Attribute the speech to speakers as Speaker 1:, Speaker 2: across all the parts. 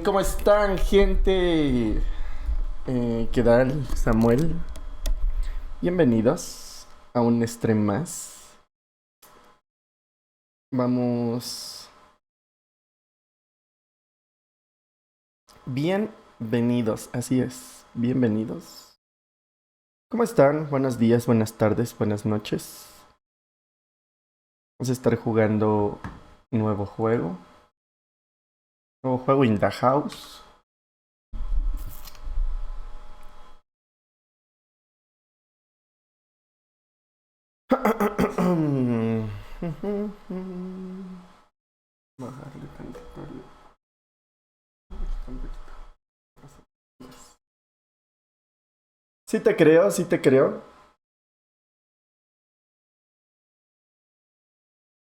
Speaker 1: ¿Cómo están, gente? ¿Qué tal, Samuel? Bienvenidos a un stream más. Vamos. Bienvenidos, así es. Bienvenidos. ¿Cómo están? Buenos días, buenas tardes, buenas noches. Vamos a estar jugando nuevo juego. Nuevo juego in the house. Bajarle tantito. Sí te creo, sí te creo.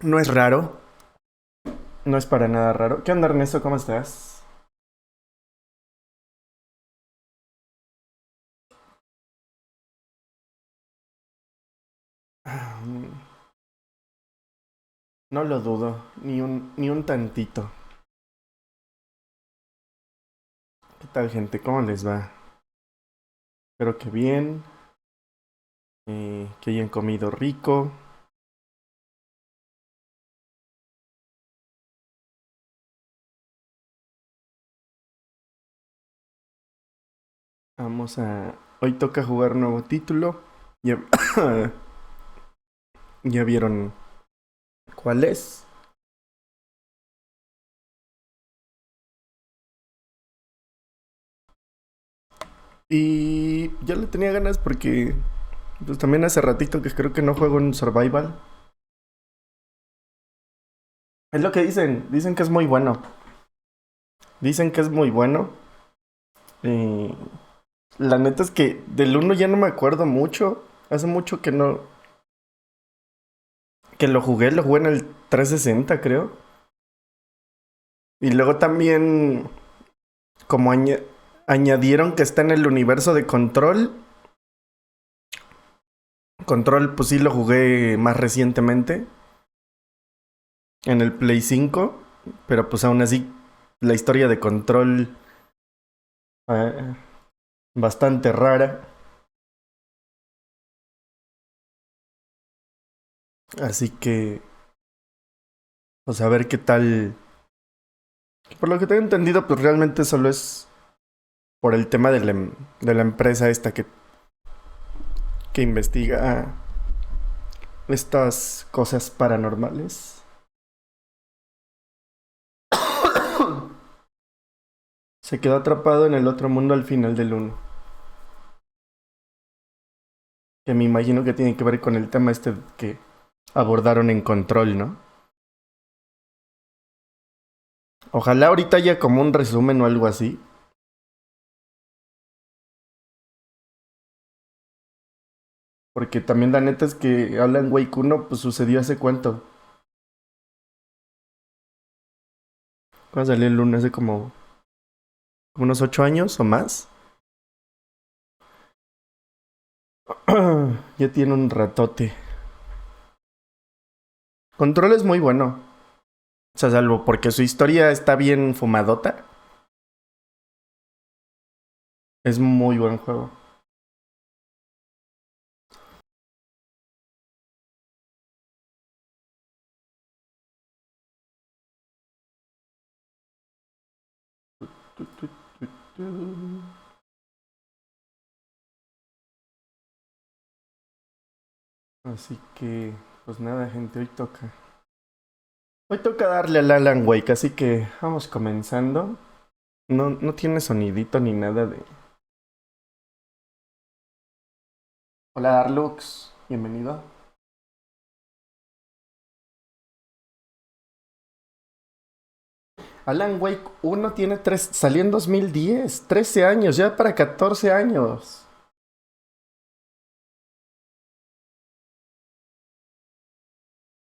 Speaker 1: No es raro. No es para nada raro. ¿Qué onda, Ernesto? ¿Cómo estás? No lo dudo, ni un tantito. ¿Qué tal, gente? ¿Cómo les va? Espero que bien, que hayan comido rico. Hoy toca jugar nuevo título. Ya, ya vieron cuál es. Y ya le tenía ganas porque pues también hace ratito que creo que no juego en Survival. Es lo que dicen que es muy bueno. Dicen que es muy bueno. Y la neta es que del uno ya no me acuerdo mucho. Hace mucho que lo jugué en el 360, creo. Y luego también como añadieron que está en el universo de Control. Control pues sí lo jugué más recientemente en el Play 5, pero pues aún así la historia de Control eh, bastante rara. Así que pues a ver qué tal. Por lo que tengo entendido pues realmente solo es por el tema de la empresa esta que investiga estas cosas paranormales. Se quedó atrapado en el otro mundo al final del uno. Que me imagino que tiene que ver con el tema este que abordaron en Control, ¿no? Ojalá ahorita haya como un resumen o algo así. Porque también la neta es que Alan Wake 1 pues sucedió hace cuánto. ¿Cuándo salió el 1? Hace como unos 8 años o más. Ya tiene un ratote. Control es muy bueno. O sea, salvo porque su historia está bien fumadota. Es muy buen juego. Así que, pues nada, gente, hoy toca. Hoy toca darle al Alan Wake, así que vamos comenzando. No tiene sonidito ni nada de. Hola Darlux, bienvenido. Alan Wake 1 tiene salió en 2010, 13 años, ya para 14 años.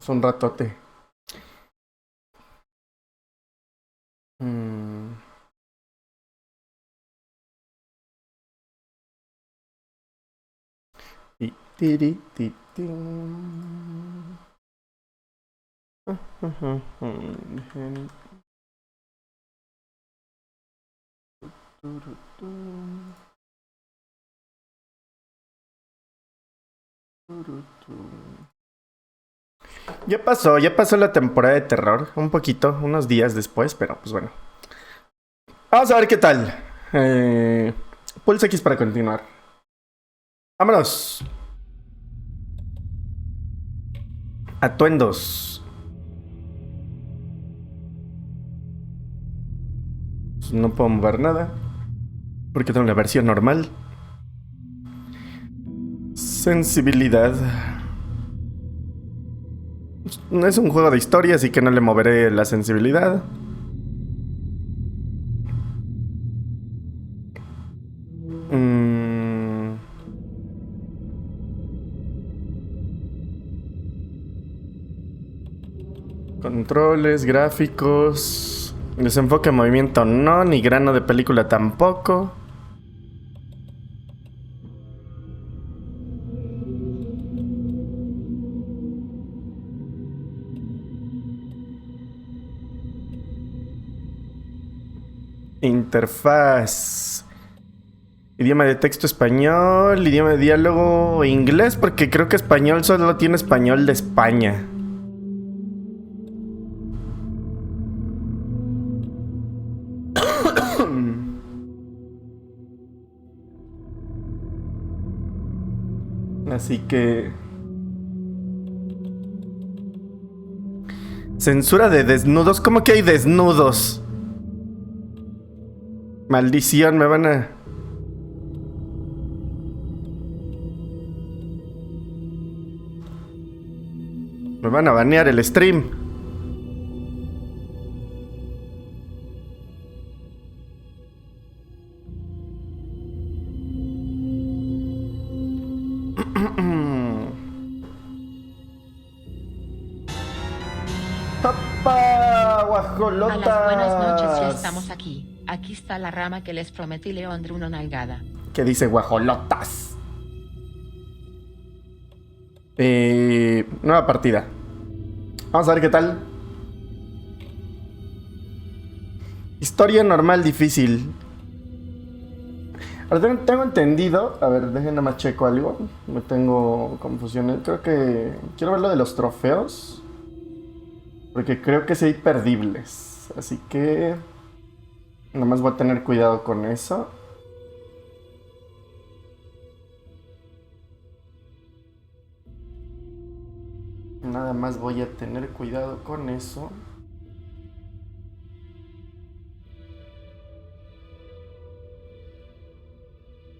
Speaker 1: Es un ratote. Mm. Tin. Ya pasó la temporada de terror, un poquito, unos días después, pero pues bueno. Vamos a ver qué tal. Pulsa X para continuar. Vámonos. Atuendos. No puedo mover nada. Porque tengo la versión normal. Sensibilidad. No es un juego de historia, así que no le moveré la sensibilidad. Controles, gráficos. Desenfoque de movimiento no, ni grano de película tampoco. Interfaz. Idioma de texto español, idioma de diálogo inglés, porque creo que español solo tiene español de España. Así que... Censura de desnudos. ¿Cómo que hay desnudos? Maldición, me van a... Me van a banear el stream. ¡Papá! ¡Guajolotas!
Speaker 2: A las buenas noches, ya estamos aquí. Aquí está la rama que les prometí, LeonDrummer nalgada.
Speaker 1: ¿Qué dice guajolotas? Nueva partida. Vamos a ver qué tal. Historia normal difícil. Ahora tengo entendido. A ver, déjenme nada más checo algo. Me tengo confusiones. Creo que quiero ver lo de los trofeos, porque creo que sí hay perdibles. Así que nada más voy a tener cuidado con eso. Nada más voy a tener cuidado con eso.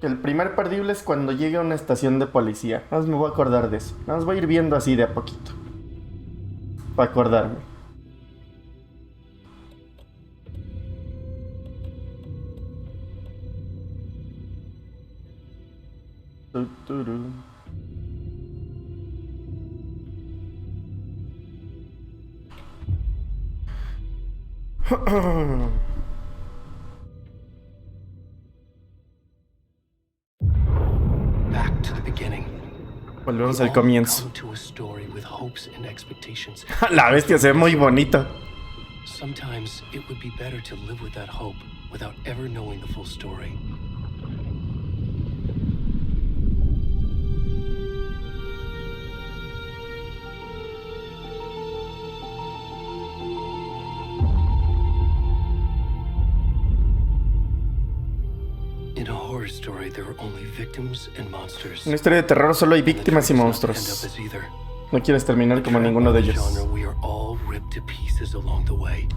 Speaker 1: El primer perdible es cuando llegue a una estación de policía. Nada más me voy a acordar de eso. Nada más voy a ir viendo así de a poquito, para acordarme. Volvemos al comienzo. La bestia se ve muy bonito.
Speaker 3: Sometimes it would be better to live with that hope without ever knowing the full story. In a horror story, there are only victims and monsters.
Speaker 1: En una historia de terror solo hay víctimas y monstruos. No quieres terminar como ninguno de ellos.
Speaker 3: We are all ripped to pieces along the way.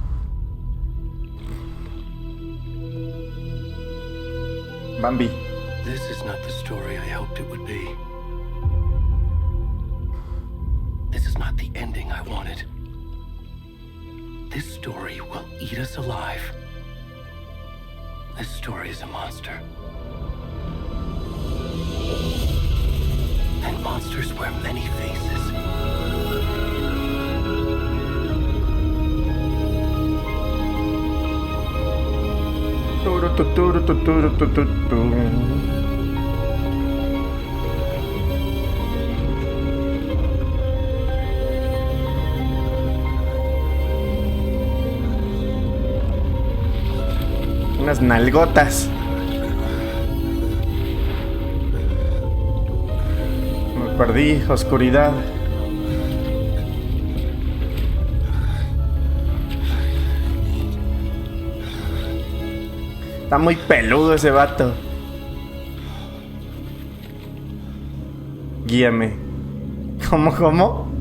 Speaker 1: Bambi.
Speaker 3: This is not the story I hoped it would be. This is not the ending I wanted. This story will eat us alive. This story is a monster. And monsters wear many faces.
Speaker 1: Unas nalgotas. Perdí oscuridad. Está muy peludo ese vato. Guíame. ¿Cómo?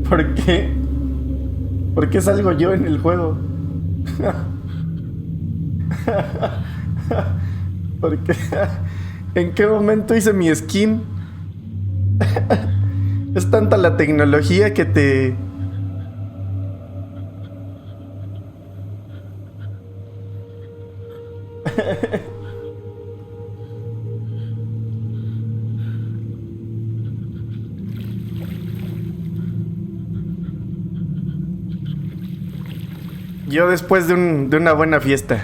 Speaker 1: ¿Por qué? ¿Por qué salgo yo en el juego? ¿Por qué? ¿En qué momento hice mi skin? Es tanta la tecnología que te... Yo después de una buena fiesta.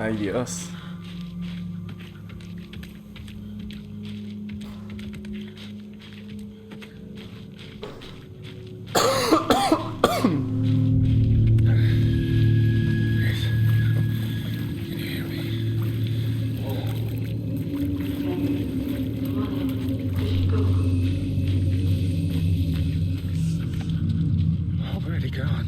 Speaker 1: Ay, Dios.
Speaker 3: Already gone.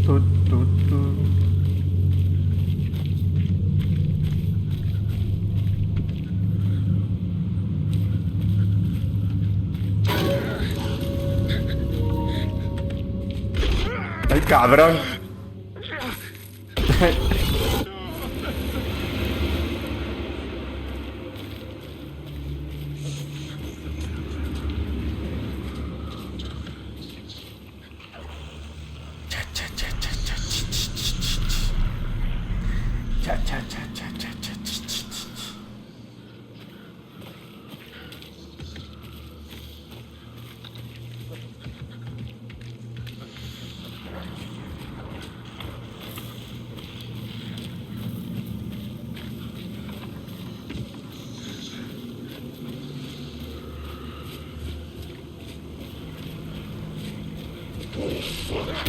Speaker 1: Tu. Ay, cabrón.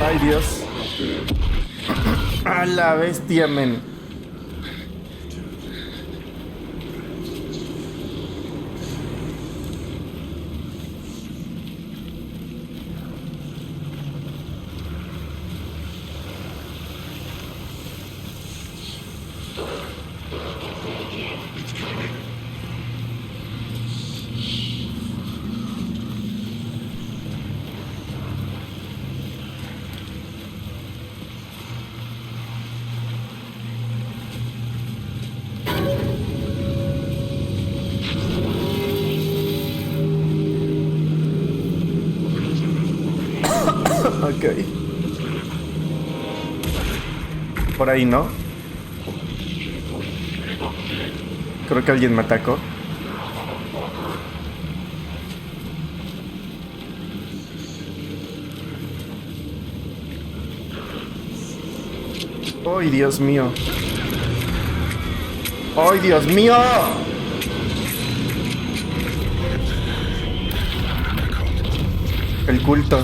Speaker 1: Ay, Dios. A la bestia, men. Ok. Por ahí no. Creo que alguien me atacó. ¡Ay, Dios mío! ¡Ay, Dios mío! El culto.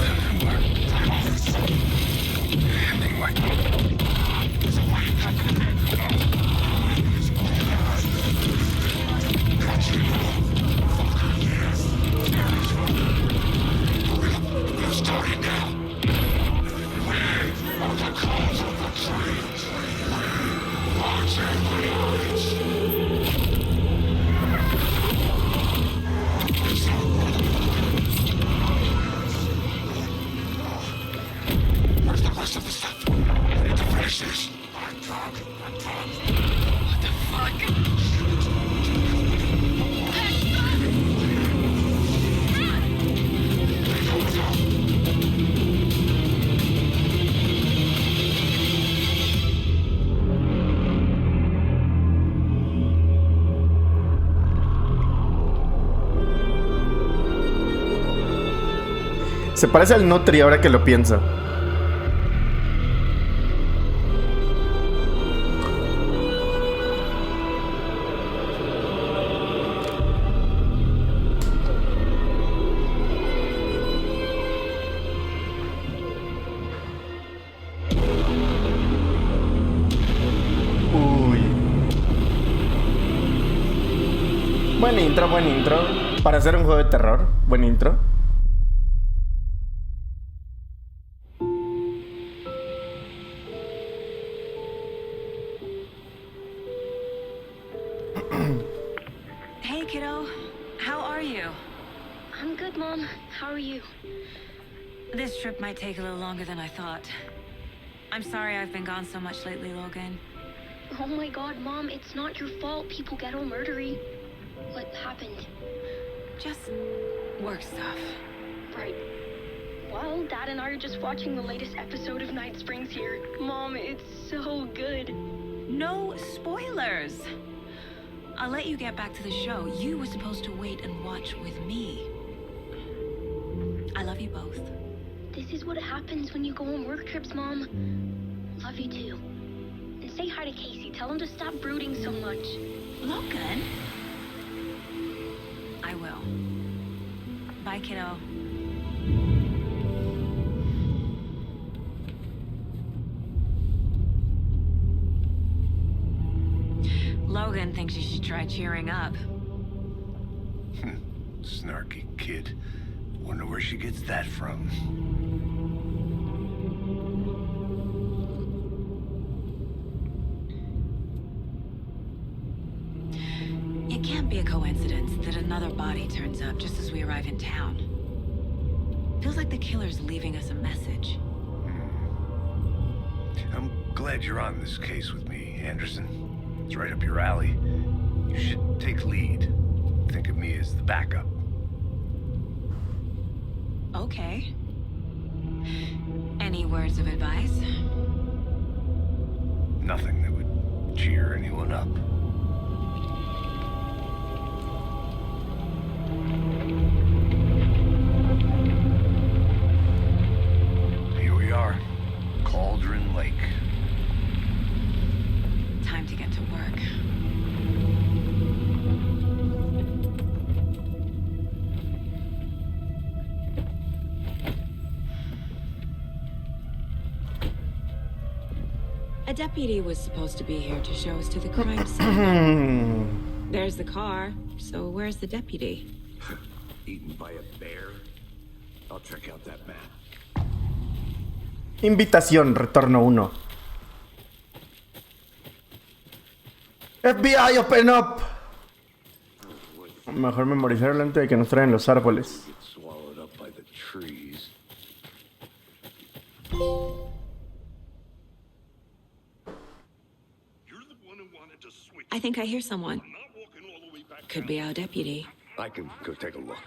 Speaker 2: What the fuck?
Speaker 1: Se parece al Nutri ahora que lo pienso. Uy. Buen intro, buen intro. Para hacer un juego de terror, buen intro.
Speaker 4: Hey, kiddo. How are you?
Speaker 5: I'm good, Mom. How are you?
Speaker 4: This trip might take a little longer than I thought. I'm sorry I've been gone so much lately, Logan.
Speaker 5: Oh my god, Mom, it's not your fault people get all murdery. What happened?
Speaker 4: Just work stuff.
Speaker 5: Right. Well, Dad and I are just watching the latest episode of Night Springs here. Mom, it's so good.
Speaker 4: No spoilers. I'll let you get back to the show. You were supposed to wait and watch with me. I love you both.
Speaker 5: This is what happens when you go on work trips, Mom. Love you too. And say hi to Casey. Tell him to stop brooding so much.
Speaker 4: Logan? I will. Bye, kiddo. Logan thinks you should try cheering up.
Speaker 6: Snarky kid. Wonder where she gets that from.
Speaker 4: It can't be a coincidence that another body turns up just as we arrive in town. Feels like the killer's leaving us a message.
Speaker 6: I'm glad you're on this case with me, Anderson. It's right up your alley. You should take lead. Think of me as the backup.
Speaker 4: Okay. Any words of advice?
Speaker 6: Nothing that would cheer anyone up. Here we are. Cauldron Lake.
Speaker 4: Time to get to work. A deputy was supposed to be here to show us to the crime scene. There's the car, so where's the deputy?
Speaker 7: Eaten by a bear? I'll check out that map.
Speaker 1: Invitación, retorno 1. FBI, open up. Mejor memorizarlo antes de que nos traigan los árboles.
Speaker 7: Get swallowed up by the trees.
Speaker 4: I think I hear someone. Could be our deputy.
Speaker 7: I can go take a look.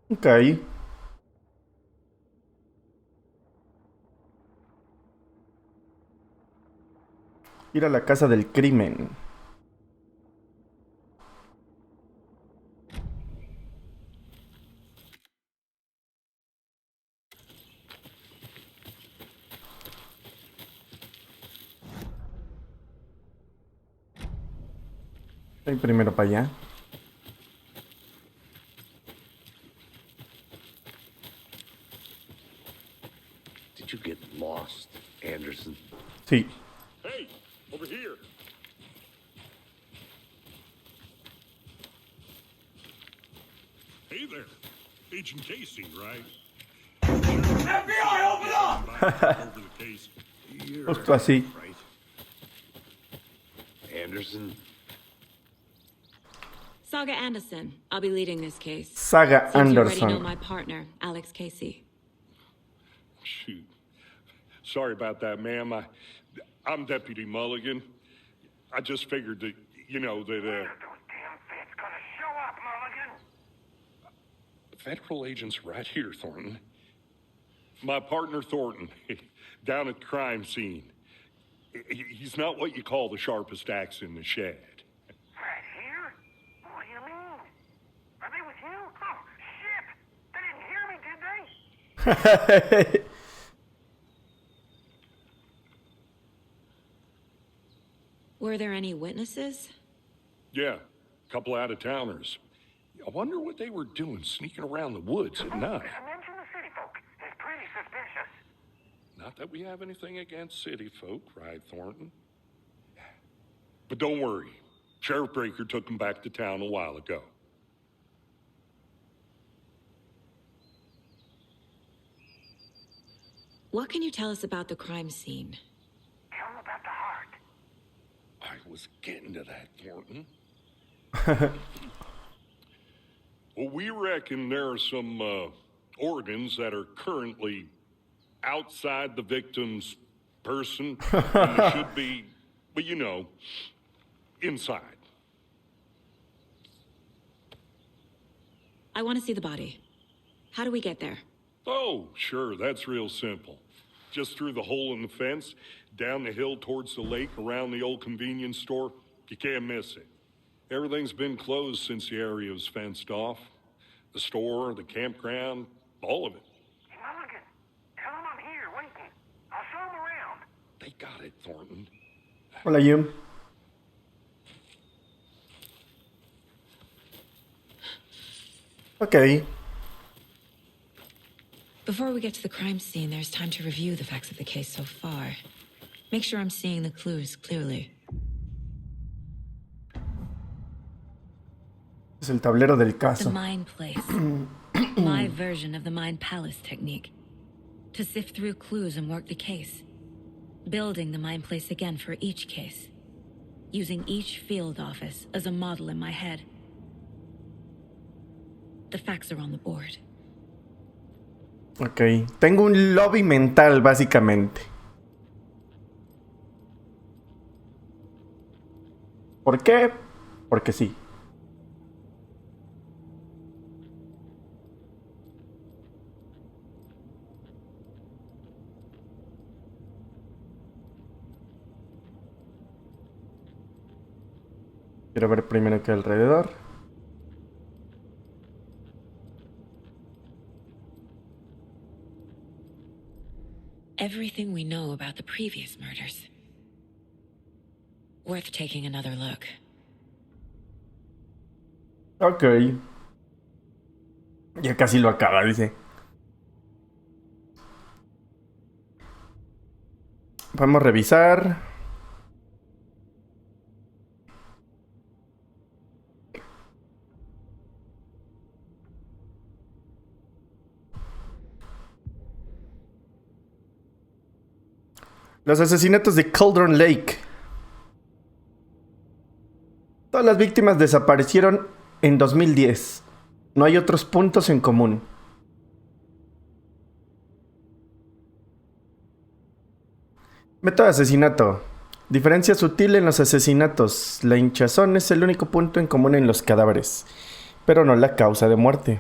Speaker 1: Ok. Ir a la casa del crimen. Voy primero para allá.
Speaker 7: Did you get lost, Anderson?
Speaker 1: Sí.
Speaker 8: Hey, over here. Hey there. Agent Casey, right? FBI, open up! Over the case.
Speaker 1: Justo así.
Speaker 7: Right. Anderson?
Speaker 4: Saga Anderson. I'll be leading this case.
Speaker 1: Saga
Speaker 4: Seems you already know
Speaker 1: Anderson.
Speaker 4: my partner, Alex Casey.
Speaker 8: Shoot. Sorry about that, ma'am. I'm Deputy Mulligan. I just figured that, that,
Speaker 9: Those damn feds gonna show up, Mulligan.
Speaker 8: Federal agents right here, Thornton. My partner, Thornton, down at the crime scene. He's not what you call the sharpest axe in the shed.
Speaker 9: Right here? What do you mean? Are they with you? Oh, shit! They didn't hear me, did they?
Speaker 4: Were there any witnesses?
Speaker 8: Yeah, a couple out-of-towners. I wonder what they were doing sneaking around the woods at night.
Speaker 9: Mention the city folk. It's pretty suspicious.
Speaker 8: Not that we have anything against city folk, right, Thornton? But don't worry. Sheriff Breaker took them back to town a while ago.
Speaker 4: What can you tell us about the crime scene?
Speaker 9: Tell them about the heart.
Speaker 8: I was getting to that, Thornton. Well, we reckon there are some organs that are currently outside the victim's person. And they should be, but inside.
Speaker 4: I want to see the body. How do we get there?
Speaker 8: Oh, sure, that's real simple. Just through the hole in the fence, down the hill towards the lake, around the old convenience store. You can't miss it. Everything's been closed since the area was fenced off. The store, the campground, all of it.
Speaker 9: Hey, Mulligan, tell them I'm here waiting. I'll show them around.
Speaker 8: They got it, Thornton.
Speaker 1: Hola, Jim. Ok.
Speaker 4: Before we get to the crime scene, there's time to review the facts of the case so far. Make sure I'm seeing the clues clearly.
Speaker 1: Es el tablero del
Speaker 4: The
Speaker 1: caso.
Speaker 4: mind place. My version of the mind palace technique. To sift through clues and work the case. Building the mind place again for each case. Using each field office as a model in my head. The facts are on the board.
Speaker 1: Ok. Tengo un lobby mental, básicamente. ¿Por qué? Porque sí. Quiero ver primero qué hay alrededor.
Speaker 4: Everything we know about the previous murders. Worth taking another look.
Speaker 1: Ok. Ya casi lo acaba, dice. Vamos a revisar. Los asesinatos de Cauldron Lake. Todas las víctimas desaparecieron en 2010. No hay otros puntos en común. Método de asesinato. Diferencia sutil en los asesinatos. La hinchazón es el único punto en común en los cadáveres, pero no la causa de muerte.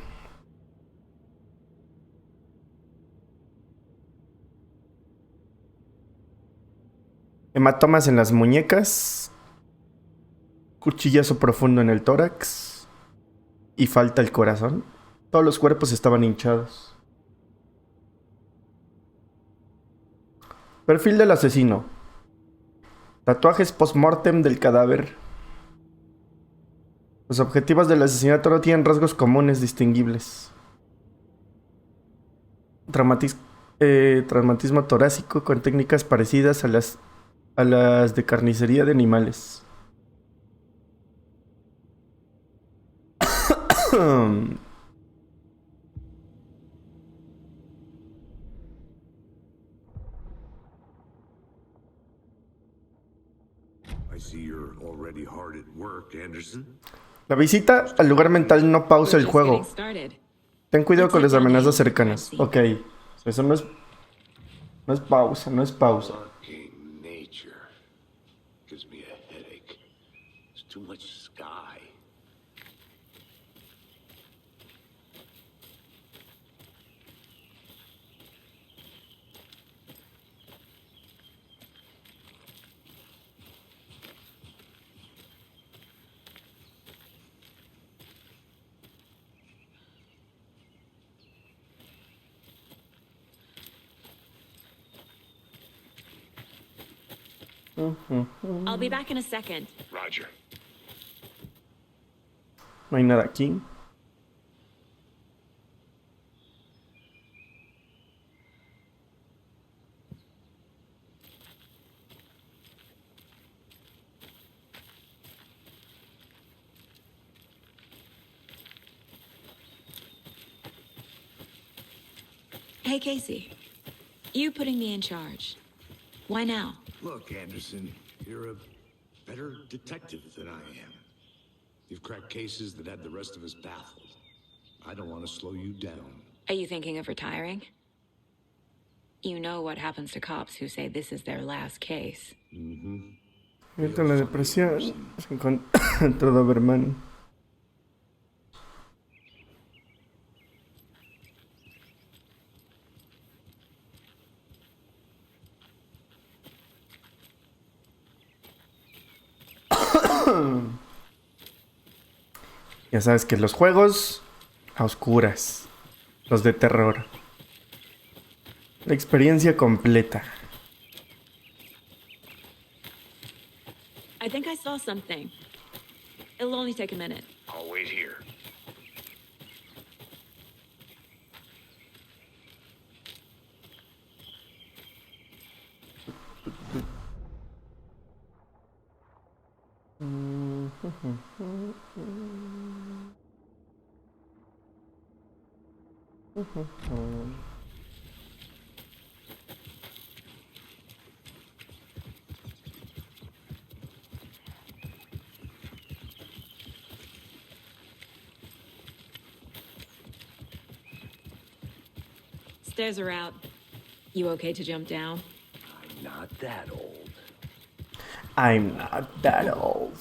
Speaker 1: Hematomas en las muñecas. Cuchillazo profundo en el tórax. Y falta el corazón. Todos los cuerpos estaban hinchados. Perfil del asesino. Tatuajes post-mortem del cadáver. Los objetivos del asesinato no tienen rasgos comunes distinguibles. Traumatismo torácico con técnicas parecidas a las de carnicería de animales.
Speaker 7: I see you're already hard at work, Anderson.
Speaker 1: La visita al lugar mental no pausa el juego. Ten cuidado con las amenazas cercanas. Ok. Eso no es... No es pausa, no es pausa.
Speaker 7: Fucking nature gives me a headache. There's too much sky.
Speaker 4: I'll be back in a second.
Speaker 6: Roger.
Speaker 1: No hay nada aquí.
Speaker 4: Hey, Casey. You putting me in charge. Why now?
Speaker 7: Look, Anderson, you're a better detective than I am. You've cracked cases that had the rest of us baffled. I don't want to slow you down.
Speaker 4: Are you thinking of retiring? You know what happens to cops who say this is their last case.
Speaker 1: Ahorita la depresión. Contra Doberman. Ya sabes que los juegos a oscuras, los de terror, la experiencia completa.
Speaker 4: I think I saw something. It'll only take a minute.
Speaker 6: I'll wait here.
Speaker 4: Stairs are out. You okay to jump down?
Speaker 7: I'm not that old.
Speaker 1: I'm not that old.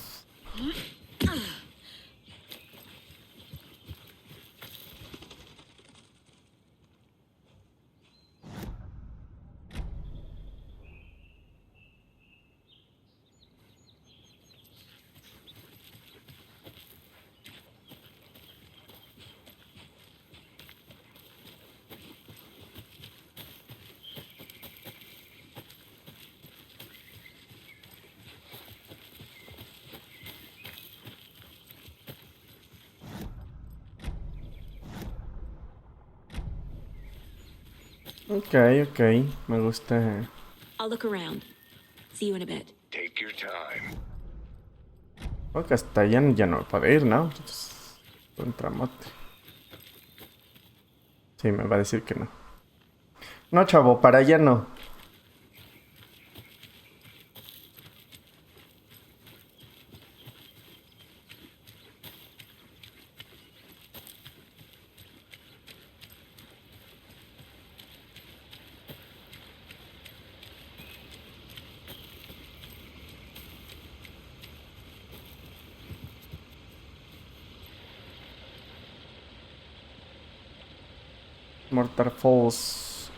Speaker 1: Ok, me gusta.
Speaker 4: I'll look around. See you in a bit.
Speaker 6: Take your time.
Speaker 1: Creo que hasta allá ya no me puedo ir, ¿no? Es un tramote. Sí, me va a decir que no. No, chavo, para allá no. Mortar Falls.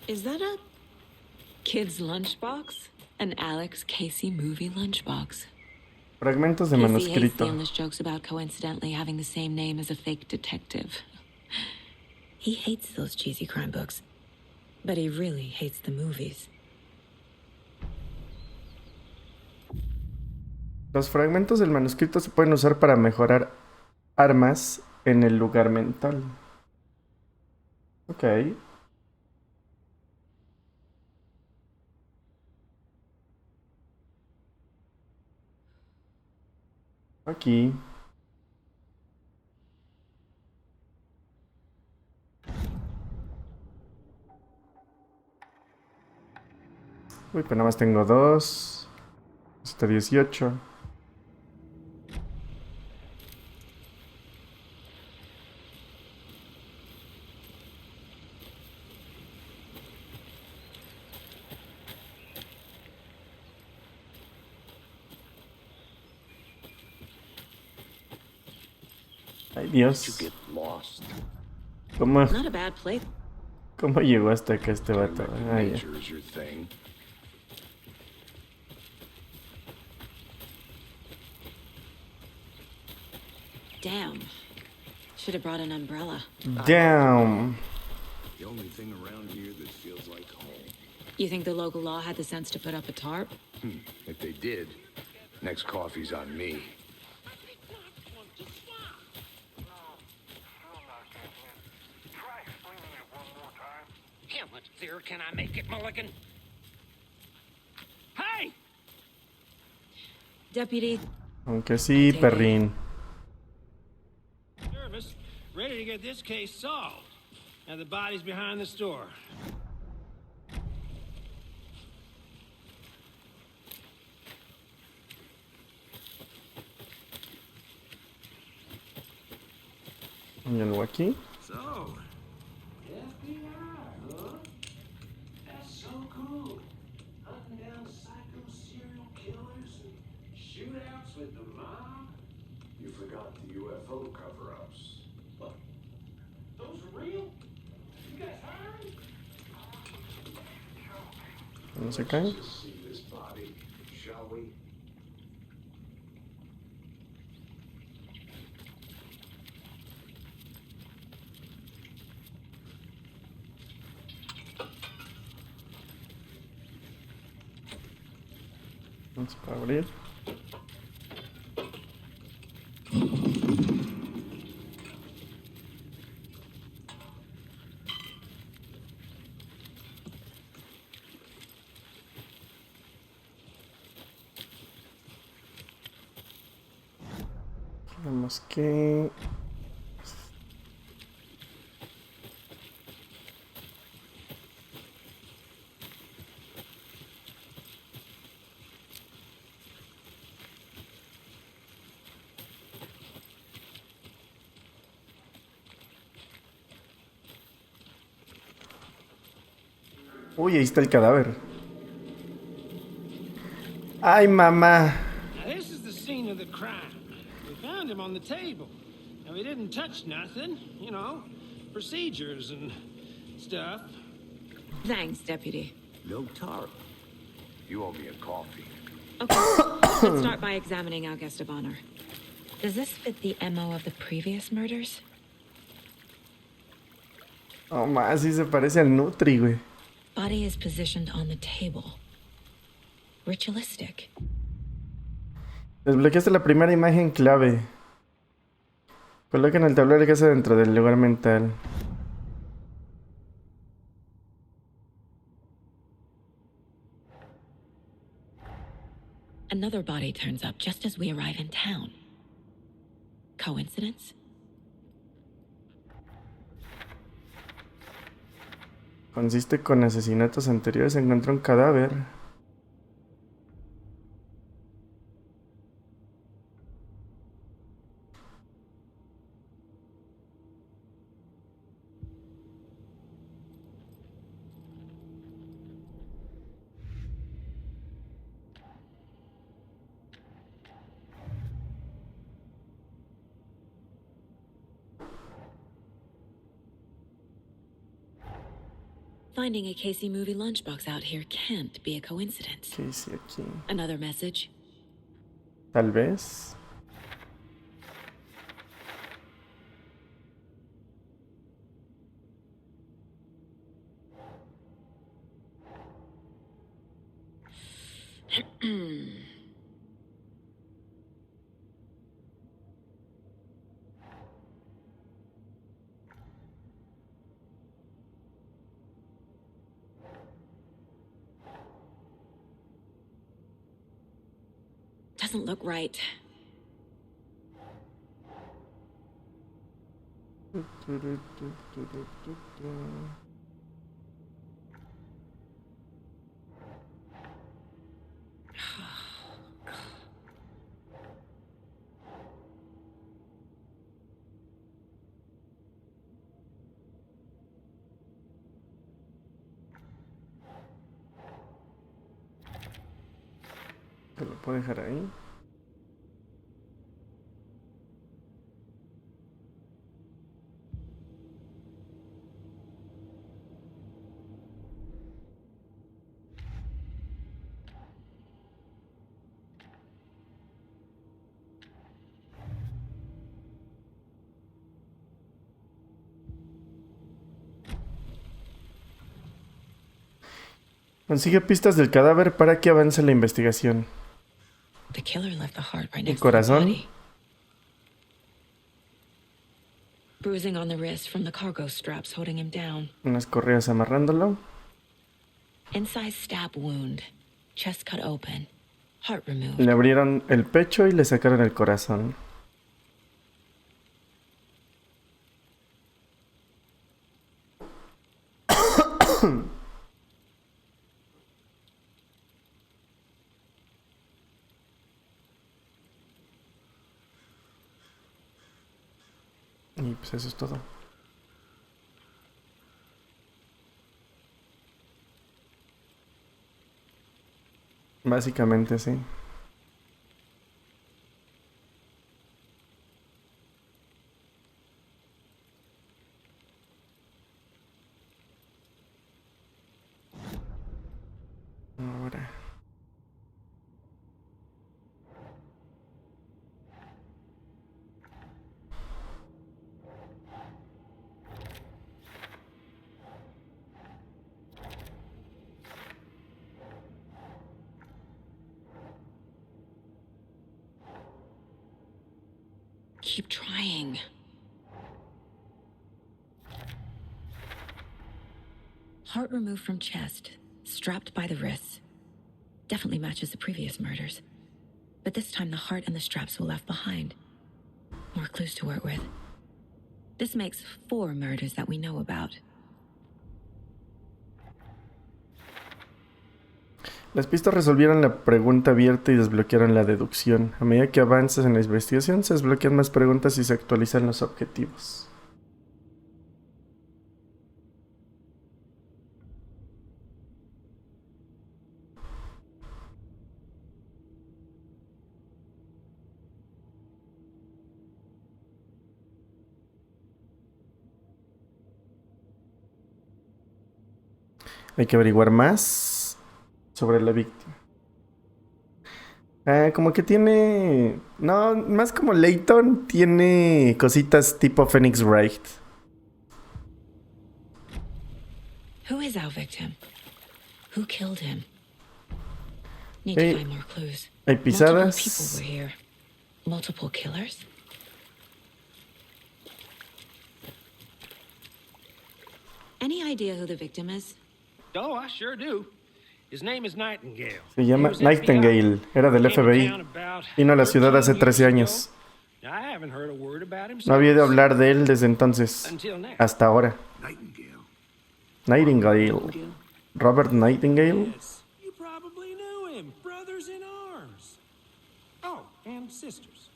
Speaker 4: Is that a kid's lunchbox? An Alex Casey movie lunchbox.
Speaker 1: Fragmentos de
Speaker 4: Casey hates the
Speaker 1: manuscrito.
Speaker 4: endless jokes about coincidentally having the same name as a fake detective. He hates those cheesy crime books, but he really hates the movies.
Speaker 1: Los fragmentos del manuscrito se pueden usar para mejorar armas en el lugar mental. Ok. Aquí. Uy, pero nada más tengo 2. Hasta 18. Ay, Dios. ¿Cómo llegó hasta acá este vato? Ah, ya.
Speaker 4: Damn. Should have brought an umbrella.
Speaker 1: Damn.
Speaker 7: The only thing around here that feels like home.
Speaker 4: You think the local law had the sense to put up a tarp?
Speaker 7: If they did, next coffee's on me.
Speaker 9: How much clearer can I make it, Mulligan? Hey!
Speaker 4: Deputy.
Speaker 1: Aunque sí, perrín.
Speaker 10: Service, ready to get this case solved. Now the body's behind the store.
Speaker 1: ¿Y algo aquí?
Speaker 10: So, FBI, huh? That's so cool. Hunting down psycho serial killers and shootouts with the mob.
Speaker 7: You forgot the UFO cover-ups.
Speaker 10: What? Those are real? You guys hiring?
Speaker 1: ¿No se cae?
Speaker 7: Let's see this body, shall we?
Speaker 1: Vamos a abrir. Tenemos que... Uy, ahí está el cadáver. ¡Ay, mamá!
Speaker 10: Now this is the scene of the crime. We found him on the table. And we didn't touch nothing, you know, procedures and stuff.
Speaker 4: Thanks, Deputy.
Speaker 7: No tarp. You owe me a coffee.
Speaker 4: Okay, let's start by examining our guest of honor. Does this fit the MO of the previous murders?
Speaker 1: Oh, más, sí se parece al Nutri, güey.
Speaker 4: Body is positioned on the table. Ritualistic.
Speaker 1: Desbloqueaste la primera imagen clave. Coloquen el tablero de casa dentro del lugar mental.
Speaker 4: Another body turns up just as we arrive in town. Coincidence?
Speaker 1: Consiste con asesinatos anteriores. Se encuentra un cadáver.
Speaker 4: Finding a Casey movie lunchbox out here can't be a coincidence.
Speaker 1: ¿Qué hice aquí?
Speaker 4: Another message?
Speaker 1: Tal vez.
Speaker 4: Doesn't look right.
Speaker 1: Se lo puedo dejar ahí. Consigue pistas del cadáver para que avance la investigación.
Speaker 4: The killer left the heart right
Speaker 1: El
Speaker 4: next to the
Speaker 1: corazón.
Speaker 4: body. Bruising on the wrist from the cargo straps holding him down.
Speaker 1: Unas correas amarrándolo.
Speaker 4: Incise stab wound. Chest cut open. Heart removed.
Speaker 1: Le abrieron el pecho y le sacaron el corazón. Y pues eso es todo. Básicamente sí. Ahora.
Speaker 4: Keep trying. Heart removed from chest, strapped by the wrists. Definitely matches the previous murders. But this time the heart and the straps were left behind. More clues to work with. This makes 4 murders that we know about.
Speaker 1: Las pistas resolvieron la pregunta abierta y desbloquearon la deducción. A medida que avanzas en la investigación, se desbloquean más preguntas y se actualizan los objetivos. Hay que averiguar más sobre la víctima. Como que tiene... No, más como Layton, tiene cositas tipo Phoenix Wright.
Speaker 4: Who is our victim? Who killed him? Need to find more clues.
Speaker 1: Hay pisadas.
Speaker 4: Multiple people were here. Multiple killers? Any idea who the victim is?
Speaker 10: Oh, I sure do. His name is Nightingale.
Speaker 1: Se llama Nightingale. Era del FBI. Vino a la ciudad hace 13 años. No había oído hablar de él desde entonces. Hasta ahora. Nightingale. Robert Nightingale.
Speaker 10: You probably knew him. Brothers in arms. Oh, and sisters.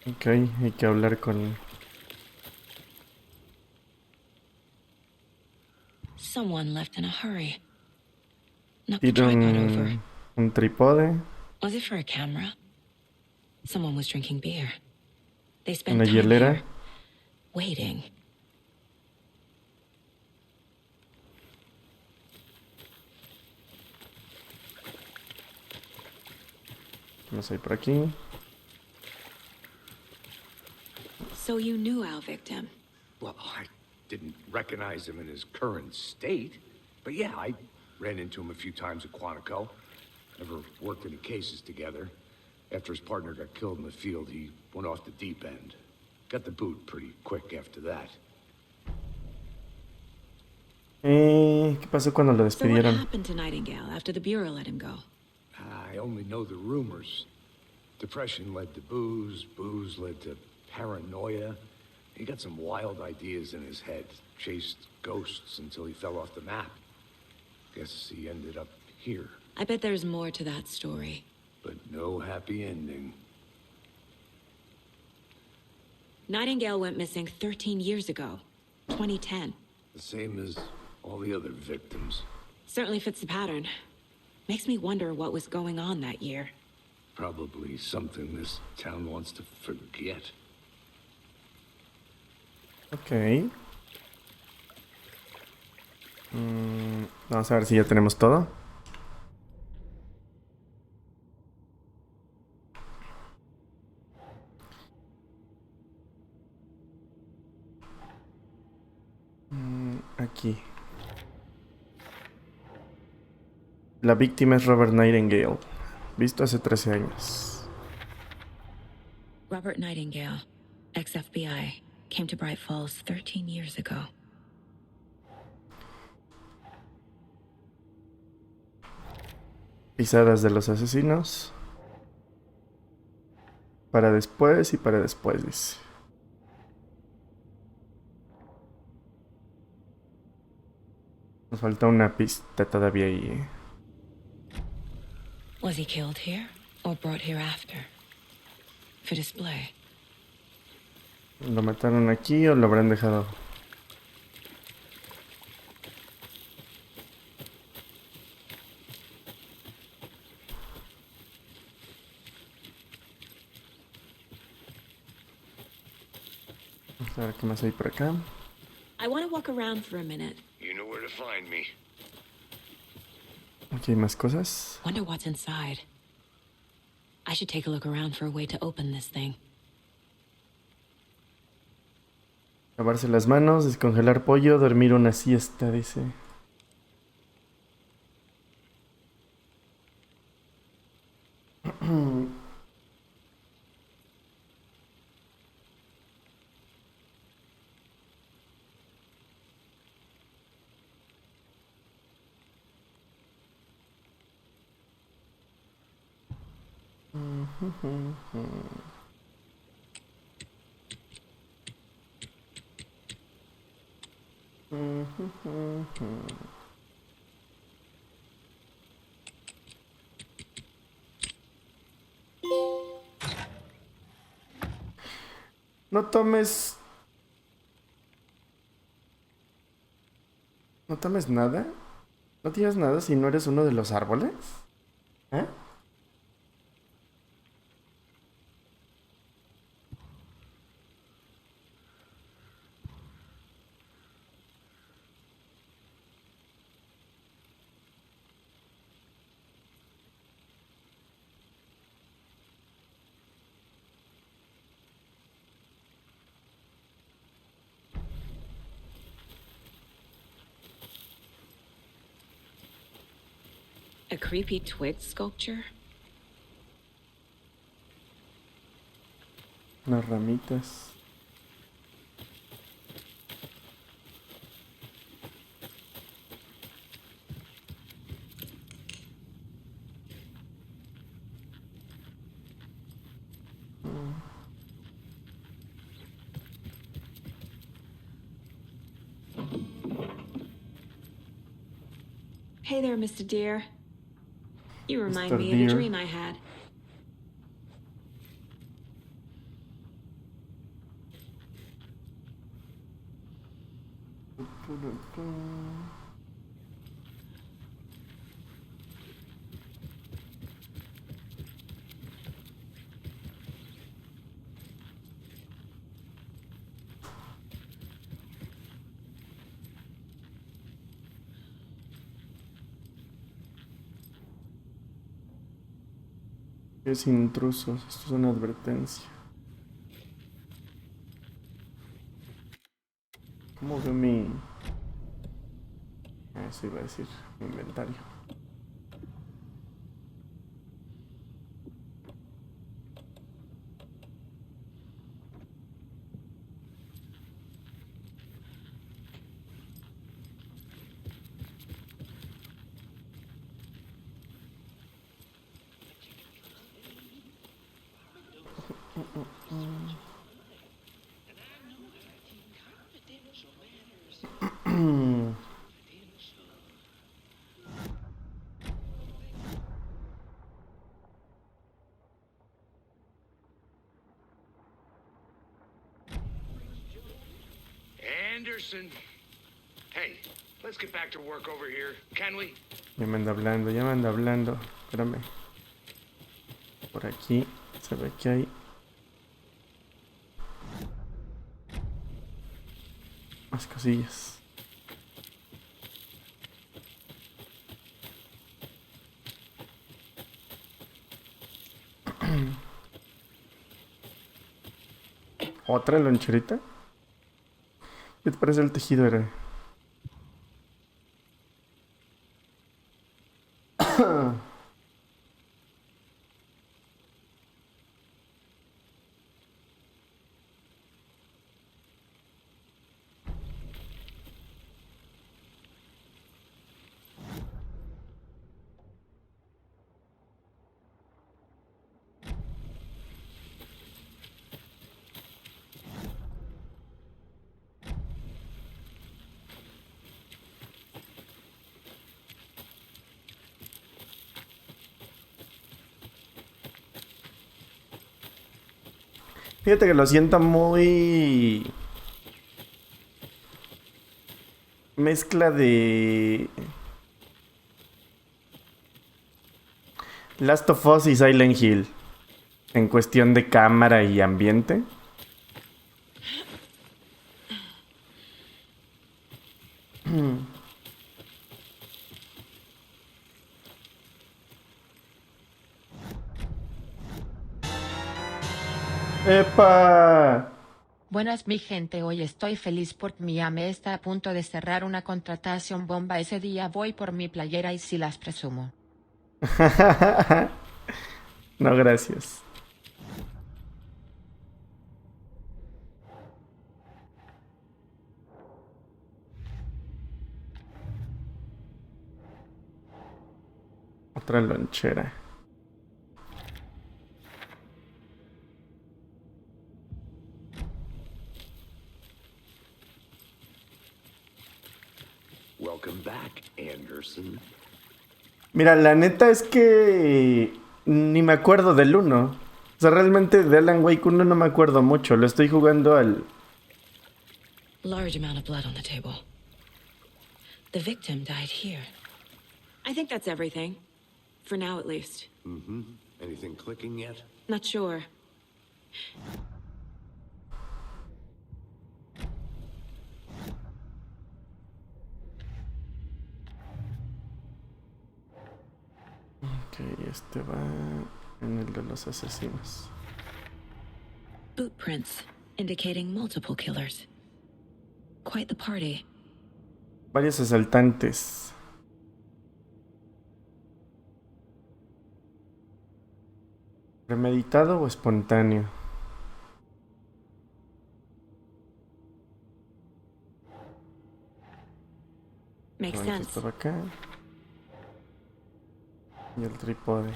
Speaker 1: Ok, hay que hablar con...
Speaker 4: Someone left in a hurry. Knocked the
Speaker 1: Tiene
Speaker 4: tripod over.
Speaker 1: un trípode.
Speaker 4: Was it for a camera? Someone was drinking beer. They spent
Speaker 1: Una
Speaker 4: time
Speaker 1: hielera.
Speaker 4: here, waiting.
Speaker 1: ¿Qué más hay por aquí?
Speaker 4: So you knew our victim.
Speaker 7: Well, I didn't recognize him in his current state. But yeah, I ran into him a few times at Quantico. Never worked any cases together. After his partner got killed in the field, he went off the deep end. Got the boot pretty quick after that.
Speaker 1: ¿Qué pasó cuando lo
Speaker 4: So what
Speaker 1: despidieron?
Speaker 4: happened to Nightingale after the Bureau let him go?
Speaker 7: I only know the rumors. Depression led to booze, booze led to paranoia. He got some wild ideas in his head, chased ghosts until he fell off the map. Guess he ended up here.
Speaker 4: I bet there's more to that story.
Speaker 7: But no happy ending.
Speaker 4: Nightingale went missing 13 years ago, 2010.
Speaker 7: The same as all the other victims.
Speaker 4: Certainly fits the pattern. Makes me wonder what was going on that year.
Speaker 7: Probably something this town wants to forget.
Speaker 1: Ok. Vamos a ver si ya tenemos todo. Aquí. La víctima es Robert Nightingale. Visto hace 13 años.
Speaker 4: Robert Nightingale, ex-FBI, came to Bright Falls 13 years ago.
Speaker 1: Pisadas de los asesinos. Para después y para después, dice. Nos falta una pista todavía ahí.
Speaker 4: Was he killed here or brought here after? For display.
Speaker 1: ¿Lo mataron aquí o lo habrán dejado? Vamos a ver qué más hay por acá.
Speaker 4: I want to walk around for a minute.
Speaker 7: You know where to find me.
Speaker 1: Aquí hay más cosas.
Speaker 4: Wonder what's inside. I should take a look around for a way to open this thing.
Speaker 1: Lavarse las manos, descongelar pollo, dormir una siesta, dice. No tomes... ¿No tomes nada? ¿No tienes nada si no eres uno de los árboles? ¿Eh?
Speaker 4: A creepy twig sculpture?
Speaker 1: Unas ramitas.
Speaker 4: Hey there, Mr. Deer. You remind
Speaker 1: Mr.
Speaker 4: me of
Speaker 1: Deer.
Speaker 4: a dream I had.
Speaker 1: Es intrusos. Esto es una advertencia. ¿Cómo veo mi...? Eso iba a decir. Mi inventario.
Speaker 7: Anderson, Hey, let's get back to work over here, can we?
Speaker 1: Ya me anda hablando. Espérame. Por aquí se ve que hay más cosillas. ¿Otra loncherita? ¿Qué te parece el tejido, era? Fíjate que lo siento muy... mezcla de... Last of Us y Silent Hill. En cuestión de cámara y ambiente. ¡Epa!
Speaker 2: Buenas mi gente, hoy estoy feliz porque mi ame está a punto de cerrar una contratación bomba. Ese día voy por mi playera y si las presumo.
Speaker 1: No, gracias. Otra lonchera.
Speaker 7: Welcome back, Anderson.
Speaker 1: Mira, la neta es que ni me acuerdo del 1. O sea, realmente de Alan Wake 1 no me acuerdo mucho. Lo estoy jugando al...
Speaker 4: Large amount of blood on the table. The victim died here. I think that's everything. For now, at least.
Speaker 7: Mm-hmm. Anything clicking yet?
Speaker 4: Not sure.
Speaker 1: Ok, este va en el de los asesinos.
Speaker 4: Boot prints, indicating multiple killers. Quite the party.
Speaker 1: Varios asaltantes. ¿Premeditado o espontáneo?
Speaker 4: Makes
Speaker 1: Bueno,
Speaker 4: sense.
Speaker 1: estaba acá. Y el trípode.
Speaker 4: They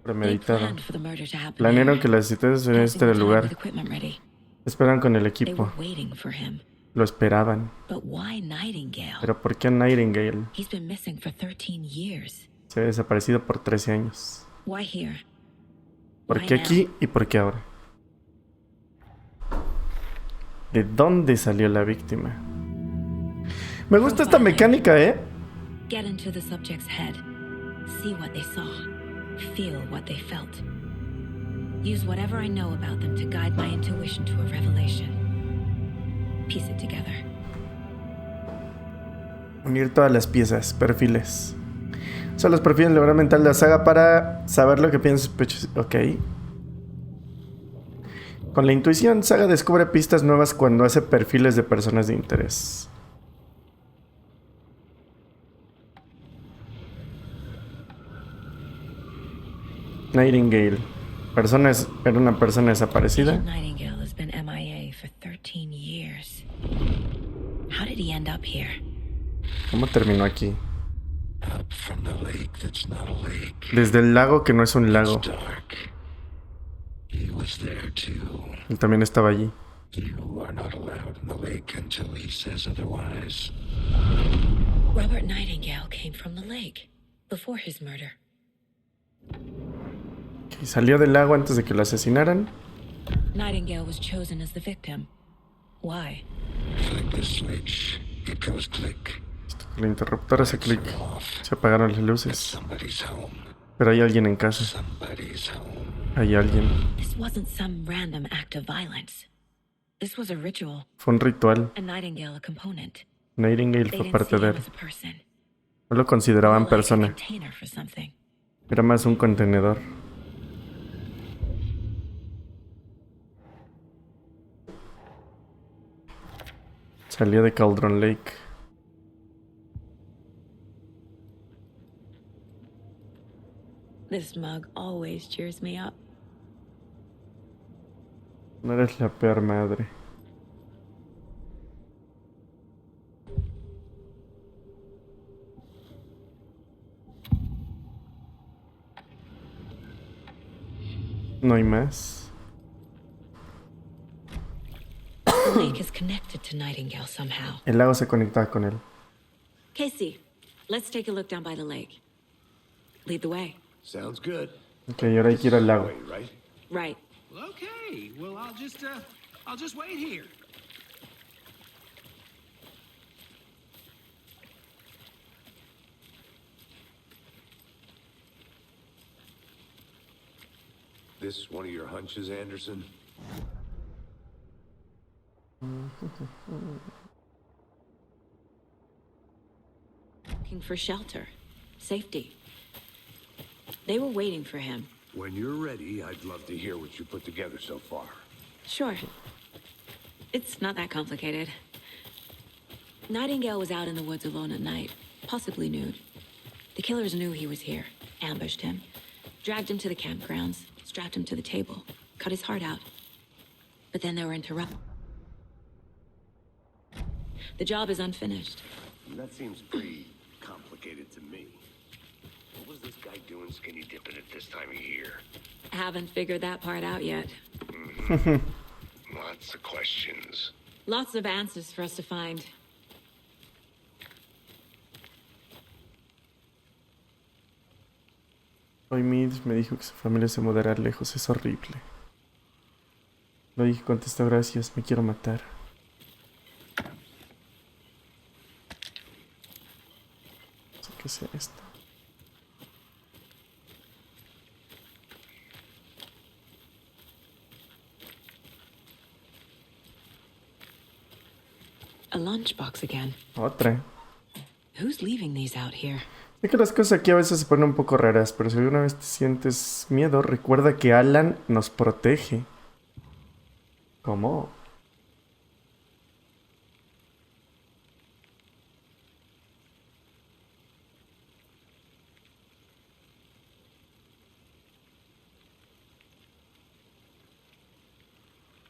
Speaker 1: Premeditado.
Speaker 4: planned for the murder to happen
Speaker 1: Planearon
Speaker 4: there,
Speaker 1: que las citas en
Speaker 4: passing
Speaker 1: este
Speaker 4: the time
Speaker 1: lugar.
Speaker 4: with equipment ready.
Speaker 1: Esperan con el
Speaker 4: They
Speaker 1: equipo.
Speaker 4: were waiting for him.
Speaker 1: Lo esperaban.
Speaker 4: But why Nightingale?
Speaker 1: Pero ¿por qué Nightingale?
Speaker 4: He's been missing for 13 years.
Speaker 1: Se ha desaparecido por 13 años.
Speaker 4: Why here?
Speaker 1: ¿Por
Speaker 4: Why
Speaker 1: qué
Speaker 4: now?
Speaker 1: aquí y por qué ahora? ¿De dónde salió la víctima? Me gusta esta mecánica, ¿eh?
Speaker 4: Get into the subject's head. See what they saw. Feel what they felt. Use whatever I know about them to guide my intuition to a revelation. Piece it together.
Speaker 1: Unir todas las piezas, perfiles. O sea, los perfiles lograr mental de la saga para saber lo que piensa. Ok. Con la intuición, Saga descubre pistas nuevas cuando hace perfiles de personas de interés. Nightingale. Era una persona desaparecida.
Speaker 4: Agent Nightingale has been MIA for 13 years. How did he end up here?
Speaker 1: ¿Cómo terminó aquí?
Speaker 11: Up from the lake that's not a lake.
Speaker 1: Desde el lago que no es un lago.
Speaker 11: It's dark. He was there too.
Speaker 1: Él también estaba allí.
Speaker 11: You are not allowed in the lake until he says otherwise.
Speaker 4: Robert Nightingale came from the lake before his murder.
Speaker 1: Y salió del lago antes de que lo asesinaran.
Speaker 4: Nightingale was chosen as the victim. Why?
Speaker 11: For the hit the switch, it goes click.
Speaker 1: El interruptor hace clic. Se apagaron las luces.
Speaker 11: Somebody's home.
Speaker 1: Pero hay alguien en casa.
Speaker 11: Somebody's home.
Speaker 1: Hay alguien.
Speaker 4: This wasn't some random act of violence. This was a ritual.
Speaker 1: Fue un ritual.
Speaker 4: A Nightingale a component.
Speaker 1: Nightingale
Speaker 4: They
Speaker 1: fue
Speaker 4: didn't
Speaker 1: parte
Speaker 4: see
Speaker 1: de
Speaker 4: him
Speaker 1: él.
Speaker 4: as a person.
Speaker 1: No lo consideraban
Speaker 4: More like a
Speaker 1: persona.
Speaker 4: container for something.
Speaker 1: Era más un contenedor. Salía de Cauldron Lake.
Speaker 4: This mug always cheers me up.
Speaker 1: No eres la peor madre. No hay más.
Speaker 4: The lake is connected to Nightingale somehow.
Speaker 1: El lago se conectaba con él.
Speaker 4: Casey, let's take a look down by the lake. Lead the way.
Speaker 7: Sounds good.
Speaker 1: Ok, ahora hay que ir al lago.
Speaker 7: Wait, right?
Speaker 4: Right.
Speaker 10: Well, okay. Well, I'll just wait here.
Speaker 7: This one of your hunches, Anderson?
Speaker 4: Looking for shelter. Safety. They were waiting for him.
Speaker 7: When you're ready, I'd love to hear what you put together so far.
Speaker 4: Sure. It's not that complicated. Nightingale was out in the woods alone at night, possibly nude. The killers knew he was here, ambushed him, dragged him to the campgrounds, strapped him to the table, cut his heart out. But then they were interrupted. The job is unfinished.
Speaker 7: That seems pretty complicated to me. What was this guy doing skinny dipping at this time of year?
Speaker 4: Haven't figured that part out yet.
Speaker 7: Lots of questions.
Speaker 4: Lots of answers for us to find.
Speaker 1: Hoy Mid me dijo que su familia se mudará lejos. Es horrible. Lo dije, contestó, gracias, me quiero matar. No sé qué sea esto.
Speaker 4: A lunchbox again.
Speaker 1: Otra.
Speaker 4: Who's leaving these out here?
Speaker 1: Sé que las cosas aquí a veces se ponen un poco raras, pero si alguna vez te sientes miedo, recuerda que Alan nos protege. ¿Cómo?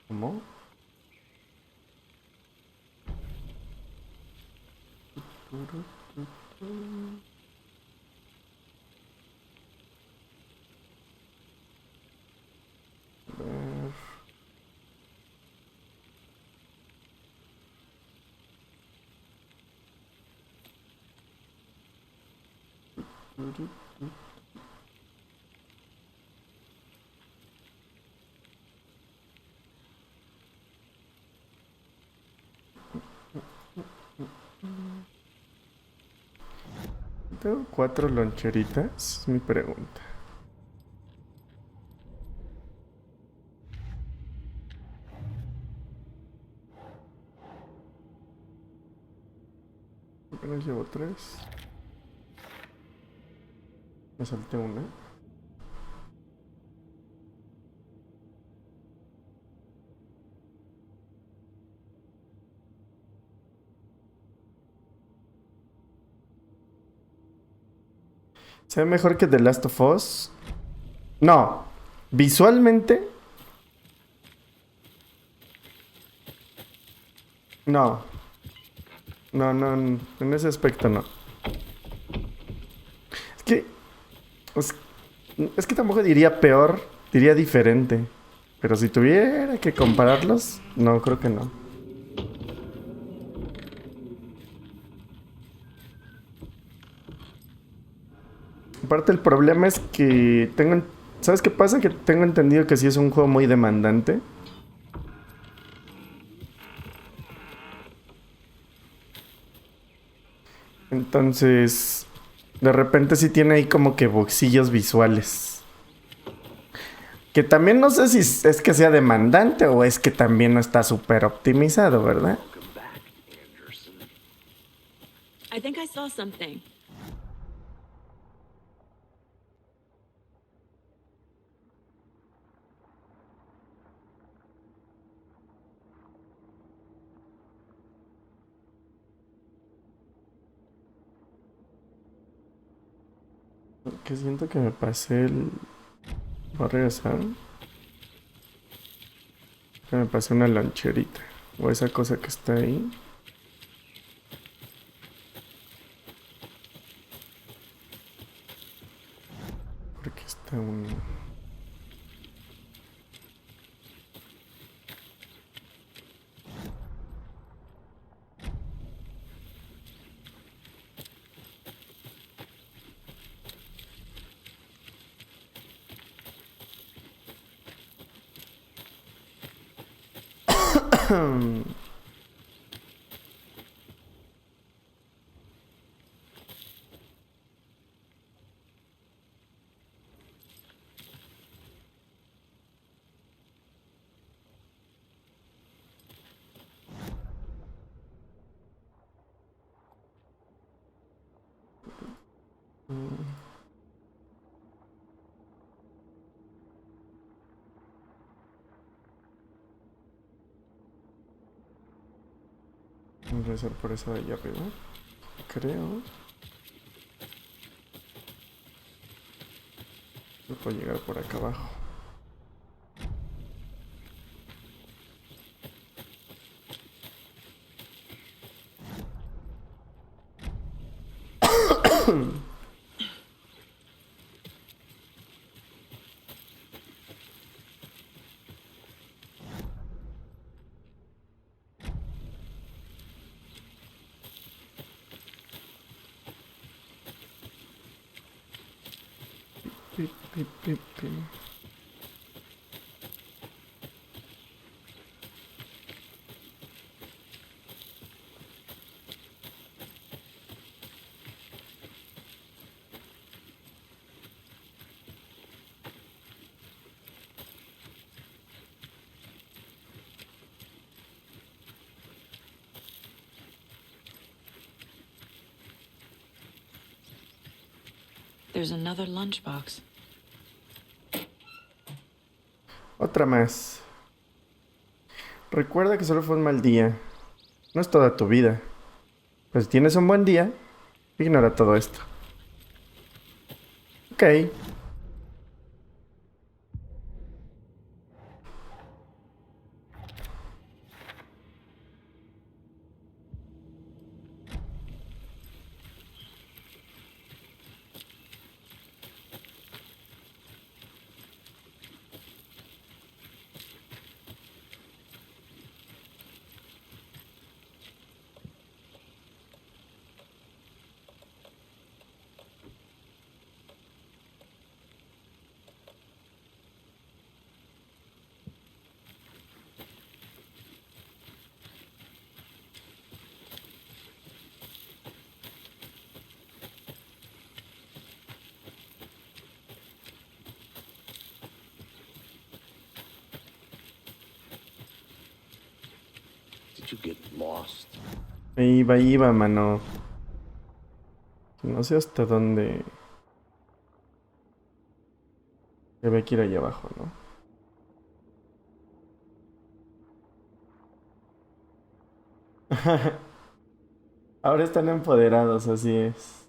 Speaker 1: ¿Cómo? ¿Tengo 4 loncheritas? Es mi pregunta. Apenas llevo 3. Me salté una. ¿Se ve mejor que The Last of Us? No. Visualmente. No. No, en ese aspecto no. Es que tampoco diría peor, diría diferente. Pero si tuviera que compararlos, no, creo que no. Aparte el problema es que ¿sabes qué pasa? Que tengo entendido que sí es un juego muy demandante. Entonces, de repente sí tiene ahí como que boxillos visuales. Que también no sé si es que sea demandante o es que también no está súper optimizado, ¿verdad?
Speaker 12: I think I saw something.
Speaker 1: Que siento que me pasé el... Voy a regresar. Que me pasé una loncherita. O esa cosa que está ahí. Porque está un... Voy a regresar por esa de allá arriba. Creo. No puedo llegar por acá abajo. Pip, pip, pip, pip.
Speaker 4: There's another lunchbox.
Speaker 1: Otra más. Recuerda que solo fue un mal día. No es toda tu vida. Pues si tienes un buen día, ignora todo esto. Ok.
Speaker 7: Did you get lost?
Speaker 1: Iba, mano. No sé hasta dónde. Debe que ir allá abajo, ¿no? Ahora están empoderados, así es.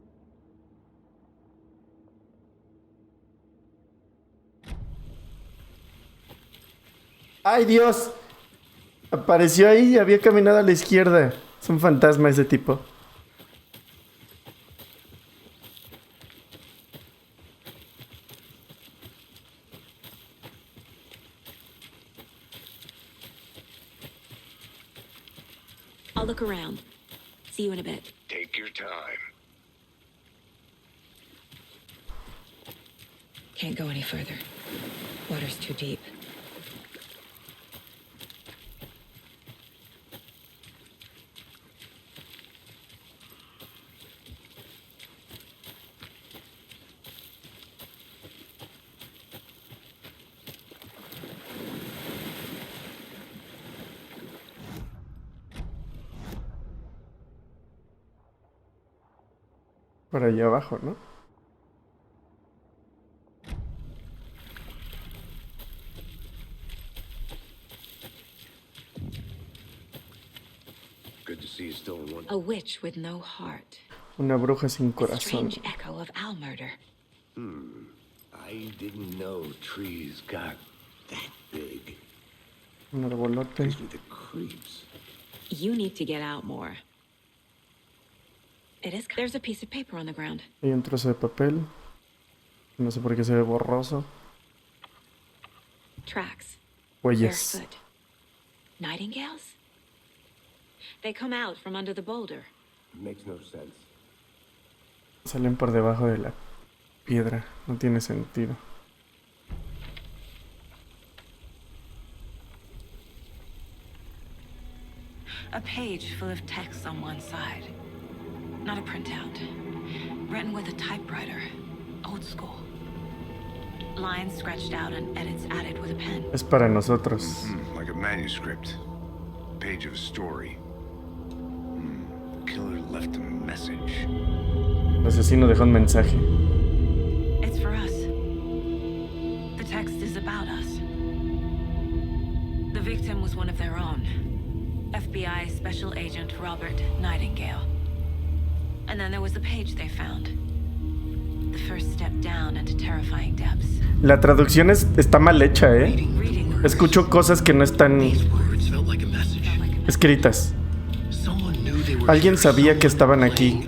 Speaker 1: ¡Ay, Dios! Apareció ahí y había caminado a la izquierda. Es un fantasma ese tipo.
Speaker 4: I'll look around. See you in a bit.
Speaker 7: Take your time.
Speaker 4: Can't go any further. Water's too deep.
Speaker 1: Para allá abajo, ¿no?
Speaker 7: Good to see you still in one.
Speaker 4: A witch with no heart.
Speaker 1: Una bruja sin
Speaker 4: A
Speaker 1: corazón.
Speaker 4: strange echo of Al murder.
Speaker 7: I didn't know trees got that big.
Speaker 1: Un arbolote.
Speaker 7: Gives me the creeps.
Speaker 12: You need to get out more.
Speaker 4: There's a piece of paper on the ground.
Speaker 1: Hay un trozo de papel. No sé por qué se ve borroso.
Speaker 4: Tracks.
Speaker 1: Huellas.
Speaker 4: Barefoot. Nightingales? They come out from under the boulder.
Speaker 7: Makes no sense.
Speaker 1: Salen por debajo de la piedra. No tiene sentido.
Speaker 4: A page full of text on one side. Not a printout. Written with a typewriter. Old school. Lines scratched out and edits added with a pen.
Speaker 1: Es para nosotros.
Speaker 6: Like a manuscript. Page of a story. The killer left a message.
Speaker 1: El asesino dejó un mensaje.
Speaker 4: It's for us. The text is about us. The victim was one of their own. FBI Special Agent Robert Nightingale. And then there was the page they found. The first step down into terrifying depths.
Speaker 1: La traducción está mal hecha, ¿eh? Escucho cosas que no están escritas. Alguien sabía que estaban aquí.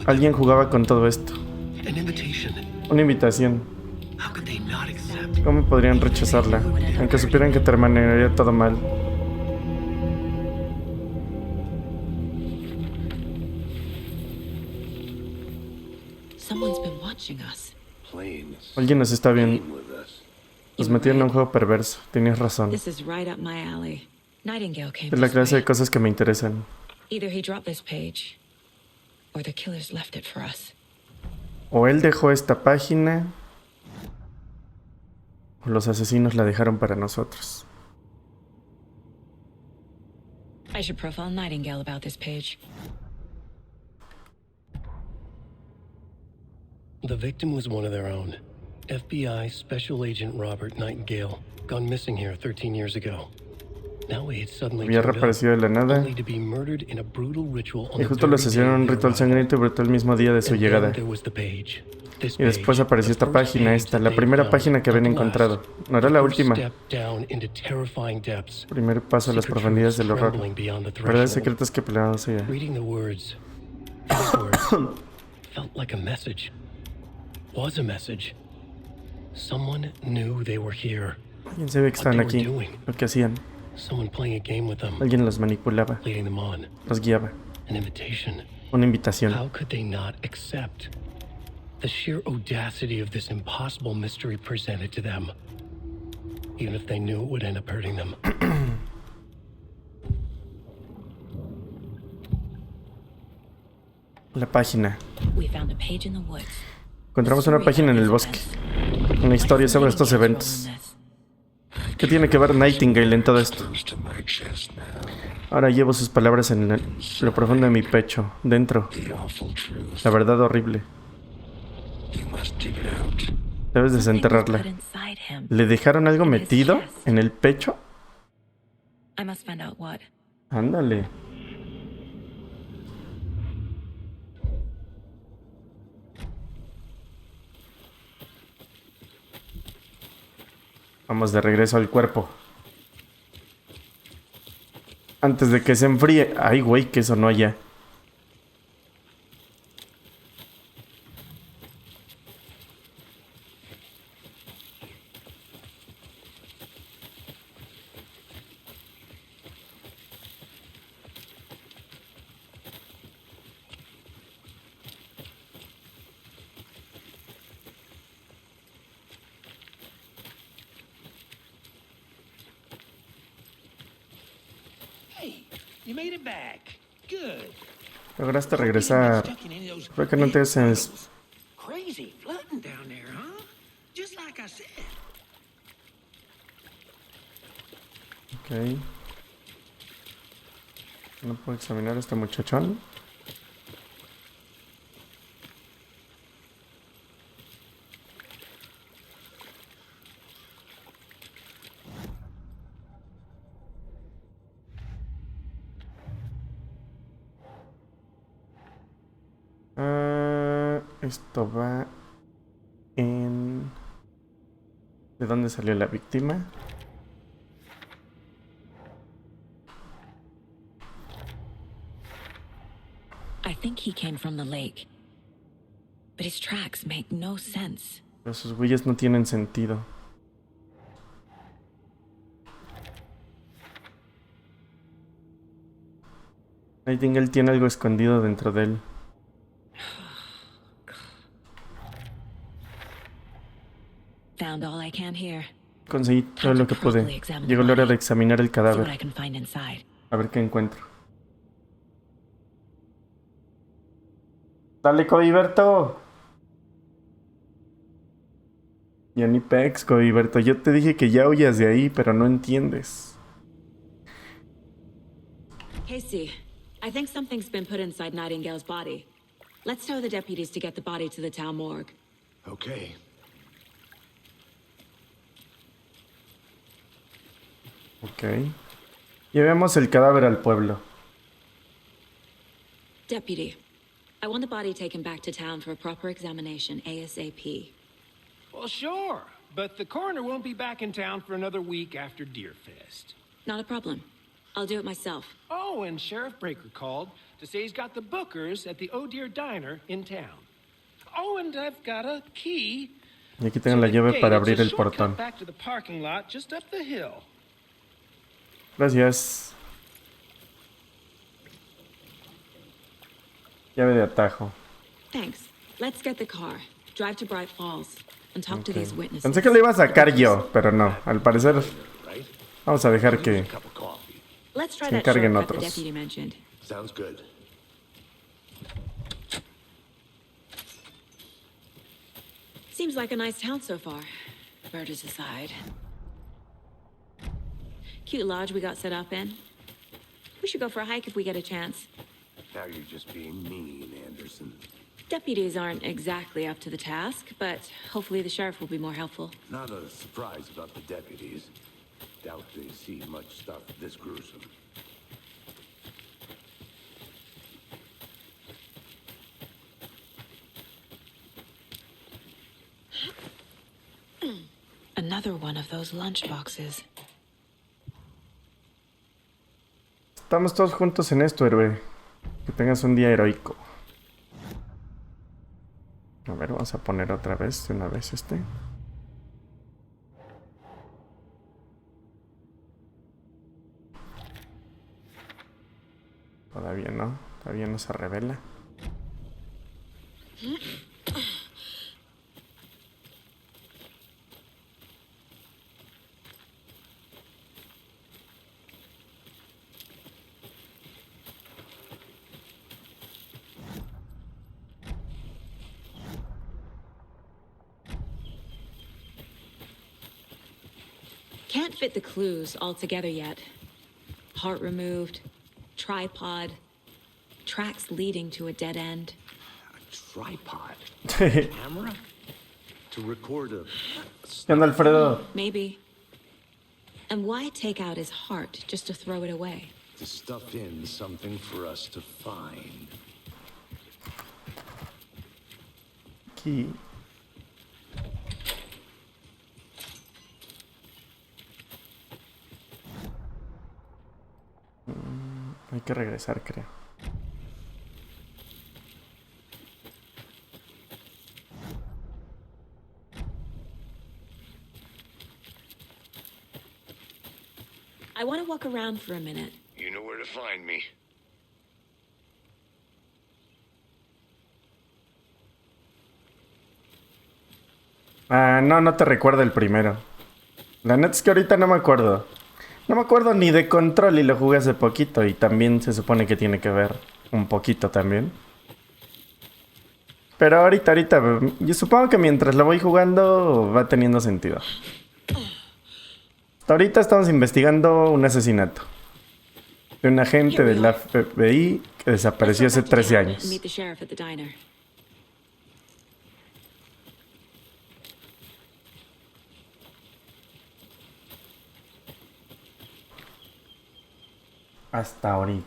Speaker 1: Alguien jugaba con todo esto. Una invitación. ¿Cómo podrían rechazarla? Aunque supieran que terminaría todo mal.
Speaker 4: Someone's been watching us.
Speaker 1: Alguien nos está viendo. Nos metieron en un juego perverso. Tenías razón.
Speaker 4: This is right up my alley. Nightingale came
Speaker 1: Es la
Speaker 4: this
Speaker 1: clase
Speaker 4: way.
Speaker 1: de cosas que me interesan.
Speaker 4: Either he dropped this page, or the killers left it for us.
Speaker 1: O él dejó esta página, o los asesinos la dejaron para nosotros.
Speaker 4: I should profile Nightingale about this page.
Speaker 3: The victim was one of their own. FBI Special Agent Robert Nightingale, gone missing here 13 years ago. Now he had suddenly
Speaker 1: Había
Speaker 3: turned up,
Speaker 1: reaparecido de la nada.
Speaker 3: only to be murdered in a brutal ritual on
Speaker 1: Y
Speaker 3: the
Speaker 1: justo lo
Speaker 3: very day
Speaker 1: asesinaron en un
Speaker 3: of their
Speaker 1: ritual
Speaker 3: arrival.
Speaker 1: sangriento y brutal el mismo día de su
Speaker 3: And then
Speaker 1: llegada.
Speaker 3: there was the page. This
Speaker 1: Y después
Speaker 3: page,
Speaker 1: apareció
Speaker 3: the
Speaker 1: esta
Speaker 3: first
Speaker 1: página,
Speaker 3: page
Speaker 1: esta,
Speaker 3: that
Speaker 1: la
Speaker 3: they
Speaker 1: primera
Speaker 3: found,
Speaker 1: página que habían
Speaker 3: not the
Speaker 1: encontrado.
Speaker 3: last.
Speaker 1: No era
Speaker 3: The
Speaker 1: la
Speaker 3: first
Speaker 1: última.
Speaker 3: step down into terrifying depths.
Speaker 1: Primer paso a las
Speaker 3: Secret
Speaker 1: profundidades
Speaker 3: truths
Speaker 1: del horror.
Speaker 3: trembling beyond the
Speaker 1: Verdades
Speaker 3: threshold.
Speaker 1: secretas que peleamos allá.
Speaker 3: Reading the words, these words, felt like a message. Was a message. Someone knew they were here.
Speaker 1: Alguien sabía que estaban aquí, lo que hacían.
Speaker 3: Someone playing a game with them,
Speaker 1: Alguien los manipulaba,
Speaker 3: leading them on.
Speaker 1: los guiaba.
Speaker 3: An invitation.
Speaker 1: Una invitación.
Speaker 3: How could they not accept the sheer audacity of this impossible mystery presented to them, even if they knew it would end up hurting them?
Speaker 1: La página.
Speaker 4: We found a page in the woods.
Speaker 1: Encontramos una página en el bosque. Una historia sobre estos eventos. ¿Qué tiene que ver Nightingale en todo esto? Ahora llevo sus palabras en lo profundo de mi pecho, dentro. La verdad horrible. Debes desenterrarla. ¿Le dejaron algo metido en el pecho?
Speaker 4: I must find out what.
Speaker 1: Ándale. Vamos de regreso al cuerpo. Antes de que se enfríe. Ay, güey, que eso no haya.
Speaker 10: Hey, you made it back. Good.
Speaker 1: Lograste regresar. Creo que no te haces.
Speaker 10: Crazy flooding down there, huh? Just like I said.
Speaker 1: Ok. No puedo examinar a este muchachón. Esto va en... ¿De dónde salió la víctima?
Speaker 4: I think he came from the lake. But his tracks make no sense.
Speaker 1: Pero sus huellas no tienen sentido. Nightingale tiene algo escondido dentro de él.
Speaker 4: Found all I can here.
Speaker 1: Conseguí todo lo que pude. Llegó la hora de examinar el cadáver. A ver qué encuentro. Dale, Coiberto. Ya ni pex, Coiberto. Yo te dije que ya huyas de ahí, pero no entiendes.
Speaker 12: Casey, I think something's been put inside Nightingale's body. Let's tell the deputies to get the body to the town morgue.
Speaker 7: Okay.
Speaker 1: Ok. Llevemos el cadáver al pueblo.
Speaker 12: Deputy, I want the body taken back to town for a proper examination ASAP.
Speaker 10: Well, sure, but the coroner won't be back in town for another week after Deerfest.
Speaker 12: Not a problem. I'll do it myself.
Speaker 10: Oh, and Sheriff Breaker called to say he's got the bookers at the Oh Deer Diner in town. Oh, and I've got a key.
Speaker 1: Y aquí tengo la llave para abrir el portón.
Speaker 10: Back to the parking lot just up the hill.
Speaker 1: Gracias. Llave de atajo.
Speaker 12: Thanks. Let's get the car. Drive to Bright Falls and talk to these witnesses.
Speaker 1: Pensé que lo iba a sacar yo, pero no. Al parecer vamos a dejar que se encarguen otros.
Speaker 7: Sounds good.
Speaker 12: Seems like a nice town so far. Murders aside. Cute lodge we got set up in. We should go for a hike if we get a chance.
Speaker 7: Now you're just being mean, Anderson.
Speaker 12: Deputies aren't exactly up to the task, but hopefully the sheriff will be more helpful.
Speaker 7: Not a surprise about the deputies. Doubt they see much stuff this gruesome.
Speaker 4: Another one of those lunchboxes.
Speaker 1: Estamos todos juntos en esto, héroe. Que tengas un día heroico. A ver, vamos a poner otra vez, de una vez este. Todavía no se revela.
Speaker 12: Can't fit the clues all together yet. Heart removed, tripod, tracks leading to a dead end.
Speaker 7: A tripod? Camera? To record a...
Speaker 1: ¿Qué onda, Alfredo?
Speaker 12: Maybe. And why take out his heart just to throw it away?
Speaker 7: To stuff in something for us to find.
Speaker 1: Aquí. Hay que regresar, creo.
Speaker 12: I want to walk around for a minute.
Speaker 7: You know where to find me.
Speaker 1: No te recuerdo el primero. La neta es que ahorita no me acuerdo. No me acuerdo ni de Control y lo jugué hace poquito y también se supone que tiene que ver un poquito también. Pero ahorita, yo supongo que mientras lo voy jugando va teniendo sentido. Hasta ahorita estamos investigando un asesinato de un agente de la FBI que desapareció hace 13 años. Hasta ahorita.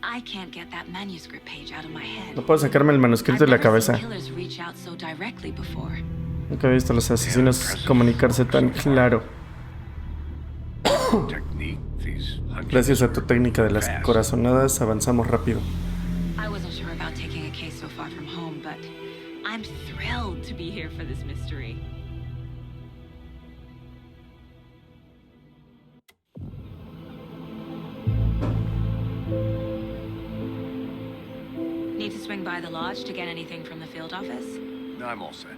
Speaker 4: I can't get that manuscript page out of my head.
Speaker 1: No puedo sacarme el manuscrito de la cabeza.
Speaker 4: Killers reach out so directly before.
Speaker 1: Nunca he visto a los asesinos comunicarse tan claro. Gracias a tu técnica de las corazonadas avanzamos rápido.
Speaker 4: I wasn't sure about taking a case so far from home, but I'm thrilled to be here for this mystery. Need to swing by the lodge to get anything from the field office?
Speaker 6: No, I'm all set.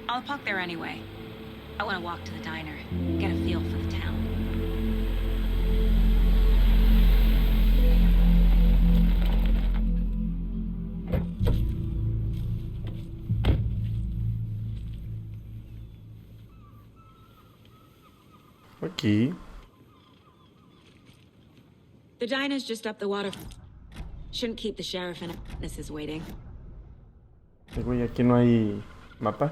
Speaker 4: I'll park there anyway. I want to walk to the diner, get a feel for the town.
Speaker 1: Aquí.
Speaker 12: The diner's just up the water. Shouldn't keep the sheriff and witnesses waiting.
Speaker 1: Güey, aquí no hay mapa.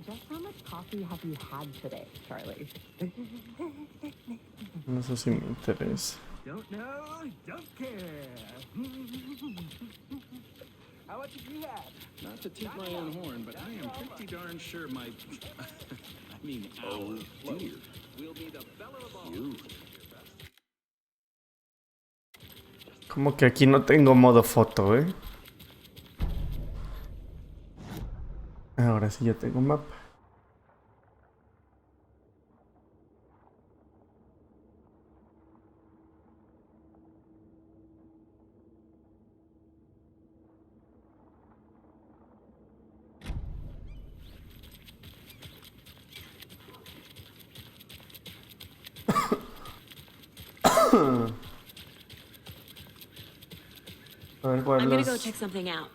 Speaker 13: Just how much coffee have you had today, Charlie?
Speaker 1: No sé si me interesa.
Speaker 14: Don't know, don't care. How much have you had?
Speaker 15: Not to toot my own horn, but I am pretty darn sure my... I mean, our dear.
Speaker 14: We'll need a bell of all.
Speaker 15: You.
Speaker 1: Como que aquí no tengo modo foto, ¿eh? Ahora sí ya tengo mapa.
Speaker 12: I'm gonna go check something out.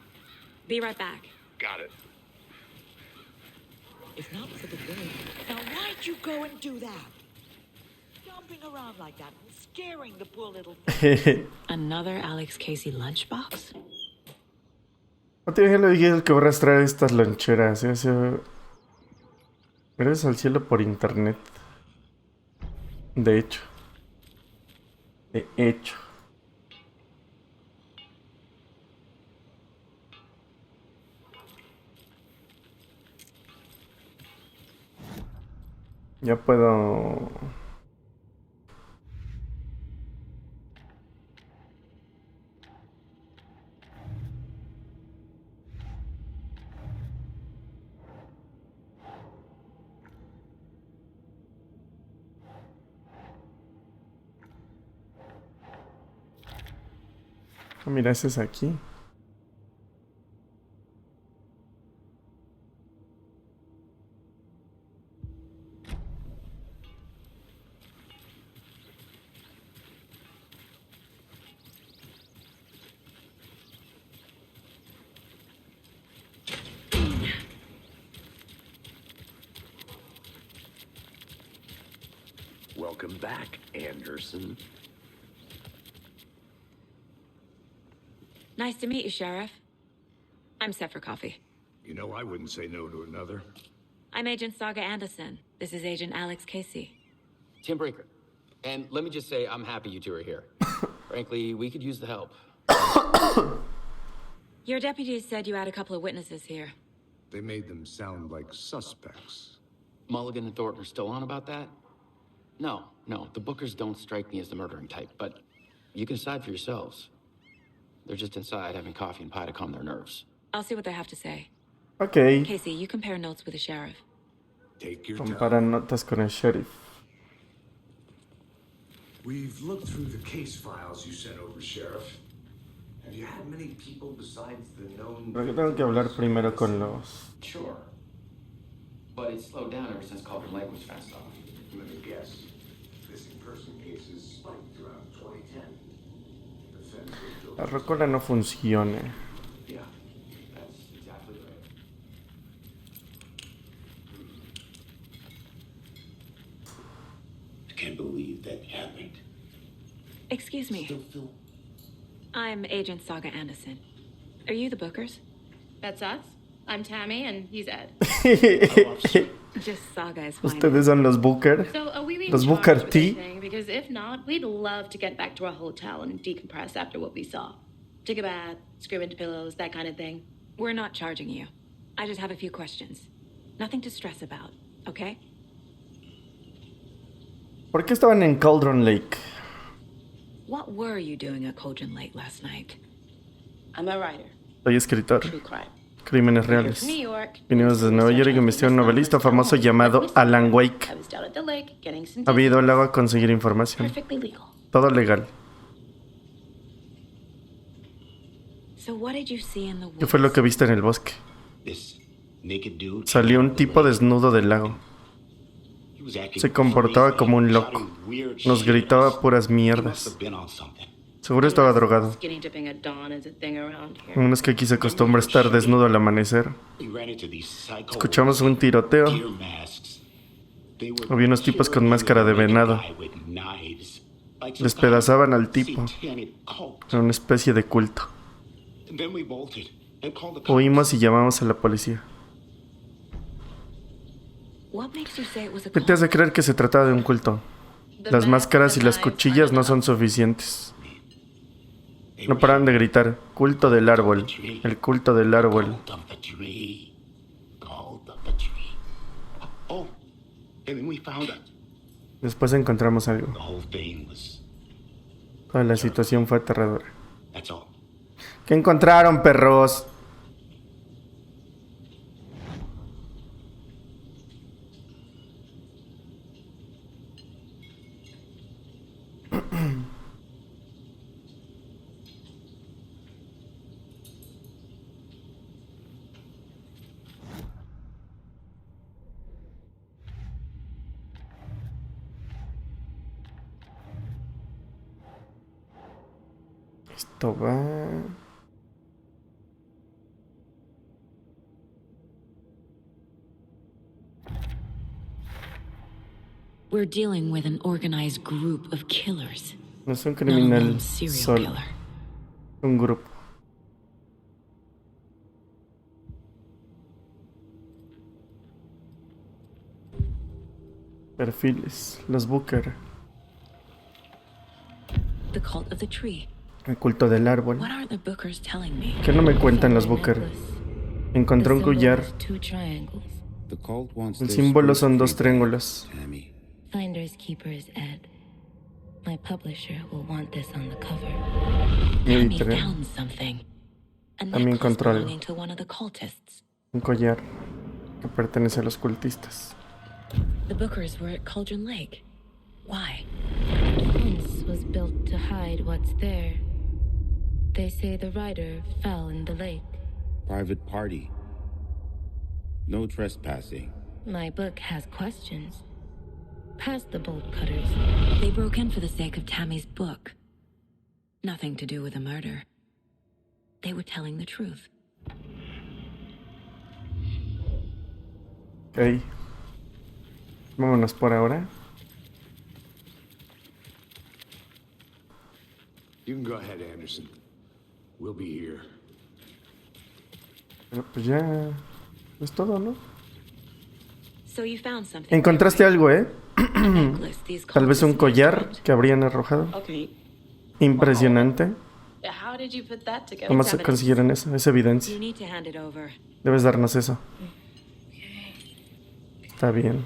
Speaker 12: Be right back.
Speaker 6: Got it.
Speaker 13: If not for the girl. Now why'd you go and do that? Stomping around like that and scaring the poor little thing.
Speaker 12: Another Alex Casey lunchbox?
Speaker 1: No te dije lo dije el que va a arrastrar estas loncheras. Gracias al cielo por internet. De hecho. Ya puedo... Ah, mira, ese es aquí.
Speaker 7: Welcome back, Anderson.
Speaker 12: Nice to meet you, Sheriff. I'm set for coffee.
Speaker 7: You know, I wouldn't say no to another.
Speaker 12: I'm Agent Saga Anderson. This is Agent Alex Casey.
Speaker 16: Tim Brinker. And let me just say, I'm happy you two are here. Frankly, we could use the help.
Speaker 12: Your deputies said you had a couple of witnesses here.
Speaker 7: They made them sound like suspects.
Speaker 16: Mulligan and Thornton are still on about that? No, the Bookers don't strike me as the murdering type, but you can decide for yourselves. They're just inside having coffee and pie to calm their nerves.
Speaker 12: I'll see what they have to say.
Speaker 1: Okay.
Speaker 12: Casey, you compare notes with the sheriff.
Speaker 7: Take your
Speaker 1: Compara notas con el sheriff.
Speaker 7: We've looked through the case files you sent over, Sheriff. Have you had many people besides the known...
Speaker 1: Creo que tengo que hablar primero con los...
Speaker 16: Sure. But it's slowed down ever since Cauldron Lake was fenced off.
Speaker 7: Let me guess. Missing person cases spiked around 2010. The fence was built...
Speaker 1: La rócola no funciona.
Speaker 16: Yeah, that's exactly right.
Speaker 11: I can't believe that happened.
Speaker 12: Excuse me.
Speaker 11: Still feel...
Speaker 12: I'm Agent Saga Anderson. Are you the Bookers?
Speaker 17: That's us? I'm Tammy, and he's Ed.
Speaker 12: Just Saga is fine.
Speaker 1: Ustedes son los Booker.
Speaker 17: So are we being
Speaker 1: Los
Speaker 17: charged
Speaker 1: Booker
Speaker 17: with
Speaker 1: T.
Speaker 17: anything? Because if not, we'd love to get back to our hotel and decompress after what we saw. Take a bath, scream into pillows, that kind of thing.
Speaker 12: We're not charging you. I just have a few questions. Nothing to stress about, okay?
Speaker 1: ¿Por qué estaban en Cauldron Lake?
Speaker 12: What were you doing at Cauldron Lake last night?
Speaker 17: I'm a writer.
Speaker 1: Soy escritor.
Speaker 17: True crime.
Speaker 1: Crímenes reales.
Speaker 17: New York.
Speaker 1: Vinimos desde Nueva York y investigué a un novelista famoso llamado Alan Wake.
Speaker 17: I was down at the lake getting some
Speaker 1: Había ido al lago a conseguir información.
Speaker 17: perfectly legal.
Speaker 1: Todo legal.
Speaker 12: So what did you see in the woods?
Speaker 1: ¿Qué fue lo que viste en el bosque?
Speaker 18: This naked dude.
Speaker 1: Salió un tipo desnudo del lago.
Speaker 18: He was acting
Speaker 1: Se comportaba como un loco.
Speaker 18: shouting weird
Speaker 1: Nos
Speaker 18: shit.
Speaker 1: gritaba puras
Speaker 18: He must
Speaker 1: mierdas.
Speaker 18: have been on something.
Speaker 1: Seguro estaba drogado.
Speaker 17: Skinny dipping at dawn is a thing around here.
Speaker 1: Uno es que aquí se acostumbra a estar desnudo al amanecer.
Speaker 18: We ran into these psycho
Speaker 1: Escuchamos un tiroteo.
Speaker 18: deer masks. They were
Speaker 1: Había unos tipos con máscara de venado.
Speaker 18: with knives. Like some
Speaker 1: Despedazaban al tipo.
Speaker 18: satanic cult.
Speaker 1: Era una especie de culto.
Speaker 18: And then we bolted and called the cops.
Speaker 1: Huimos y llamamos a la policía.
Speaker 12: What makes you say it was a
Speaker 1: ¿Qué te hace creer que se trataba de un culto? Las máscaras y las cuchillas no son suficientes. No paraban de gritar, culto del árbol, el culto del árbol.
Speaker 18: Cult of the tree. Cult of the tree. Oh, and then we found it.
Speaker 1: Después encontramos algo.
Speaker 18: The whole thing was.
Speaker 1: Toda la situación fue aterradora.
Speaker 18: That's all.
Speaker 1: ¿Qué encontraron, perros? Esto va...
Speaker 4: We're dealing with an organized group of killers.
Speaker 1: No es un
Speaker 4: Not a
Speaker 1: criminal
Speaker 4: lone serial
Speaker 1: solo.
Speaker 4: killer.
Speaker 1: Un grupo. Perfiles. Los Booker.
Speaker 4: The cult of the tree.
Speaker 1: El culto del árbol.
Speaker 4: What are the Bookers telling me?
Speaker 1: ¿Qué no me cuentan los Booker? Encontré un collar.
Speaker 17: Two triangles.
Speaker 11: The cult wants
Speaker 1: El
Speaker 11: their
Speaker 1: símbolo
Speaker 11: spruce
Speaker 1: son dos
Speaker 11: tree
Speaker 1: triángulos.
Speaker 11: back, Tammy.
Speaker 17: Finders keepers, Ed. My publisher will want this on the cover.
Speaker 1: Y
Speaker 4: Tammy
Speaker 1: tre-
Speaker 4: found something. A
Speaker 1: También
Speaker 4: necklace
Speaker 1: encontró algo.
Speaker 4: belonging to one of the cultists.
Speaker 1: Un collar que pertenece a los cultistas.
Speaker 4: The Bookers were at Cauldron Lake. Why?
Speaker 17: Fence was built to hide what's there. They say the rider fell in the lake.
Speaker 11: Private party. No trespassing.
Speaker 17: My book has questions. Past the bolt cutters.
Speaker 4: They broke in for the sake of Tammy's book. Nothing to do with a murder. They were telling the truth.
Speaker 1: Ok. Vámonos por ahora.
Speaker 7: You can go ahead, Anderson. We'll be here.
Speaker 1: Pero pues ya... Es todo, ¿no?
Speaker 12: So you found something.
Speaker 1: Encontraste algo, ¿eh?
Speaker 12: A necklace these
Speaker 1: Tal vez un
Speaker 12: cultists
Speaker 1: collar que habrían arrojado.
Speaker 17: Okay.
Speaker 1: Impresionante.
Speaker 17: How did you put that together?
Speaker 1: ¿Cómo se consiguieron eso? Es evidencia.
Speaker 12: You need to hand it over.
Speaker 1: Debes darnos eso. Está bien.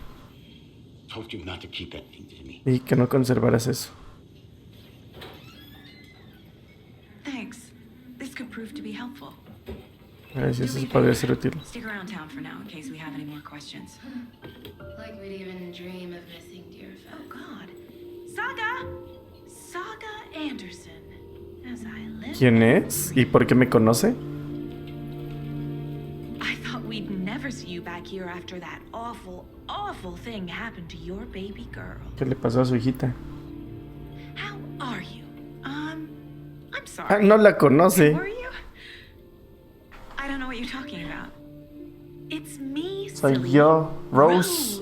Speaker 18: Told you not to keep that thing, Timmy.
Speaker 1: Y que no conservaras eso.
Speaker 19: Thanks. This could prove to be helpful.
Speaker 1: A ver si eso podría ser útil.
Speaker 19: Stick around town for now in case we have any more questions.
Speaker 5: Like we'd even dream of missing dear
Speaker 19: Oh God. Saga! Saga Anderson. As I live.
Speaker 1: ¿Quién es? ¿Y por qué me conoce?
Speaker 19: I thought we'd never see you back here after that awful, awful thing happened to your baby girl.
Speaker 1: ¿Qué le pasó a su hijita?
Speaker 19: How are you? I'm
Speaker 1: Ah,
Speaker 19: sorry.
Speaker 1: no la conoce.
Speaker 19: Were you? I don't know what you're talking about. It's me,
Speaker 1: Soy
Speaker 19: silly
Speaker 1: yo, Rose.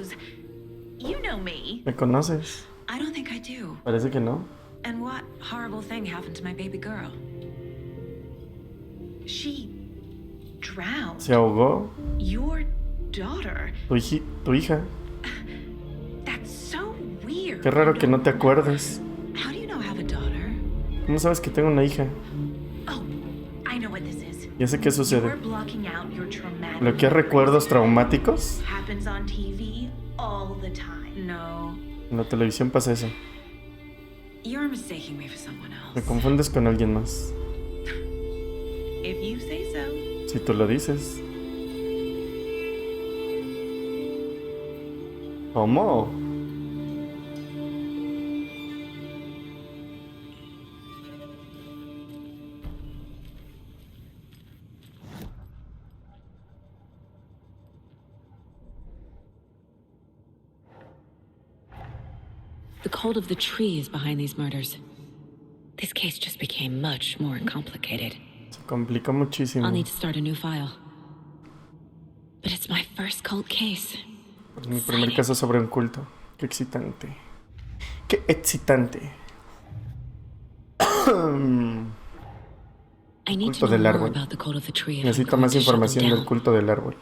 Speaker 19: You know me.
Speaker 1: ¿Me conoces?
Speaker 19: I don't think I do.
Speaker 1: Parece que no.
Speaker 19: And what horrible thing happened to my baby girl? She drowned.
Speaker 1: Se ahogó.
Speaker 19: Your daughter.
Speaker 1: Tu hija.
Speaker 19: That's so weird.
Speaker 1: Qué raro que no te acuerdes.
Speaker 19: How do you know I have a daughter?
Speaker 1: ¿Cómo sabes que tengo una hija?
Speaker 19: Oh, I know what this is.
Speaker 1: Ya sé qué sucede.
Speaker 19: You're blocking out your traumatic
Speaker 1: ¿Bloquear recuerdos traumáticos?
Speaker 19: happens on TV all the time. No.
Speaker 1: En la televisión pasa eso.
Speaker 4: You're mistaking me for someone else.
Speaker 1: Me confundes con alguien más.
Speaker 19: If you say so.
Speaker 1: Si tú lo dices. ¿Cómo?
Speaker 4: The cult of the tree is behind these murders. This case just became much more complicated.
Speaker 1: Se complicó muchísimo.
Speaker 4: I'll need to start a new file. But it's my first cult case.
Speaker 1: Mi primer caso sobre un culto. Qué excitante. Qué excitante.
Speaker 4: I need
Speaker 1: Culto
Speaker 4: to know
Speaker 1: del
Speaker 4: more
Speaker 1: árbol.
Speaker 4: about the cult of the tree. if I'm
Speaker 1: Necesito
Speaker 4: going
Speaker 1: más
Speaker 4: to shut them
Speaker 1: información del
Speaker 4: down.
Speaker 1: culto del árbol.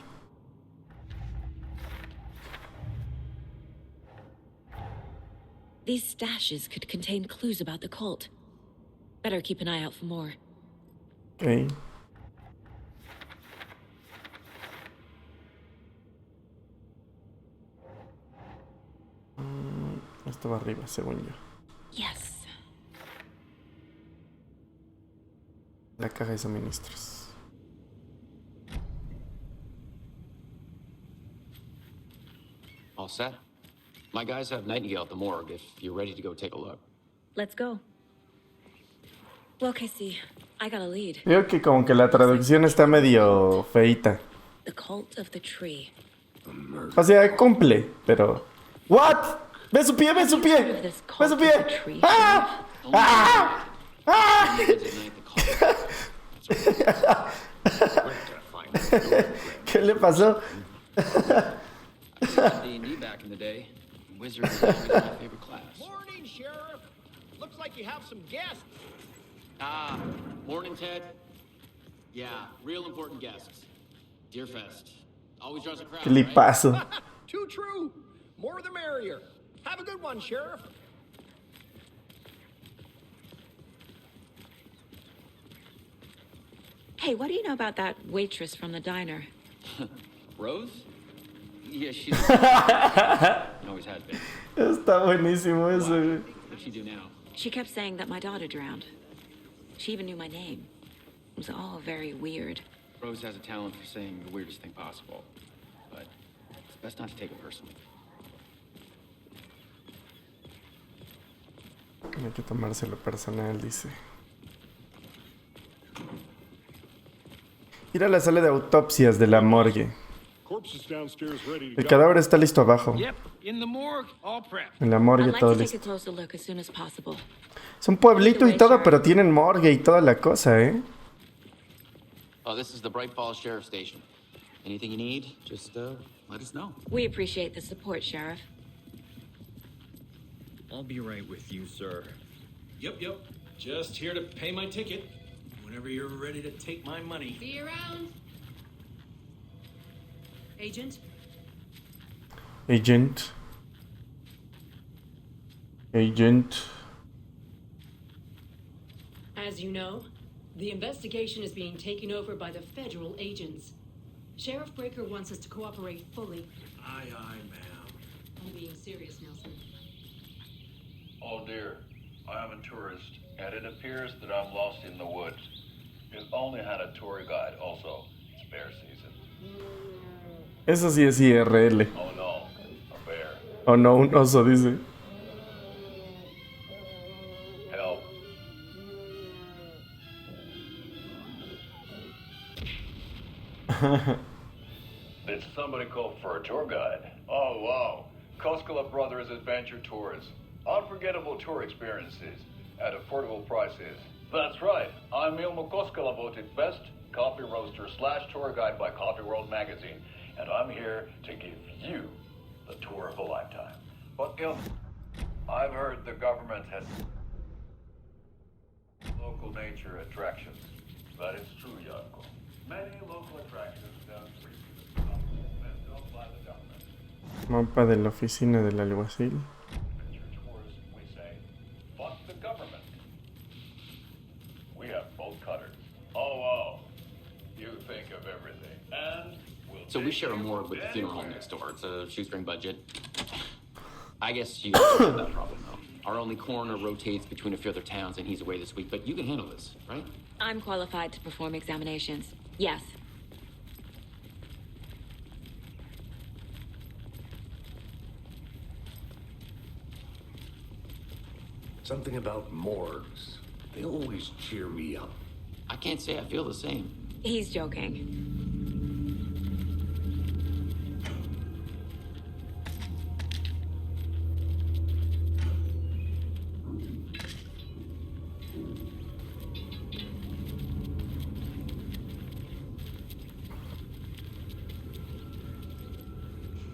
Speaker 4: These stashes could contain clues about the cult. Better keep an eye out for more.
Speaker 1: Ok. Esto va arriba, según yo.
Speaker 4: Yes.
Speaker 1: La caja de suministros.
Speaker 16: All set? My guys have Nightingale at the morgue if you're ready to go take a look.
Speaker 4: Let's go. Well, Casey, I got a lead.
Speaker 1: Creo que como que la traducción está medio feita.
Speaker 4: The cult of the tree.
Speaker 1: O sea, cumple, pero... ¿What? ¡Ve su pie, ve su pie! ¡Ve su pie! ¡Ah! ¡Ah! ¡Ah! ¿Qué le pasó?
Speaker 16: D&D back in the day. Wizard was always my favorite class.
Speaker 10: Morning, Sheriff. Looks like you have some guests.
Speaker 16: Ah, morning, Ted. Yeah, real important guests. Deerfest. Always draws a crowd,
Speaker 1: ¿Qué le
Speaker 16: right?
Speaker 1: pasó?
Speaker 10: Too true. More the merrier. Have a good one, Sheriff.
Speaker 12: Hey, what do you know about that waitress from the diner?
Speaker 16: Rose? Yeah, she's... always has been.
Speaker 1: Está buenísimo eso, güey.
Speaker 16: What's she do now?
Speaker 12: She kept saying that my daughter drowned. She even knew my name. It was all very weird.
Speaker 16: Rose has a talent for saying the weirdest thing possible. But it's best not to take it personally.
Speaker 1: Hay que tomárselo personal, dice. Ir a la sala de autopsias de la morgue. El cadáver está listo abajo.
Speaker 10: Yep, in the morgue, all prepped.
Speaker 1: En la morgue
Speaker 12: I'd like
Speaker 1: todo
Speaker 12: to take a
Speaker 1: listo.
Speaker 12: closer look as soon as possible.
Speaker 1: Es un pueblito y todo, pero tienen morgue y toda la cosa, ¿eh?
Speaker 16: Oh, this is the Bright Falls Sheriff Station. Anything you need, just let us know.
Speaker 12: We appreciate the support, Sheriff.
Speaker 15: I'll be right with you, sir. Yep. Just here to pay my ticket. Whenever you're ready to take my money.
Speaker 20: See you around. Agent?
Speaker 1: Agent.
Speaker 20: As you know, the investigation is being taken over by the federal agents. Sheriff Breaker wants us to cooperate fully.
Speaker 15: Aye, ma'am.
Speaker 20: I'm being serious, Nelson.
Speaker 21: Oh dear, I am a tourist, and it appears that I'm lost in the woods. We've only had a tour guide also. It's bear season.
Speaker 1: Eso sí es IRL.
Speaker 21: Oh no, a bear.
Speaker 1: O no, un oso, dice.
Speaker 21: Help. Did somebody call for a tour guide? Oh wow, Koskela Brothers Adventure Tours. Unforgettable tour experiences at affordable prices. That's right. I'm Ilmo Koskela, voted best coffee roaster / tour guide by Coffee World magazine, and I'm here to give you the tour of a lifetime. But I've heard the government has local nature attractions. That is true, Yanko. Many local attractions down street built by the government.
Speaker 1: Mapa de la oficina del alguacil.
Speaker 21: We say, fuck the government. We have bolt cutters. Oh, you think of everything. And we'll
Speaker 16: So we share a morgue with the funeral home next door. It's a shoestring budget. I guess you don't have that problem, though. Our only coroner rotates between a few other towns, and he's away this week. But you can handle this, right?
Speaker 12: I'm qualified to perform examinations. Yes.
Speaker 7: Something about morgues. They always cheer me up.
Speaker 16: I can't say I feel the same.
Speaker 12: He's joking.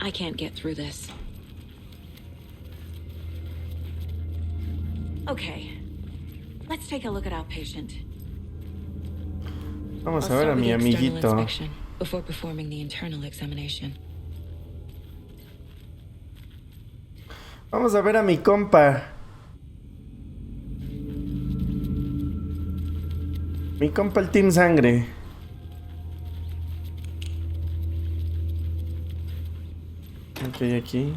Speaker 12: I can't get through this. Okay. Let's take a look at our patient.
Speaker 1: Vamos a ver a mi amiguito.
Speaker 12: Before performing the internal examination.
Speaker 1: Vamos a ver a mi compa. Mi compa el Team Sangre. Ok, aquí.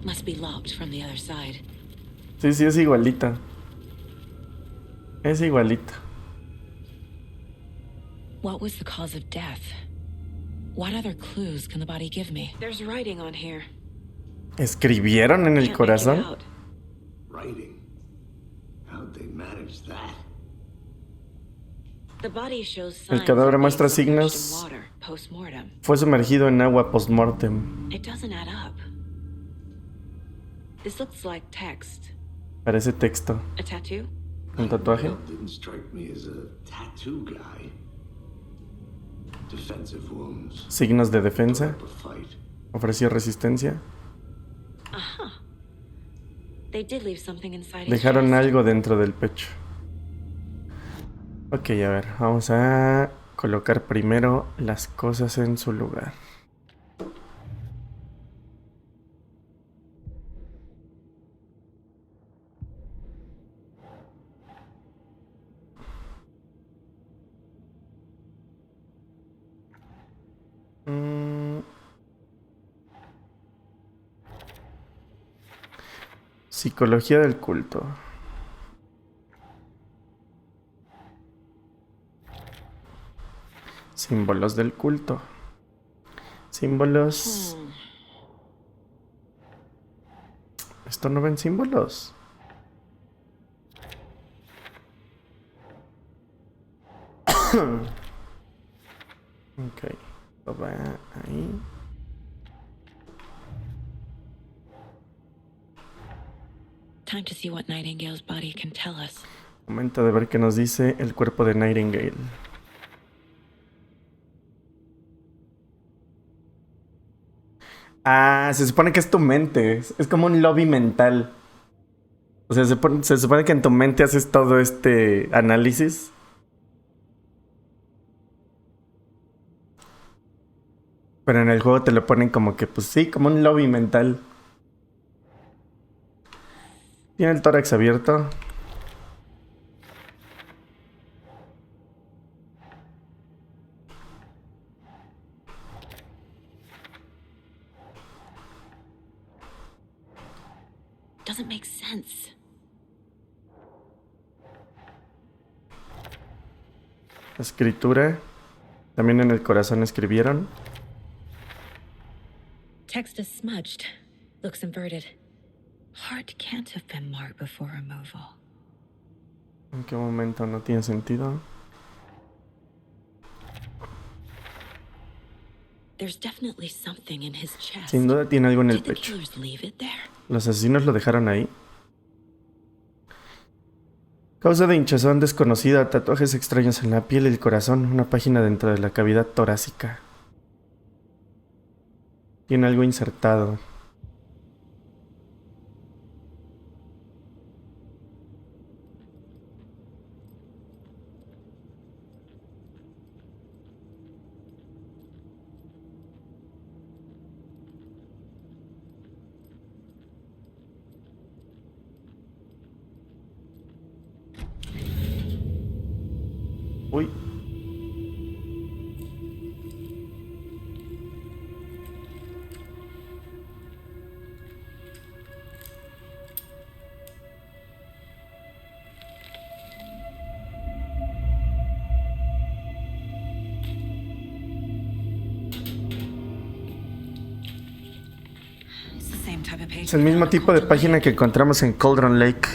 Speaker 12: Must be locked from the other side.
Speaker 1: Sí, es igualita. Es igualita.
Speaker 12: What was the cause of death? What other clues can the body give me? There's writing on here.
Speaker 1: ¿Escribieron en el corazón?
Speaker 7: Writing? How'd they manage that?
Speaker 12: The body shows
Speaker 1: El
Speaker 12: signs
Speaker 1: cadáver
Speaker 12: of
Speaker 1: muestra
Speaker 12: being submerged
Speaker 1: signos.
Speaker 12: in water post-mortem.
Speaker 1: Fue sumergido en agua post-mortem.
Speaker 12: It doesn't add up. This looks like text.
Speaker 1: Parece texto.
Speaker 12: A tattoo?
Speaker 1: ¿Un tatuaje?
Speaker 7: Well, didn't strike me as a tattoo guy. Defensive wounds.
Speaker 1: Signos de defensa.
Speaker 7: A fight.
Speaker 1: Ofreció resistencia.
Speaker 12: Ajá. They did leave something inside his
Speaker 1: Dejaron
Speaker 12: chest.
Speaker 1: algo dentro del pecho. Ok, a ver, vamos a colocar primero las cosas en su lugar. Psicología del culto. Símbolos del culto. Símbolos. ¿Esto no ven símbolos? Ok, esto va ahí.
Speaker 12: Time to see what Nightingale's body can tell us.
Speaker 1: Momento de ver qué nos dice el cuerpo de Nightingale. Ah, se supone que es tu mente. Es como un lobby mental. O sea, se supone que en tu mente haces todo este análisis. Pero en el juego te lo ponen como que, pues sí, como un lobby mental. Tiene el tórax abierto.
Speaker 12: Doesn't make sense.
Speaker 1: Escritura. También en el corazón escribieron.
Speaker 4: Text is smudged. Looks inverted. Heart can't have been marked before removal.
Speaker 1: ¿En qué momento no tiene sentido?
Speaker 12: There's definitely something in his chest.
Speaker 1: Sin duda tiene algo en el
Speaker 12: Did the
Speaker 1: pecho.
Speaker 12: killers leave it there?
Speaker 1: ¿Los asesinos lo dejaron ahí? Causa de hinchazón desconocida, tatuajes extraños en la piel y el corazón, una página dentro de la cavidad torácica. Tiene algo insertado. Es el mismo tipo de página que encontramos en Cauldron Lake.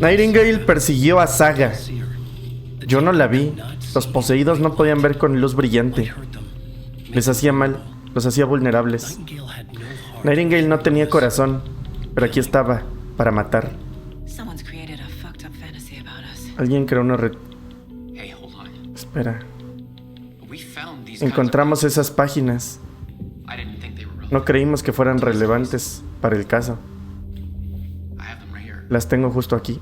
Speaker 1: Nightingale persiguió a Saga. Yo no la vi. Los poseídos no podían ver con luz brillante. Les hacía mal, los hacía vulnerables. Nightingale no tenía corazón, pero aquí estaba, para matar. Alguien creó una red. Espera. Encontramos esas páginas. No creímos que fueran relevantes para el caso. Las tengo justo aquí.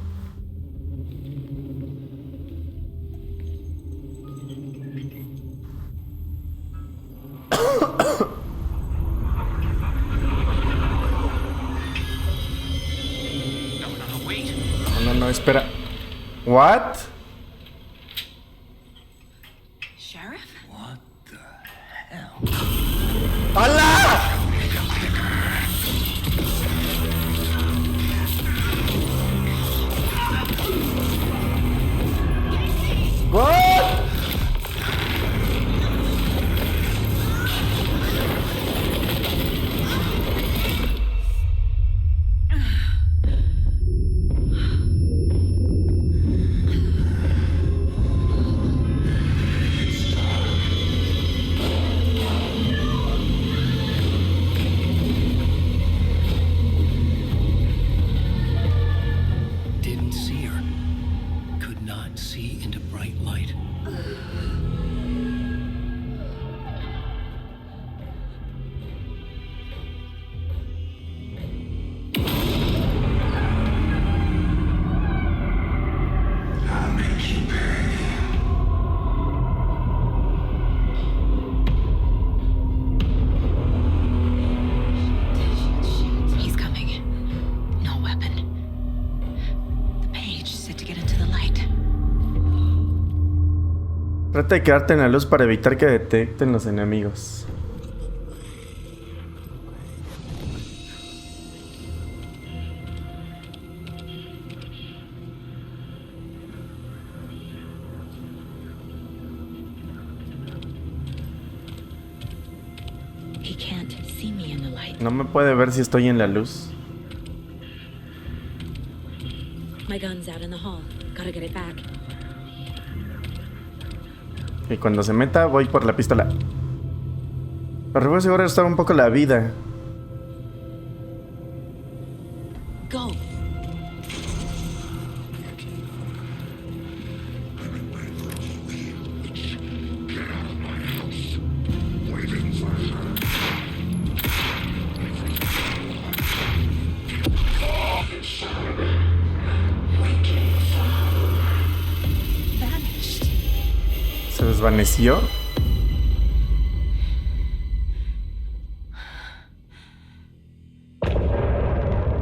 Speaker 1: No, espera. What?
Speaker 19: Sheriff?
Speaker 6: What the hell?
Speaker 1: ¡Hola! What?
Speaker 3: Didn't see her. Could not see into bright light.
Speaker 11: I'll make you pay.
Speaker 4: He's coming. No weapon. The page said to get into the light.
Speaker 1: Trata de quedarte en la luz para evitar que detecten los enemigos.
Speaker 4: He can't see me in the light.
Speaker 1: No me puede ver si estoy en la luz.
Speaker 4: My gun's out in the hall. Gotta get it back.
Speaker 1: Y cuando se meta, voy por la pistola. Pero voy a asegurar estar un poco la vida.
Speaker 4: Go.
Speaker 1: Se desvaneció.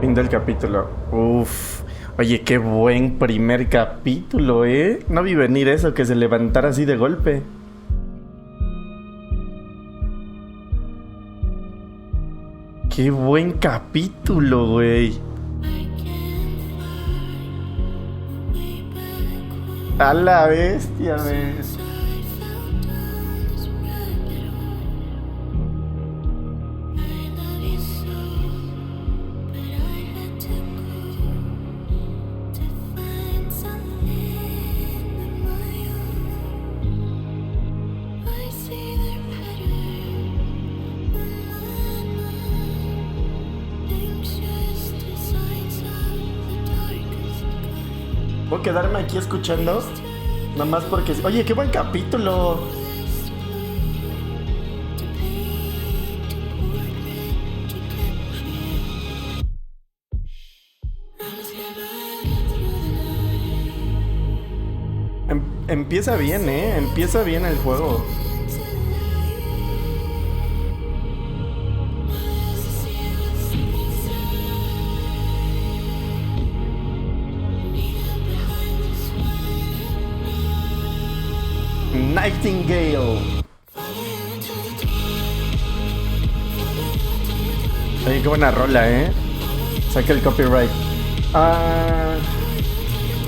Speaker 1: Fin del capítulo. Uf. Oye, qué buen primer capítulo, ¿eh? No vi venir eso, que se levantara así de golpe. Qué buen capítulo, güey. A la bestia, güey. ¿Puedo quedarme aquí escuchando? Nada más porque... Oye, qué buen capítulo. Empieza bien, ¿eh? Empieza bien el juego. Nightingale. Oye, qué buena rola, ¿eh? Saca el copyright.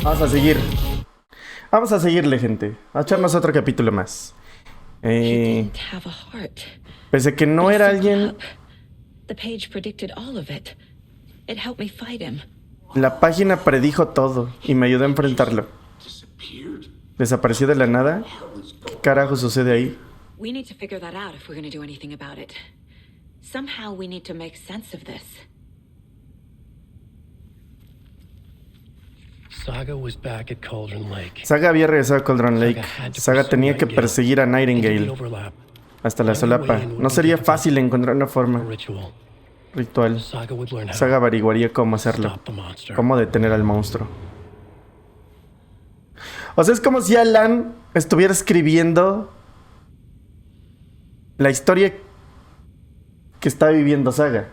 Speaker 1: Vamos a seguir. Vamos a seguirle, gente. A echarnos otro capítulo más. Pese a que no era alguien
Speaker 4: The page predicted all of it. It helped me fight him.
Speaker 1: La página predijo todo y me ayudó a enfrentarlo. ¿Desapareció de la nada? ¿Qué carajo sucede ahí?
Speaker 4: We need to figure that out if we're going to do anything about it. Somehow we need to make sense of this.
Speaker 3: Saga was back at Cauldron Lake.
Speaker 1: Saga había regresado a Cauldron Lake. Saga tenía que perseguir a Nightingale hasta la solapa. No sería fácil encontrar una forma. Ritual. Saga averiguaría cómo hacerlo. Cómo detener al monstruo. O sea, es como si Alan estuviera escribiendo la historia que está viviendo Saga.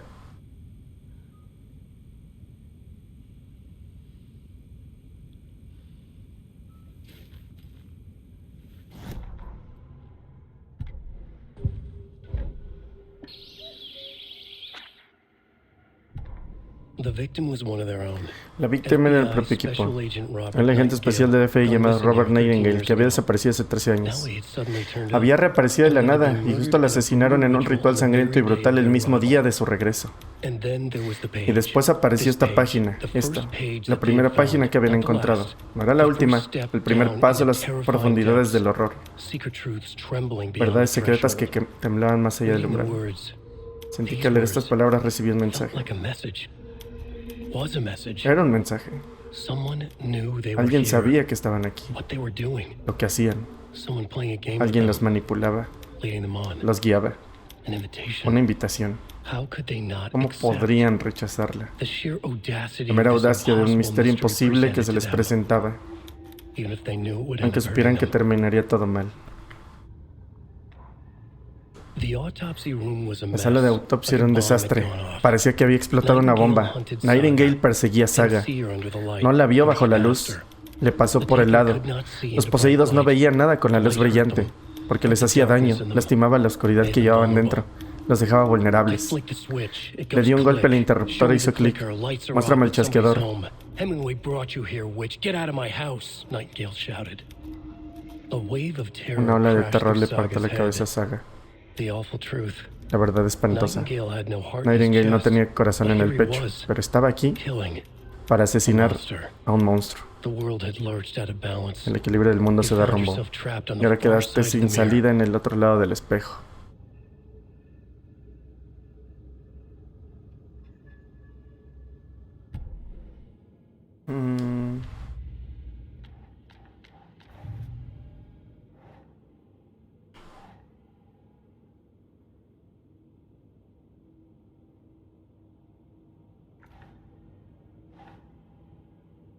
Speaker 1: La víctima era el propio equipo. El agente especial de FBI llamado Robert Nightingale, que había desaparecido hace 13 años. Había reaparecido de la nada y justo lo asesinaron en un ritual sangriento y brutal el mismo día de su regreso. Y después apareció esta página, la primera página que habían encontrado. No era la última, el primer paso a las profundidades del horror. Verdades secretas que temblaban más allá del umbral. Sentí que al leer estas palabras recibí un mensaje. Era un mensaje. Alguien sabía que estaban aquí, lo que hacían. Alguien los manipulaba, los guiaba. Una invitación. ¿Cómo podrían rechazarla? La mera audacia de un misterio imposible que se les presentaba, aunque supieran que terminaría todo mal. La sala de autopsia era un desastre. Parecía que había explotado una bomba. Nightingale perseguía a Saga. No la vio bajo la luz. Le pasó por el lado. Los poseídos no veían nada con la luz brillante, porque les hacía daño, lastimaba la oscuridad que llevaban dentro. Los dejaba vulnerables. Le dio un golpe al interruptor e hizo clic. Muéstrame el chasqueador. Una ola de terror le partió la cabeza a Saga. La verdad espantosa. Nightingale no tenía corazón en el pecho, pero estaba aquí para asesinar a un monstruo. El equilibrio del mundo se derrumbó. Y ahora quedaste sin salida en el otro lado del espejo.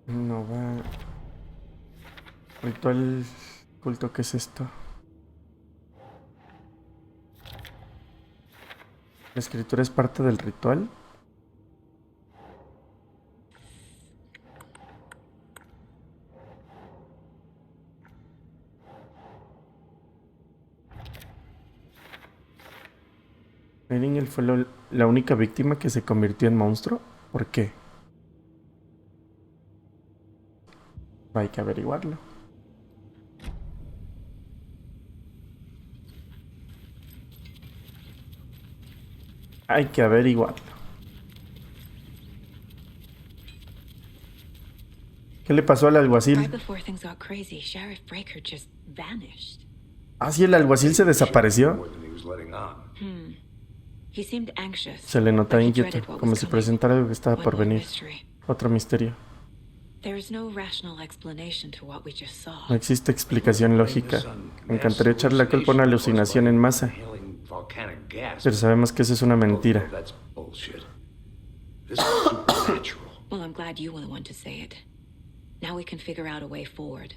Speaker 1: No va. Ritual culto, ¿qué es esto? ¿La escritura es parte del ritual? ¿Nightingale fue la única víctima que se convirtió en monstruo? ¿Por qué? Hay que averiguarlo. Hay que averiguarlo. ¿Qué le pasó al alguacil? Ah, sí, el alguacil se desapareció. Se le notaba inquieto, como si presentara algo que estaba por venir. Otro misterio. No existe explicación lógica. Me encantaría echarle la culpa a una alucinación en masa. Pero sabemos que eso es una mentira.
Speaker 4: Well, I'm glad you were the one to say it. Now we can figure out a way forward.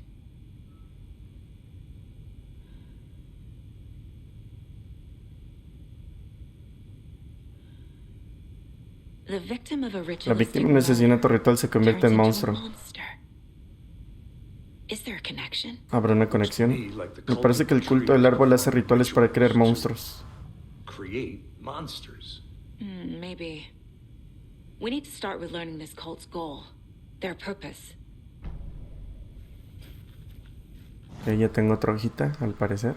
Speaker 1: La víctima de un asesinato ritual se convierte en monstruo. ¿Habrá una conexión? Me parece que el culto del árbol hace rituales para crear monstruos.
Speaker 4: Maybe. We need to start with learning this cult's goal, their purpose.
Speaker 1: Ya tengo otra hojita, al parecer.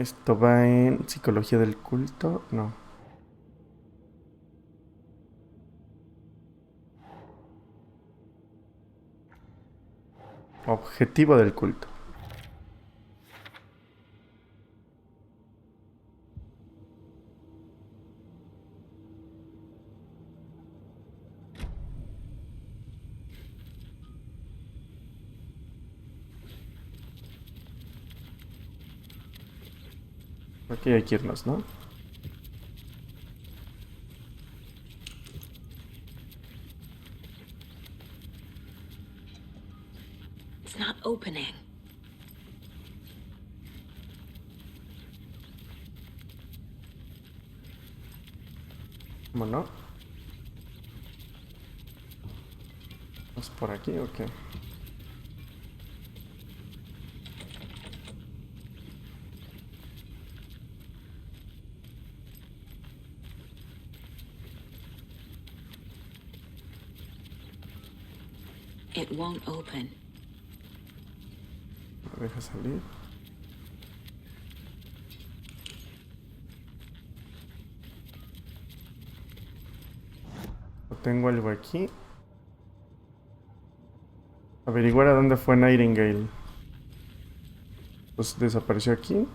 Speaker 1: Esto va en psicología del culto. No. Objetivo del culto. Aquí hay que irnos, ¿no?
Speaker 4: It's not opening.
Speaker 1: ¿Cómo no? ¿Es por aquí o qué?
Speaker 4: It won't open.
Speaker 1: ¿Me deja salir? ¿O tengo algo aquí? Averiguar a dónde fue Nightingale. Pues desapareció aquí.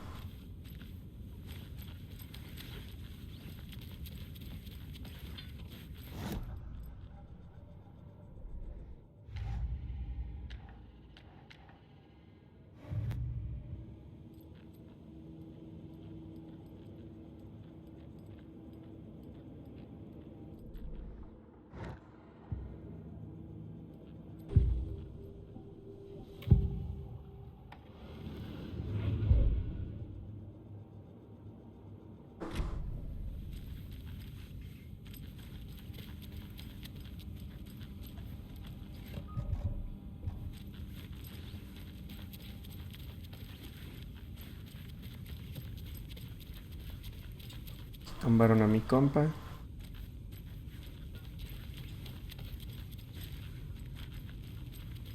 Speaker 1: Tumbaron a mi compa.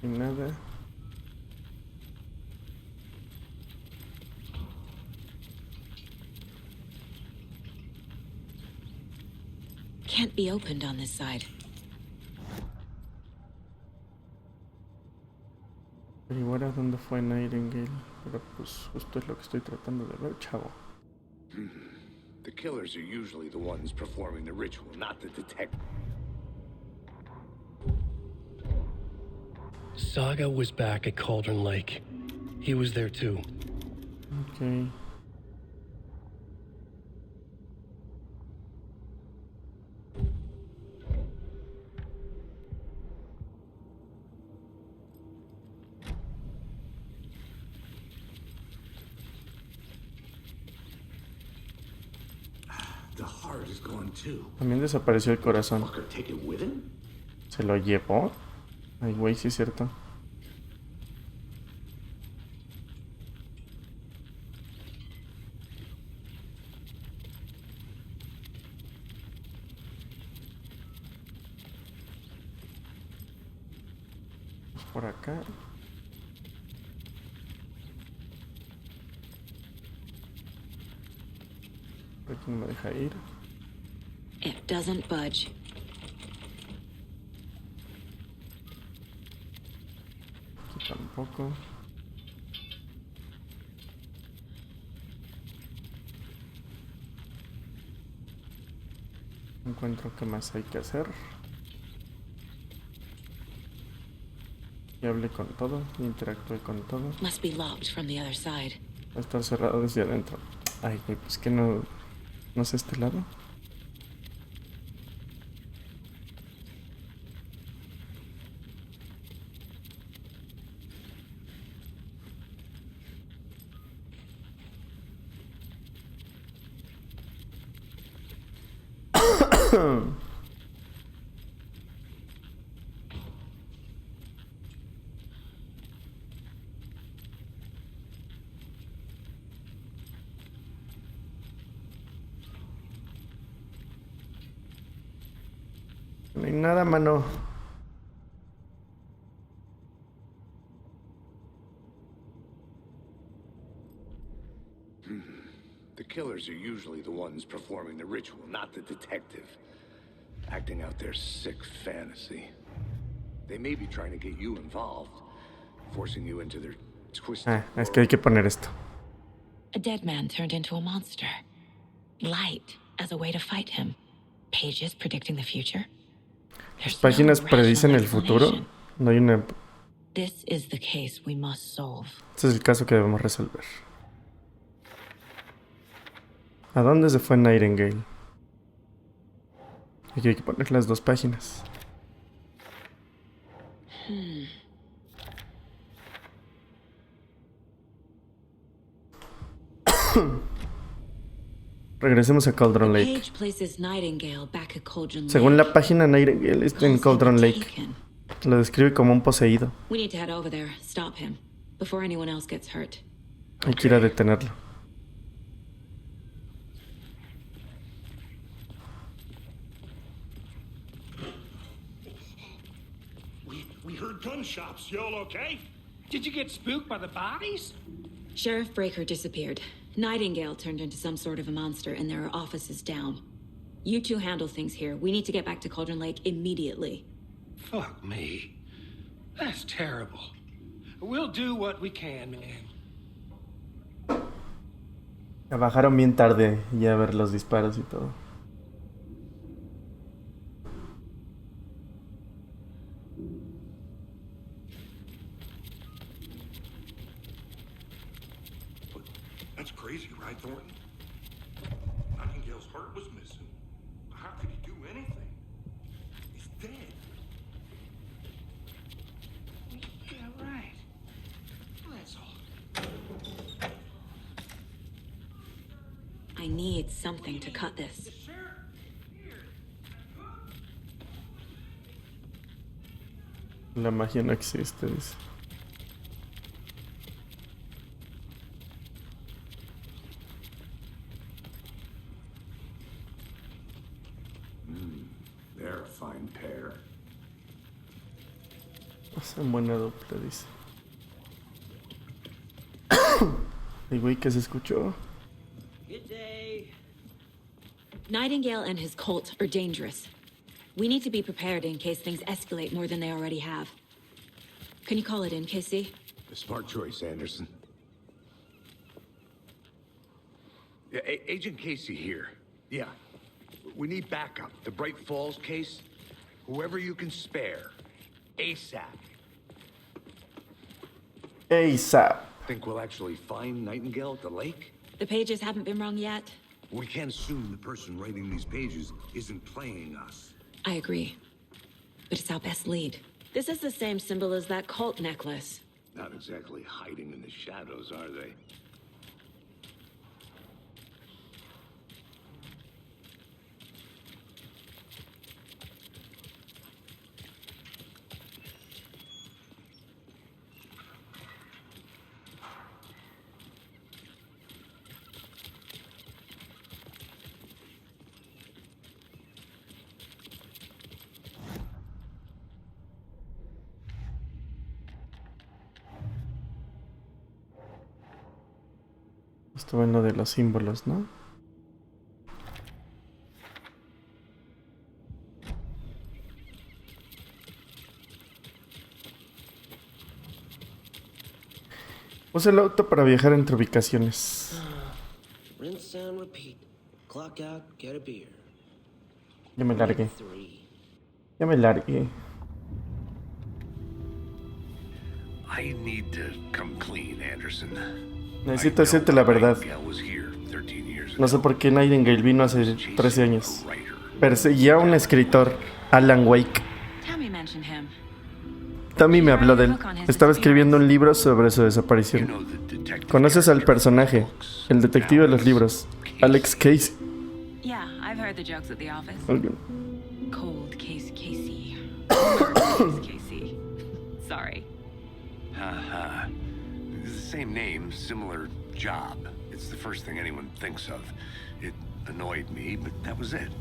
Speaker 1: Y nada.
Speaker 4: Can't be opened on this side.
Speaker 1: Averiguar a dónde fue Nightingale. Pero pues justo es lo que estoy tratando de ver, chavo.
Speaker 18: The killers are usually the ones performing the ritual, not the detective.
Speaker 3: Saga was back at Cauldron Lake. He was there too.
Speaker 1: Okay.
Speaker 18: The heart is gone too.
Speaker 1: También desapareció el corazón.
Speaker 18: Fucker, take it with him?
Speaker 1: ¿Se lo llevó? Ay, güey, sí es cierto. Pues por acá. Por aquí no me deja ir.
Speaker 4: It doesn't budge.
Speaker 1: Aquí tampoco. No encuentro qué más hay que hacer. Y hablé con todo, interactué con todo.
Speaker 4: Must be locked from the other side.
Speaker 1: Va a estar cerrado desde adentro. Ay, güey, pues que no es este lado. No hay nada, mano.
Speaker 6: killers are usually the ones performing the ritual, not the detective. Acting out their sick fantasy. They may be trying to get you involved, forcing you into their twisted
Speaker 1: Es que hay que poner esto.
Speaker 4: A dead man turned into a monster. Light as a way to fight him. Pages predicting the future.
Speaker 1: Las páginas predicen el futuro. No hay una...
Speaker 4: This is the case we must solve.
Speaker 1: Este es el caso que debemos resolver. ¿A dónde se fue Nightingale? Aquí hay que poner las dos páginas. Regresemos a Cauldron Lake. Según la página, Nightingale está en Cauldron Lake. Lo describe como un poseído.
Speaker 12: We need to head over there, stop him, before anyone else gets hurt.
Speaker 1: Hay que ir a detenerlo.
Speaker 10: We heard gunshots. Y'all okay? Did you get spooked by the bodies?
Speaker 12: Sheriff Breaker disappeared. Nightingale turned into some sort of a monster, and there are offices down. You two handle things here. We need to get back to Cauldron Lake immediately.
Speaker 10: Fuck me. That's terrible. We'll do what we can, man.
Speaker 1: Bajaron bien tarde ya a ver los disparos y todo.
Speaker 18: That's crazy, right, Thornton? Nightingale's heart was missing. How could he do anything? He's dead.
Speaker 10: Yeah, right. That's all.
Speaker 12: I need something to cut this.
Speaker 1: La magia no existe, dice.
Speaker 6: They're a fine pair.
Speaker 1: Son buena dupla, dice. Y güey, ¿qué se escuchó?
Speaker 12: Good day. Nightingale and his cult are dangerous. We need to be prepared in case things escalate more than they already have. Can you call it in, Casey?
Speaker 6: A smart choice, Anderson. Yeah, Agent Casey here. Yeah. We need backup. The Bright Falls case. Whoever you can spare. ASAP.
Speaker 1: ASAP.
Speaker 6: Think we'll actually find Nightingale at the lake?
Speaker 12: The pages haven't been rung yet.
Speaker 6: We can't assume the person writing these pages isn't playing us.
Speaker 12: I agree. But it's our best lead. This is the same symbol as that cult necklace.
Speaker 6: Not exactly hiding in the shadows, are they?
Speaker 1: Esto en lo de los símbolos, ¿no? Usa el auto para viajar entre ubicaciones.
Speaker 8: Rinse and repeat. Clock out, get a beer.
Speaker 1: Ya me largué. Ya me largué.
Speaker 6: I need to come clean, Anderson.
Speaker 1: Necesito decirte la verdad. No sé por qué Nightingale vino hace 13 años. Perseguía a un escritor, Alan Wake. Tammy me habló de él. Estaba escribiendo un libro sobre su desaparición. ¿Conoces al personaje? El detective de los libros, Alex Casey.
Speaker 4: Yeah, I've heard the jokes at the office. Cold case Casey. Case Casey. Sorry.
Speaker 6: Haha. It's the same name, similar job. It's the first thing anyone thinks of. It annoyed me, but that was it.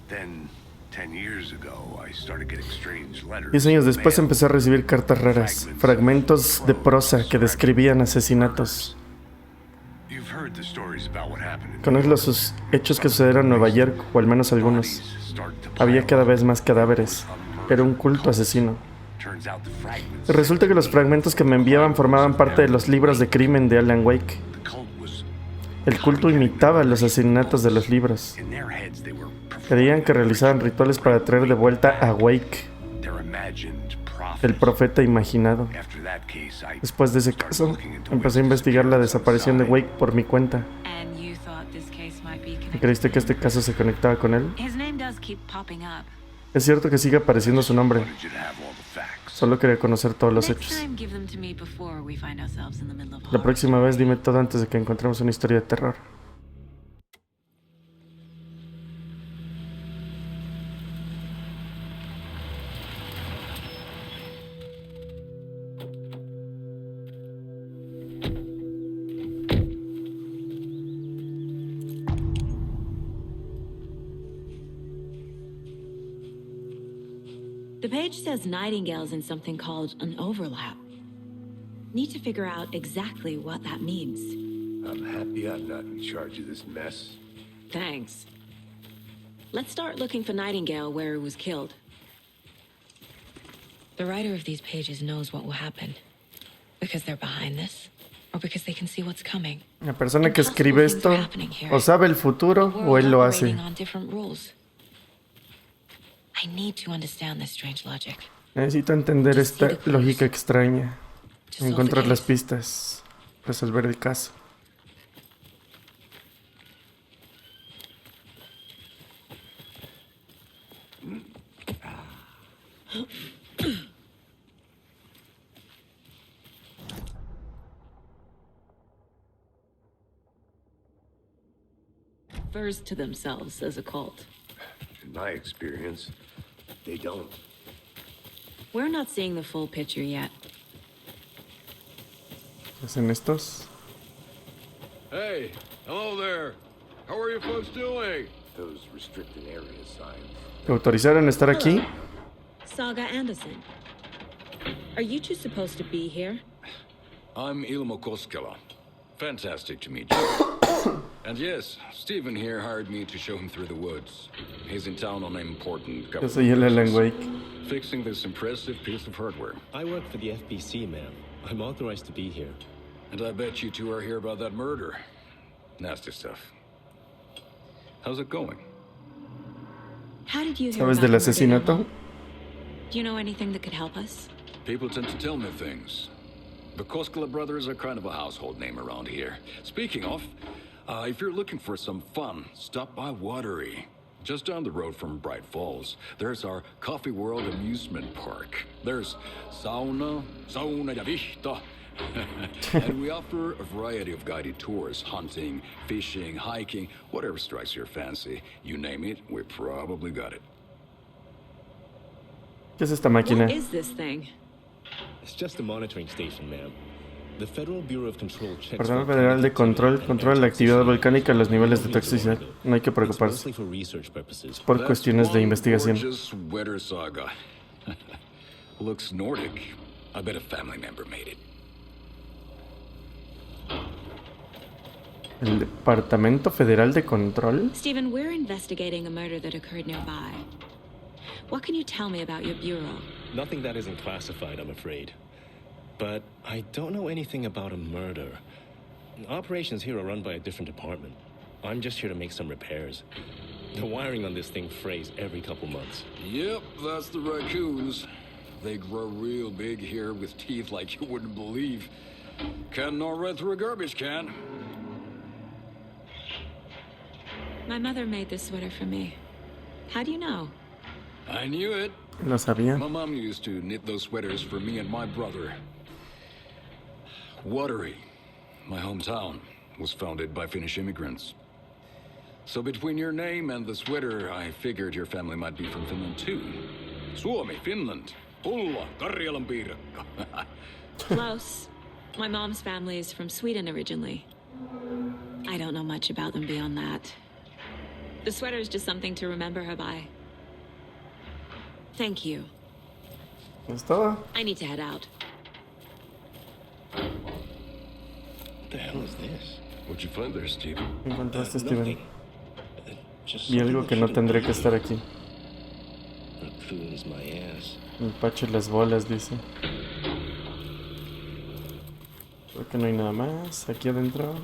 Speaker 6: Then, 10 years ago, I started getting strange letters.
Speaker 1: 10 años después empecé a recibir cartas raras, fragmentos de prosa que describían asesinatos.
Speaker 6: You've heard heard the stories about what happened.
Speaker 1: Conozco los hechos que sucedieron en Nueva York, o al menos algunos. Había cada vez más cadáveres. Era un culto asesino. Resulta que los fragmentos que me enviaban formaban parte de los libros de crimen de Alan Wake. El culto imitaba los asesinatos de los libros. Creían que realizaban rituales para traer de vuelta a Wake, el profeta imaginado. Después de ese caso, empecé a investigar la desaparición de Wake por mi cuenta. ¿Creíste que este caso se conectaba con él? Es cierto que sigue apareciendo su nombre. Solo quería conocer todos los hechos. La próxima vez dime todo antes de que encontremos una historia de terror.
Speaker 4: The page says Nightingale's in something called an overlap. Need to figure out exactly what that means.
Speaker 7: I'm happy I'm not in charge of this mess.
Speaker 4: Thanks. Let's start looking for Nightingale where he was killed. The writer of these pages knows what will happen. Because they're behind this, or because they can see what's coming.
Speaker 1: La persona que escribe esto o sabe el futuro o él lo hace.
Speaker 4: I need to understand this strange logic.
Speaker 1: Necesito entender esta lógica extraña. Encontrar las pistas. Resolver el caso.
Speaker 4: Refers to themselves as a cult.
Speaker 7: In my experience, they don't.
Speaker 4: We're not seeing the full picture yet.
Speaker 1: ¿Hacen estos?
Speaker 21: Hey, hello there. How are you folks doing?
Speaker 7: Those restricted area signs.
Speaker 1: ¿Te autorizaron a estar aquí?
Speaker 4: Saga Anderson. Are you two supposed to be here?
Speaker 11: I'm Ilmo Koskela. Fantastic to meet you. And yes, Stephen here hired me to show him through the woods. He's in town on an important
Speaker 1: Yo soy el Alan Wake.
Speaker 11: fixing this impressive piece of hardware.
Speaker 9: I work for the FBC, ma'am. I'm authorized to be here.
Speaker 11: And I bet you two are here about that murder. Nasty stuff. How's it going?
Speaker 4: How did you hear
Speaker 1: ¿Sabes
Speaker 4: about
Speaker 1: del
Speaker 4: the murder?
Speaker 1: asesinato?
Speaker 4: Do you know anything that could help us?
Speaker 11: People tend to tell me things. The Koskela brothers are kind of a household name around here. Speaking of, if you're looking for some fun, stop by Watery. Just down the road from Bright Falls, there's our Coffee World amusement park. There's sauna ja vihta. And we offer a variety of guided tours, hunting, fishing, hiking, whatever strikes your fancy. You name it, we probably got it.
Speaker 1: ¿Qué es esta máquina?
Speaker 4: What is this thing?
Speaker 9: It's just a monitoring station, ma'am. The Federal Bureau of Control checks
Speaker 1: Departamento Federal de Control controla la actividad volcánica y los niveles de toxicidad. No hay que preocuparse. Es por cuestiones de investigación.
Speaker 11: Gorgeous weather saga. Looks Nordic. I bet a family member made it.
Speaker 1: El Departamento Federal de Control.
Speaker 4: Stephen, we're investigating a murder that occurred nearby. What can you tell me about your bureau?
Speaker 9: Nothing that isn't classified, I'm afraid. But I don't know anything about a murder. Operations here are run by a different department. I'm just here to make some repairs. The wiring on this thing frays every couple months.
Speaker 11: Yep, that's the raccoons. They grow real big here with teeth like you wouldn't believe. Can not run through a garbage can.
Speaker 4: My mother made this sweater for me. How do you know?
Speaker 11: I knew it.
Speaker 1: Lo sabía.
Speaker 11: My mom used to knit those sweaters for me and my brother. Watery, my hometown, was founded by Finnish immigrants. So between your name and the sweater, I figured your family might be from Finland too. Suomi, Finland. Pulla, Karjalan piirakka.
Speaker 4: Close. My mom's family is from Sweden originally. I don't know much about them beyond that. The sweater is just something to remember her by. Thank you.
Speaker 1: ¿Es todo?
Speaker 4: I need to head out.
Speaker 9: What the hell is this?
Speaker 11: What'd you find there, Steve?
Speaker 1: ¿Qué encontraste, Steven?
Speaker 9: Just
Speaker 1: Vi algo
Speaker 9: something
Speaker 1: que
Speaker 9: that
Speaker 1: no
Speaker 9: shouldn't
Speaker 1: tendré
Speaker 9: be
Speaker 1: que estar
Speaker 9: here.
Speaker 1: aquí.
Speaker 9: Raccoons, my ass.
Speaker 1: El pacho y las bolas, dice. Creo que no hay nada más aquí adentro.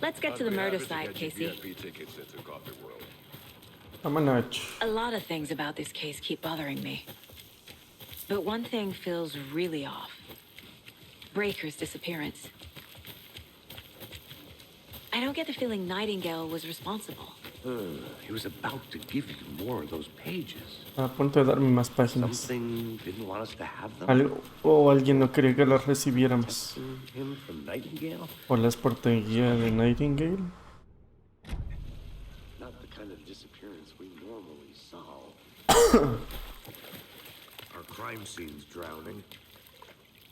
Speaker 12: Let's get to the murder site, Casey.
Speaker 1: Vámonos.
Speaker 12: A lot of things about this case keep bothering me. But one thing feels really off. Breaker's disappearance. I don't get the feeling Nightingale was responsible.
Speaker 6: He was about to give you more of those pages.
Speaker 1: A punto de darme más páginas.
Speaker 6: Something didn't want us to have them.
Speaker 1: Algo o alguien no quería que las recibiéramos.
Speaker 6: Him from Nightingale?
Speaker 1: O las portería de Nightingale.
Speaker 6: Not the kind of disappearance we normally solve. Our crime scene's drowning.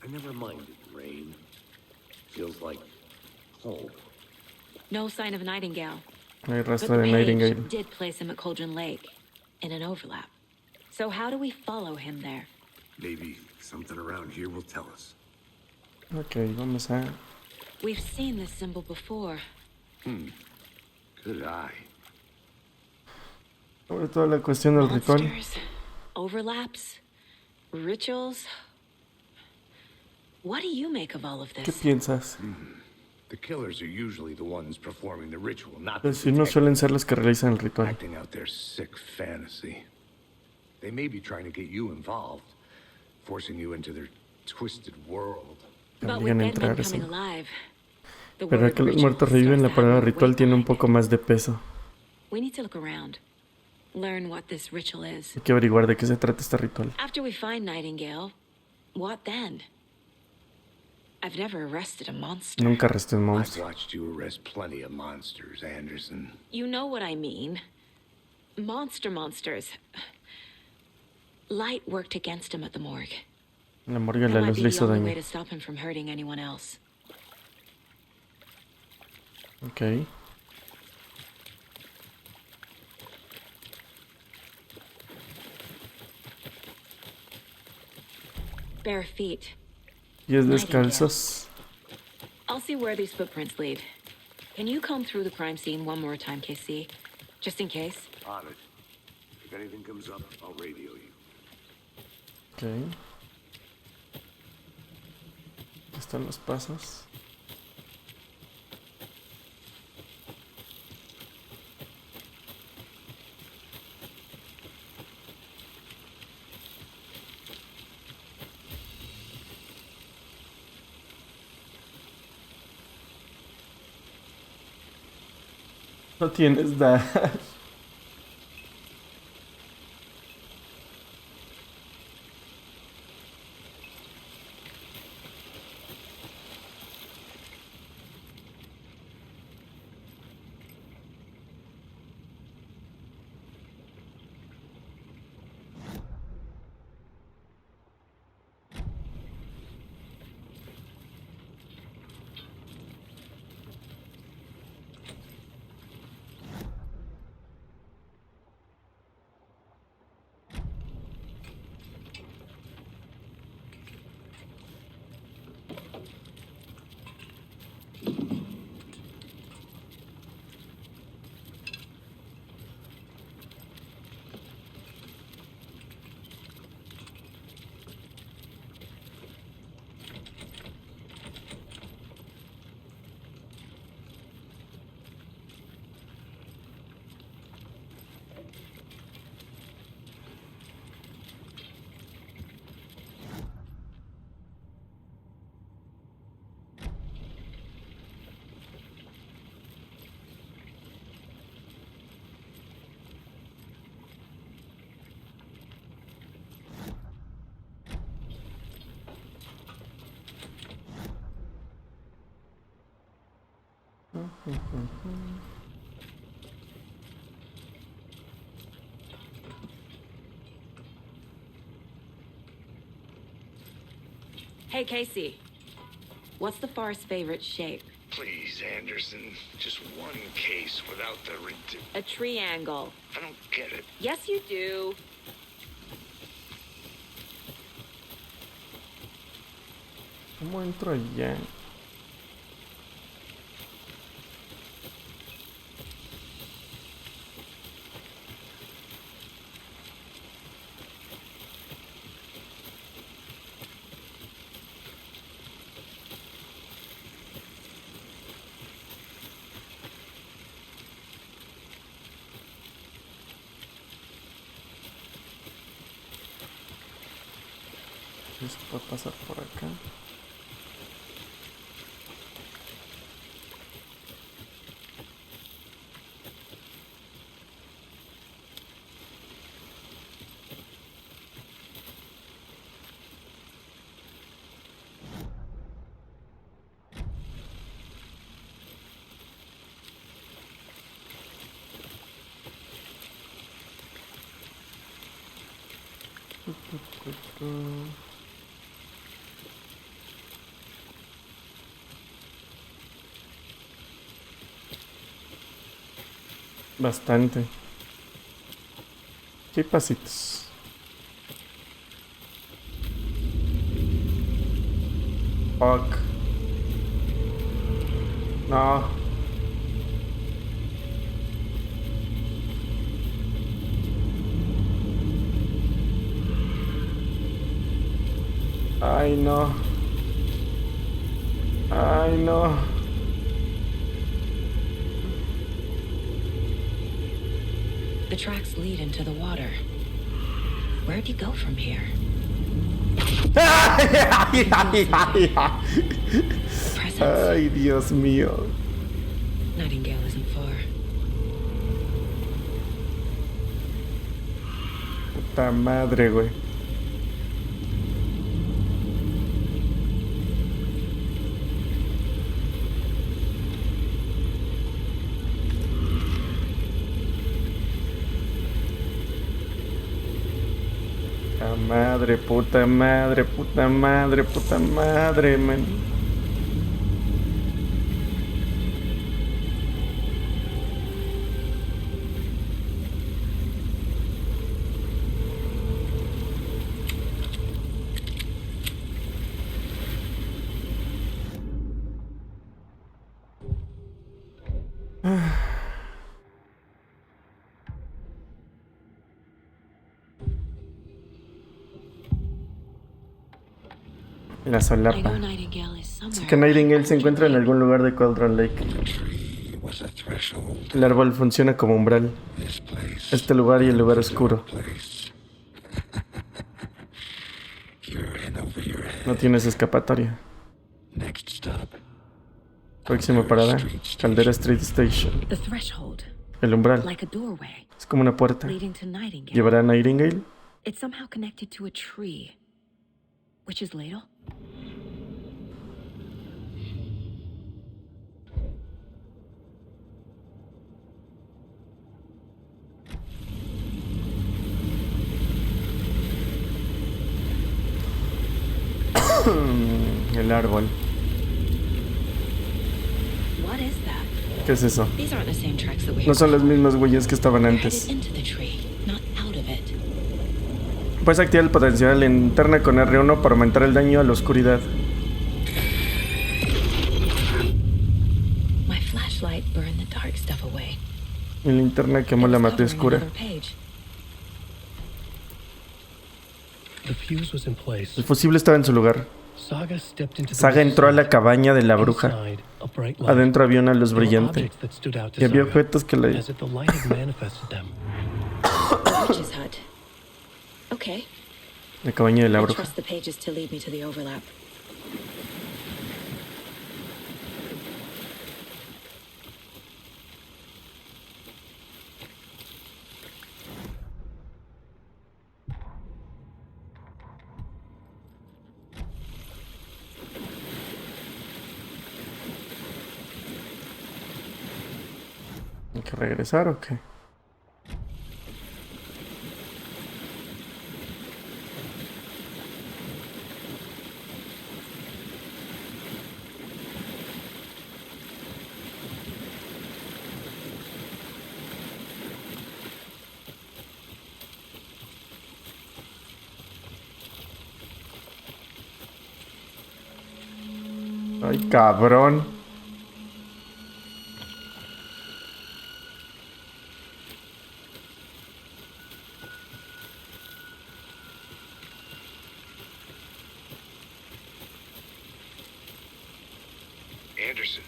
Speaker 6: I never minded the rain. Feels like home.
Speaker 12: No sign of Nightingale.
Speaker 1: No hay
Speaker 12: But
Speaker 1: rastro de
Speaker 12: Page
Speaker 1: Nightingale.
Speaker 12: did place him at Cauldron Lake, in an overlap. So how do we follow him there?
Speaker 6: Maybe something around here will tell us.
Speaker 1: Ok, vamos a...
Speaker 12: We've seen this symbol before.
Speaker 6: Good eye.
Speaker 1: Sobre todo la cuestión del ritual.
Speaker 12: Monsters, overlaps, rituals. What do you make of all of
Speaker 1: ¿Qué
Speaker 12: this?
Speaker 1: piensas?
Speaker 6: The killers are usually the ones performing the ritual, not
Speaker 1: Los
Speaker 6: the
Speaker 1: asesinos suelen ser los que realizan el ritual.
Speaker 6: acting out their sick fantasy. They may be trying to get you involved, forcing you into their twisted world.
Speaker 12: But
Speaker 1: Obligan
Speaker 12: with
Speaker 1: a
Speaker 12: dead men
Speaker 1: entrar eso.
Speaker 12: coming alive, the
Speaker 1: Pero
Speaker 12: word
Speaker 1: que los
Speaker 12: ritual
Speaker 1: muertos reviven, la
Speaker 12: starts to
Speaker 1: palabra
Speaker 12: have more
Speaker 1: ritual
Speaker 12: weight
Speaker 1: tiene un
Speaker 12: behind
Speaker 1: poco más de peso.
Speaker 12: it. We need to look around, learn what this ritual is.
Speaker 1: Hay que averiguar de qué se trata este ritual.
Speaker 12: After we find Nightingale, what then? I've never arrested a monster.
Speaker 1: Nunca arresté un
Speaker 6: I've
Speaker 1: monstruo.
Speaker 6: watched you arrest plenty of monsters, Anderson.
Speaker 12: You know what I mean. Monsters. Light worked against him at the morgue.
Speaker 1: La morgue
Speaker 12: That
Speaker 1: la
Speaker 12: might
Speaker 1: luz
Speaker 12: be
Speaker 1: le
Speaker 12: the
Speaker 1: hizo
Speaker 12: only
Speaker 1: daño.
Speaker 12: way to stop him from hurting anyone else.
Speaker 1: Ok.
Speaker 12: Bare feet.
Speaker 1: Pies descalzos.
Speaker 12: I'll see where these footprints lead. Can you comb through the crime scene one more time, KC? Just in case?
Speaker 6: On it. If anything comes up, I'll radio you.
Speaker 1: Ok. Aquí están los pasos. No tienes dash.
Speaker 12: Hey, Casey. What's the far's favorite shape?
Speaker 2: Please, Anderson. Just one case without the
Speaker 12: A triangle.
Speaker 2: I don't get it.
Speaker 12: Yes, you do.
Speaker 1: ¿Cómo entro allá? Esto puede pasar por acá. Bastante. ¿Qué pasitos? Fuck. No. Ay, no. Ay, no.
Speaker 4: The tracks lead into the water. Where'd you go from here?
Speaker 1: Ay, Dios mío.
Speaker 4: Nightingale isn't far.
Speaker 1: Puta madre, güey. Puta madre, puta madre, puta madre, man. La solapa. Así que Nightingale se encuentra en algún lugar de Cauldron Lake. El árbol funciona como umbral. Este lugar y el lugar oscuro. No tienes escapatoria. Próxima parada, Caldera Street Station. El umbral. Es como una puerta. ¿Llevará a Nightingale?
Speaker 4: It's somehow connected to a tree. Which is Ladle?
Speaker 1: El árbol.
Speaker 4: What is that?
Speaker 1: ¿Qué es eso?
Speaker 4: These aren't the same tracks that we
Speaker 1: No son las mismas huellas que estaban antes.
Speaker 4: into the tree, not out of it.
Speaker 1: Puedes activar el potencial de la linterna con R1 para aumentar el daño a la oscuridad.
Speaker 4: My flashlight burned the dark stuff away.
Speaker 1: Mi linterna quemó la materia oscura.
Speaker 3: The fuse was in place.
Speaker 1: El fusible estaba en su lugar. Saga entró a la cabaña de la bruja. Adentro había una luz brillante. Y había objetos que le...
Speaker 4: Okay.
Speaker 1: La cabaña de la
Speaker 4: I
Speaker 1: bruja.
Speaker 4: trust the pages to lead me to the overlap.
Speaker 1: ¿Hay que regresar o qué? Ay, cabrón.
Speaker 2: Anderson,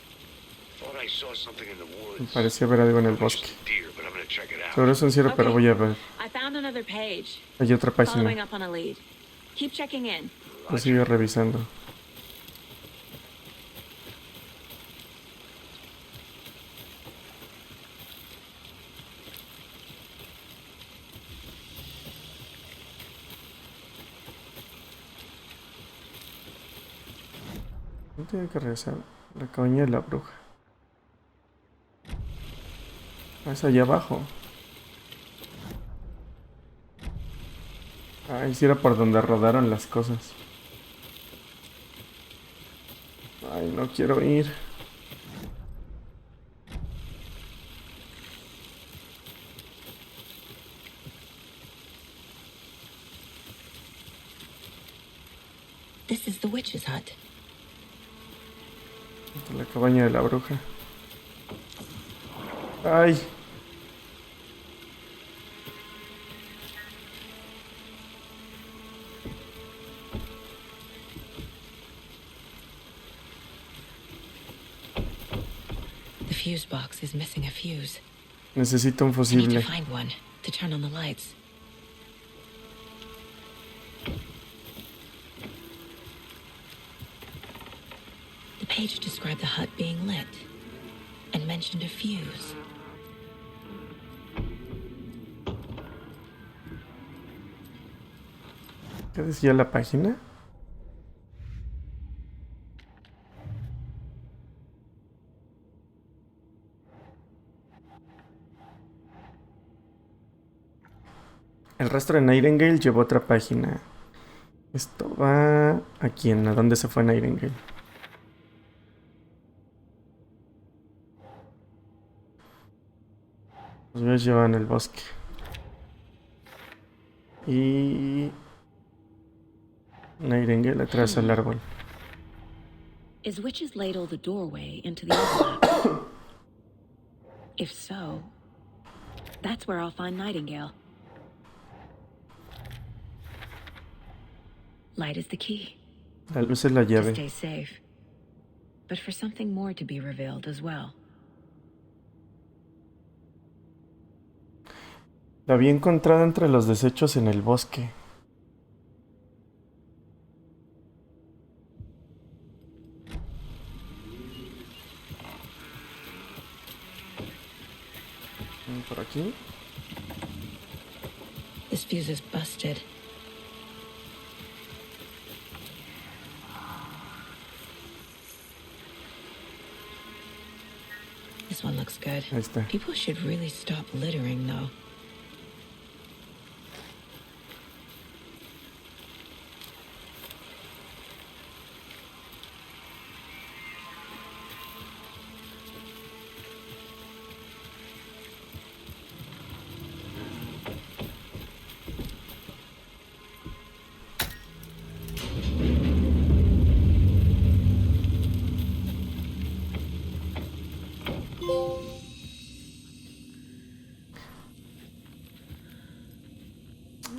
Speaker 2: thought I saw something in the
Speaker 1: Me
Speaker 2: woods.
Speaker 1: parecía ver algo en el bosque.
Speaker 2: Deer, but I'm gonna check it out.
Speaker 1: Seguro es un cierre, pero voy a ver.
Speaker 12: I found another page.
Speaker 1: Hay otra
Speaker 12: Following
Speaker 1: página.
Speaker 12: up on a lead. Keep checking in.
Speaker 1: Lo sigo revisando. No tengo que regresar. La cabaña de la bruja. Ah, es allá abajo. Ah, sí era por donde rodaron las cosas. Ay, no quiero ir.
Speaker 4: This is the witch's hut.
Speaker 1: La cabaña de la bruja. Ay.
Speaker 4: The fuse box is missing a fuse.
Speaker 1: Necesito un
Speaker 4: I need
Speaker 1: fusible.
Speaker 4: to find one to turn on the lights. The page described the hut being lit and mentioned a fuse.
Speaker 1: ¿Qué decía la página? El rastro de Nightingale llevó a otra página. Esto va... ¿A quién? ¿A dónde se fue Nightingale? Los veo llevar en el bosque. Y... Nightingale atrás al árbol.
Speaker 4: Is Witch's Ladle the doorway into the overlap? If so, that's where I'll find Nightingale. Light is the key.
Speaker 1: La luz es la
Speaker 4: To
Speaker 1: llave.
Speaker 4: stay safe. But for something more to be revealed as well.
Speaker 1: La había encontrado entre los desechos en el bosque. Por aquí.
Speaker 4: This fuse is busted. This one looks good.
Speaker 1: Ahí está.
Speaker 4: People should really stop littering, though.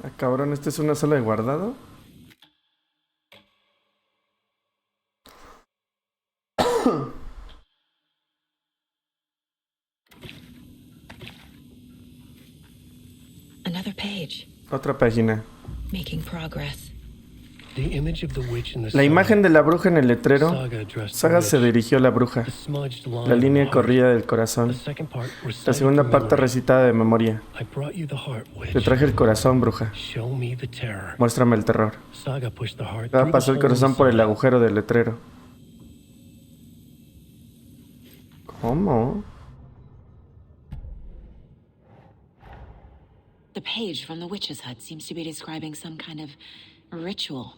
Speaker 1: Ah, cabrón, ¿esta es una sala de guardado?
Speaker 4: Another page.
Speaker 1: Otra página.
Speaker 4: Making progress.
Speaker 3: The image of the witch in the
Speaker 1: La imagen de la bruja en el letrero. Saga se dirigió a la bruja. La línea corría del corazón. La segunda parte recitada de memoria. Te traje el corazón, bruja. Muéstrame el terror. Saga pasó el corazón por el agujero del letrero. ¿Cómo?
Speaker 4: The page from the witch's hut seems to be describing some kind of ritual.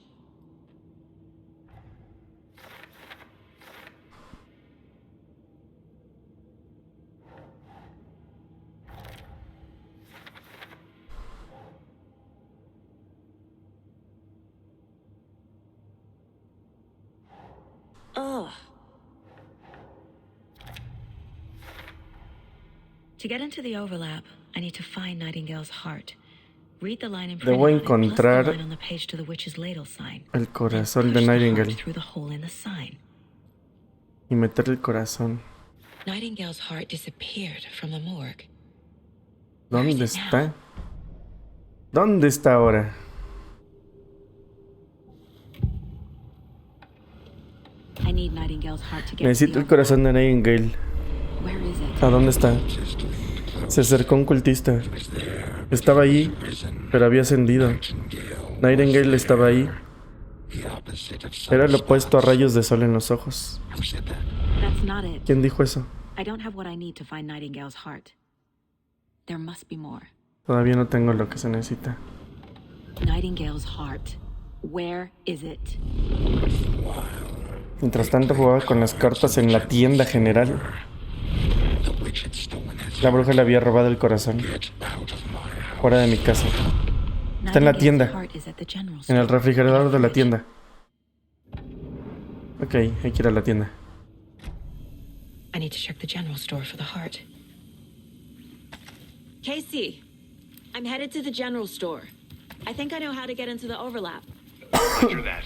Speaker 4: Ugh. To get into the overlap, I need to find Nightingale's heart. Read the line in
Speaker 1: Debo
Speaker 4: print plus the
Speaker 1: encontrar
Speaker 4: line on the page to the witch's ladle sign.
Speaker 1: el
Speaker 4: Then
Speaker 1: corazón de
Speaker 4: push the heart
Speaker 1: Nightingale
Speaker 4: through the hole in the sign.
Speaker 1: y meter el corazón.
Speaker 4: Nightingale's heart disappeared from the morgue.
Speaker 1: ¿Dónde está? ¿Dónde está ahora?
Speaker 12: I need Nightingale's heart to get
Speaker 1: Necesito el corazón de Nightingale.
Speaker 12: Where is it?
Speaker 1: ¿A dónde está? Se acercó un cultista. Estaba allí, pero había ascendido. Nightingale estaba ahí. Era lo opuesto a rayos de sol en los ojos.
Speaker 12: That's not it.
Speaker 1: ¿Quién dijo eso?
Speaker 12: I don't have what I need to find Nightingale's heart. There must be more.
Speaker 1: Todavía no tengo lo que se necesita.
Speaker 12: Nightingale's heart. Where is it?
Speaker 1: Mientras tanto jugaba con las cartas en la tienda general. La bruja le había robado el corazón. Fuera de mi casa. Está en la tienda. En el refrigerador de la tienda. Ok, hay que ir a la tienda.
Speaker 4: I need to check the general store for the heart.
Speaker 12: Casey, I'm headed to the general store. I think I know how to get into the overlap.
Speaker 2: After that,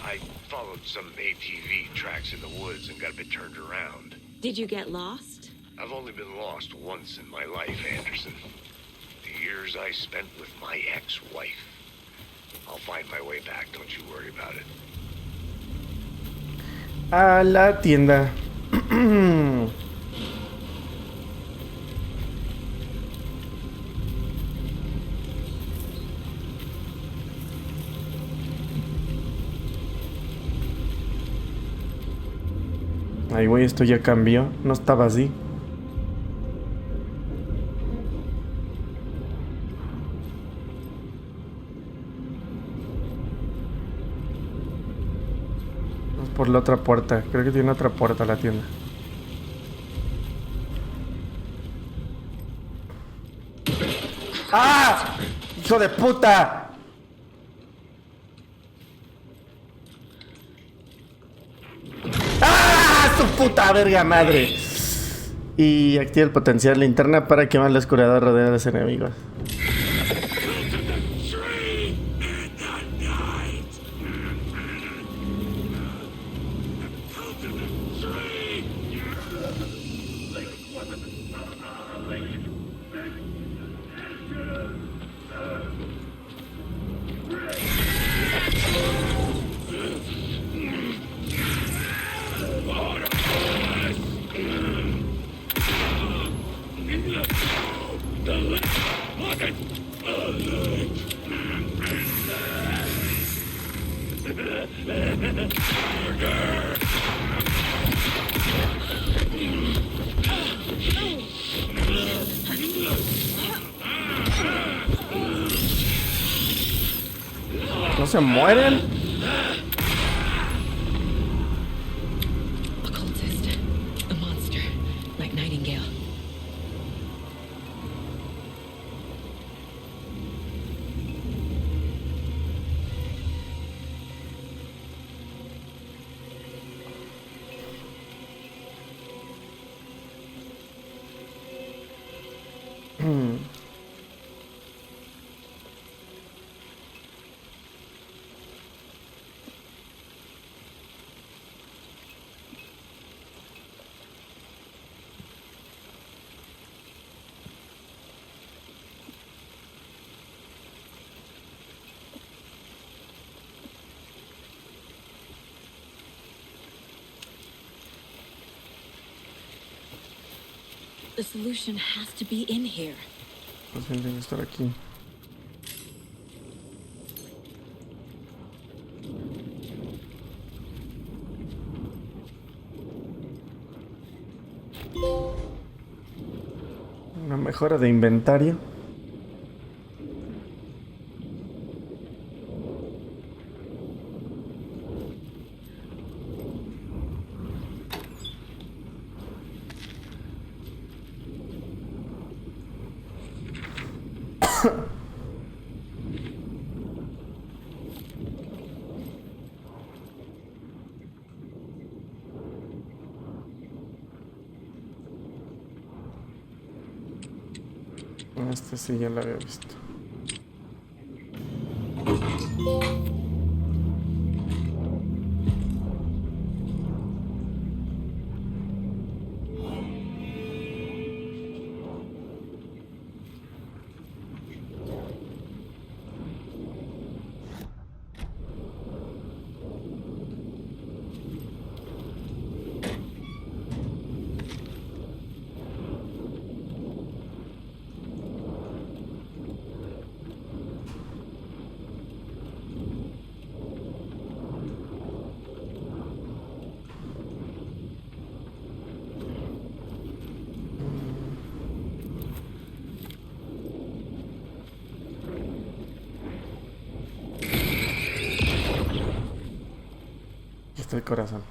Speaker 2: I followed some ATV tracks in the woods and got a bit turned around.
Speaker 12: Did you get lost?
Speaker 2: I've only been lost once in my life, Anderson. The years I spent with my ex-wife. I'll find my way back, don't you worry about it.
Speaker 1: A la tienda. Ay, güey, esto ya cambió. No estaba así. Vamos por la otra puerta. Creo que tiene otra puerta la tienda. ¡Ah! ¡Hijo de puta! ¡Su puta verga madre! Y activa el potencial linterna para quemar la oscuridad rodeada de los enemigos. ¿No se mueren?
Speaker 4: Occultist. A monster. Like Nightingale.
Speaker 12: The solution has to be in here.
Speaker 1: Pues tiene que estar aquí. Una mejora de inventario. Este sí ya lo había visto. Aquí está el corazón.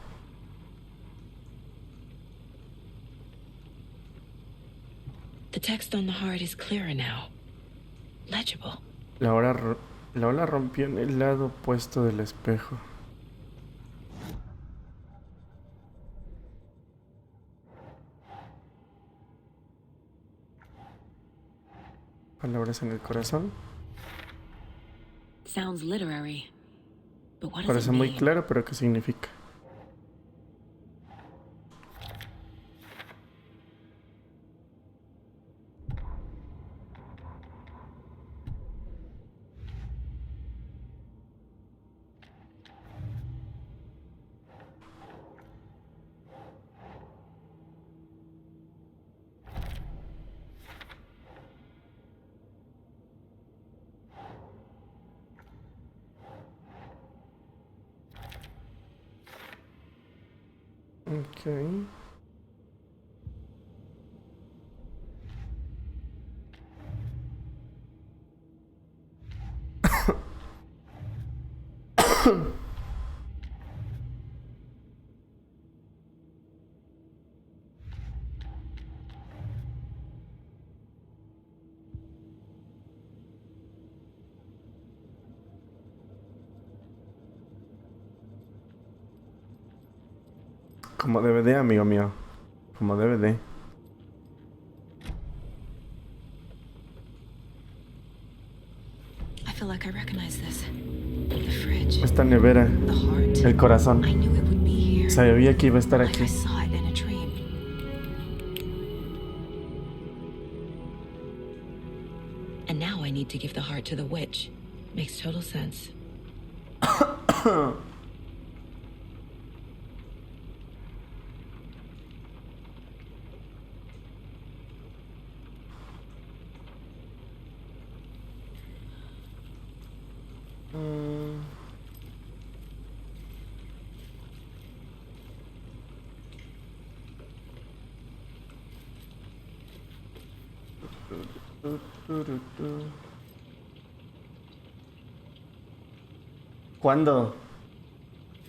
Speaker 4: The text on the heart is clearer now. Legible.
Speaker 1: La ola rompió en el lado opuesto del espejo. Palabras en el corazón.
Speaker 12: Sounds literary. But what does
Speaker 1: Parece
Speaker 12: it
Speaker 1: muy
Speaker 12: mean?
Speaker 1: claro, pero ¿qué significa? Okay. Como DVD, amigo mío. Como DVD.
Speaker 12: I feel like I recognize this. The fridge.
Speaker 1: Esta nevera.
Speaker 12: The heart.
Speaker 1: El corazón.
Speaker 12: I knew it would be here.
Speaker 1: Sabía que iba a estar
Speaker 12: Like
Speaker 1: aquí.
Speaker 12: I saw it in a dream. And now I need to give the heart to the witch. Makes total sense.
Speaker 1: ¿Cuándo?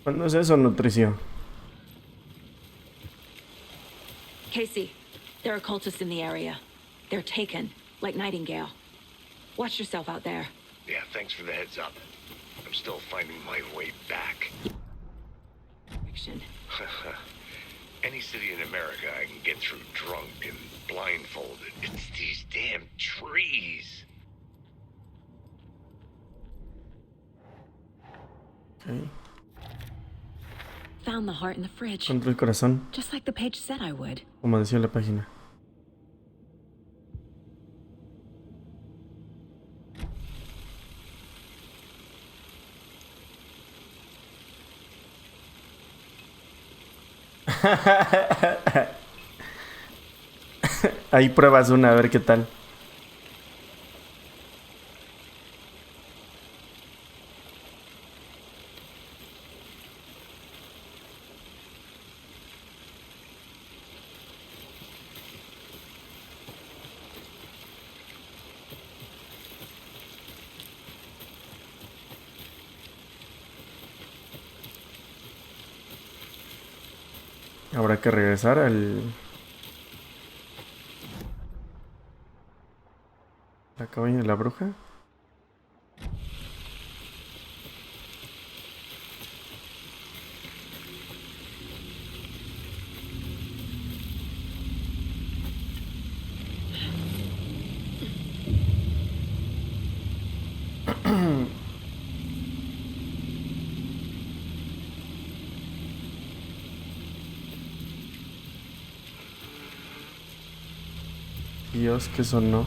Speaker 1: ¿Cuándo es eso, nutrición?
Speaker 12: Casey, there are cultists in the area. They're taken, like Nightingale. Watch yourself out there.
Speaker 2: Yeah, thanks for the heads up. I'm still finding my way back.
Speaker 12: Action.
Speaker 2: Any city in America I can get through drunk and blindfolded. It's these damn trees.
Speaker 1: Okay.
Speaker 12: Found the heart in the fridge.
Speaker 1: Contra el corazón.
Speaker 12: Just like the page said I would.
Speaker 1: Como decía la página. Ahí pruebas una, a ver qué tal. Habrá que regresar al... la cabaña de la bruja. Dios, ¿qué sonó?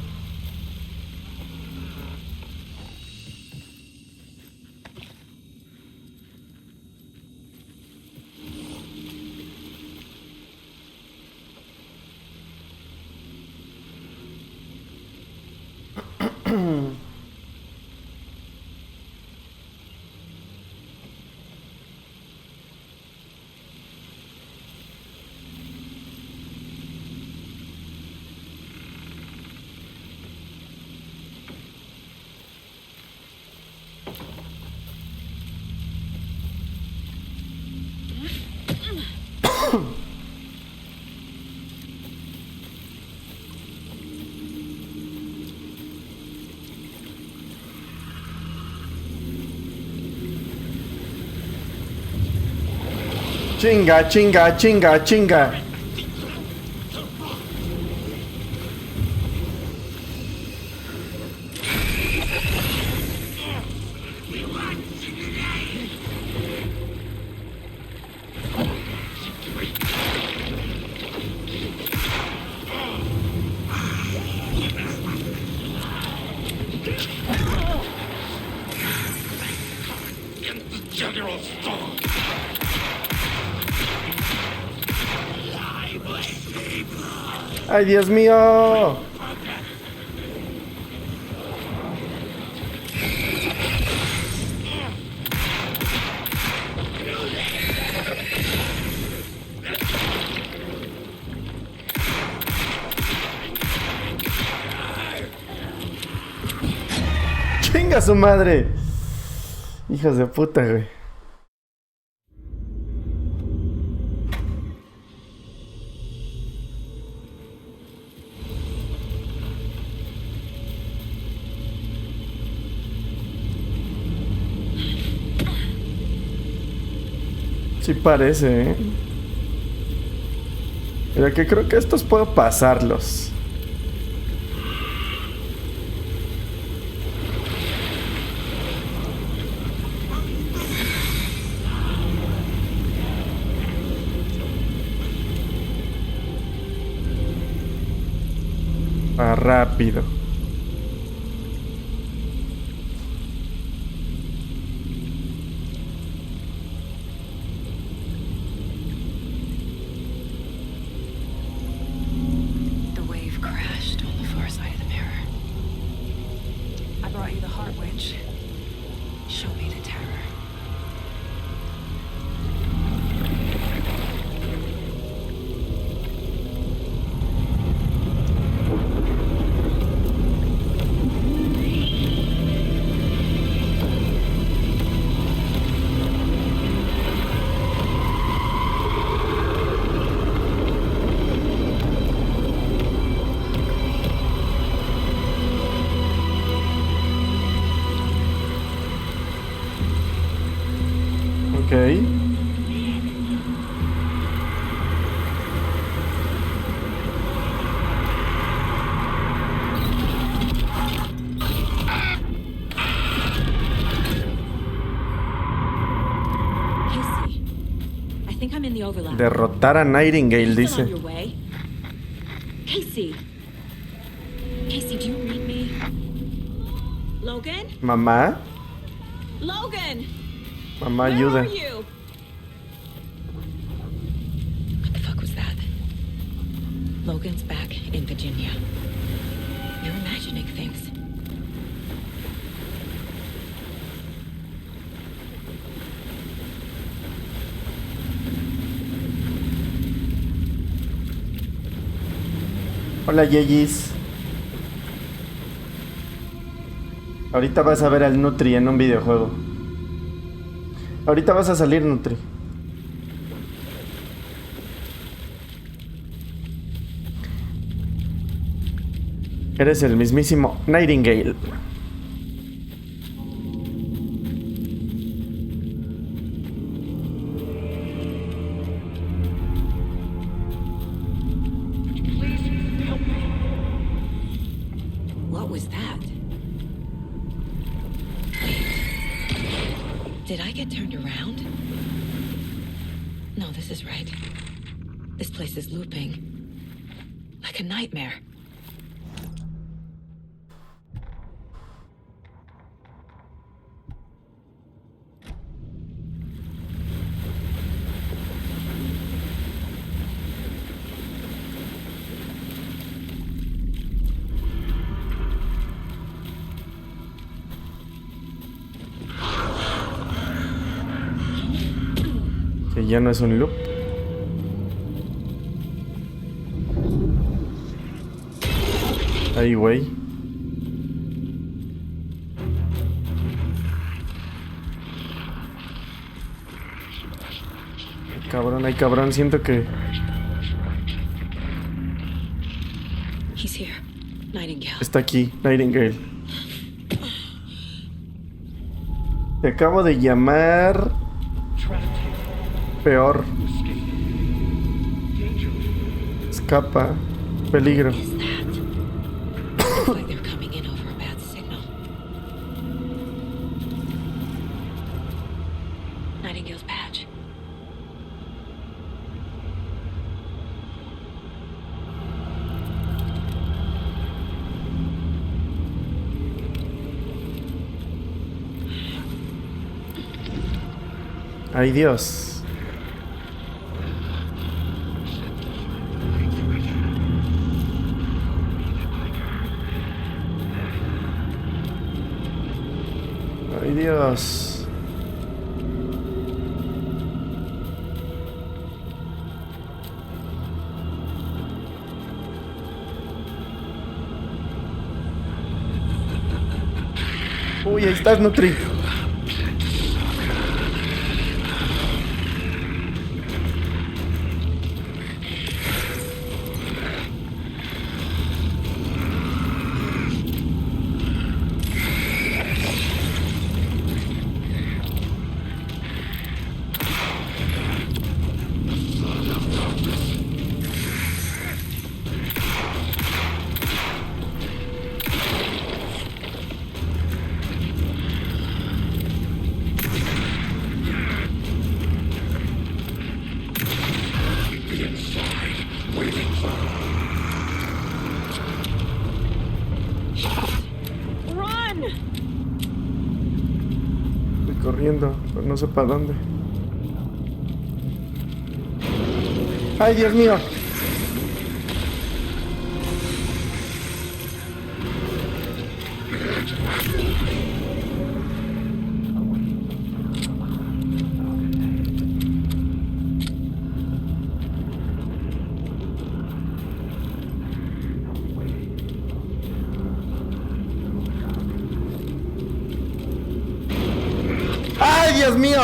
Speaker 1: Chinga, chinga, chinga, chinga. ¡Ay, Dios mío! ¡Chinga su madre! Hijos de puta, güey. Sí parece, ¿eh? Mira que creo que estos puedo pasarlos. Más rápido. Ok. Derrotar a Nightingale, dice.
Speaker 12: Casey. Casey, do you read me? Logan?
Speaker 1: Mamá.
Speaker 12: Logan.
Speaker 1: Mamá, ayuda.
Speaker 12: Where are you? What the fuck was that? Logan's back in Virginia. You're imagining things.
Speaker 1: Hola, Yeyis. Ahorita vas a ver al Nutri en un videojuego. Ahorita vas a salir, Nutri. Eres el mismísimo Nightingale.
Speaker 12: What was that? Did I get turned around? No, this is right. This place is looping. Like a nightmare.
Speaker 1: Que ya no es un loop. Ahí, güey. Ay, cabrón, siento que...
Speaker 12: He's here. Nightingale.
Speaker 1: Está aquí, Nightingale. Te acabo de llamar... Peor. Escapa. Peligro.
Speaker 12: Nightingale's patch.
Speaker 1: Ay, Dios. Ay, Dios. Uy, ahí estás, Nutri. Estoy corriendo, pero no sé para dónde. ¡Ay, Dios mío! ¡Ay, Dios mío!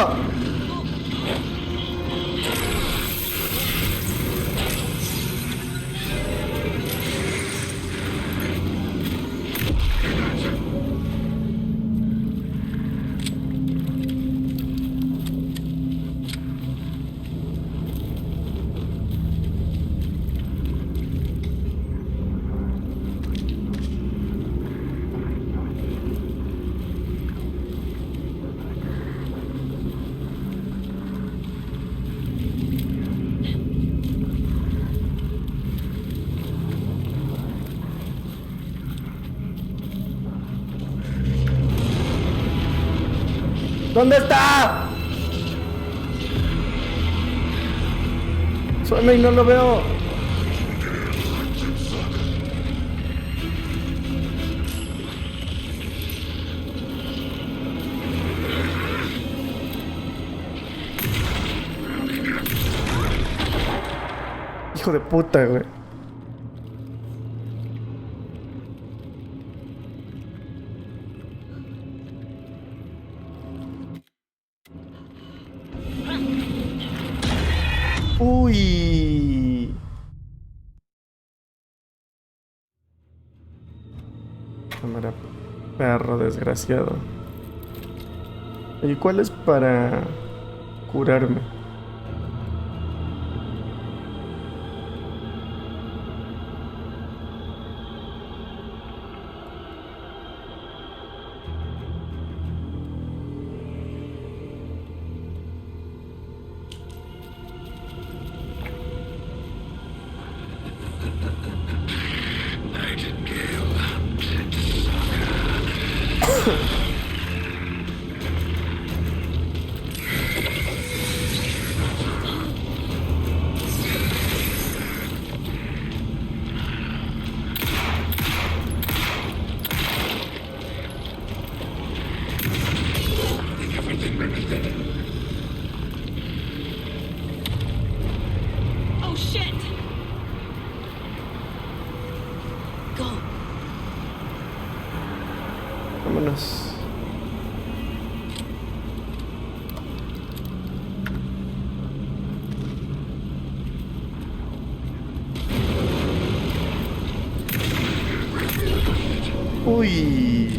Speaker 1: ¿Dónde está? Suena y no lo veo. Hijo de puta, güey. Uy. Cámara, perro desgraciado. ¿Y cuál es para curarme? Uy.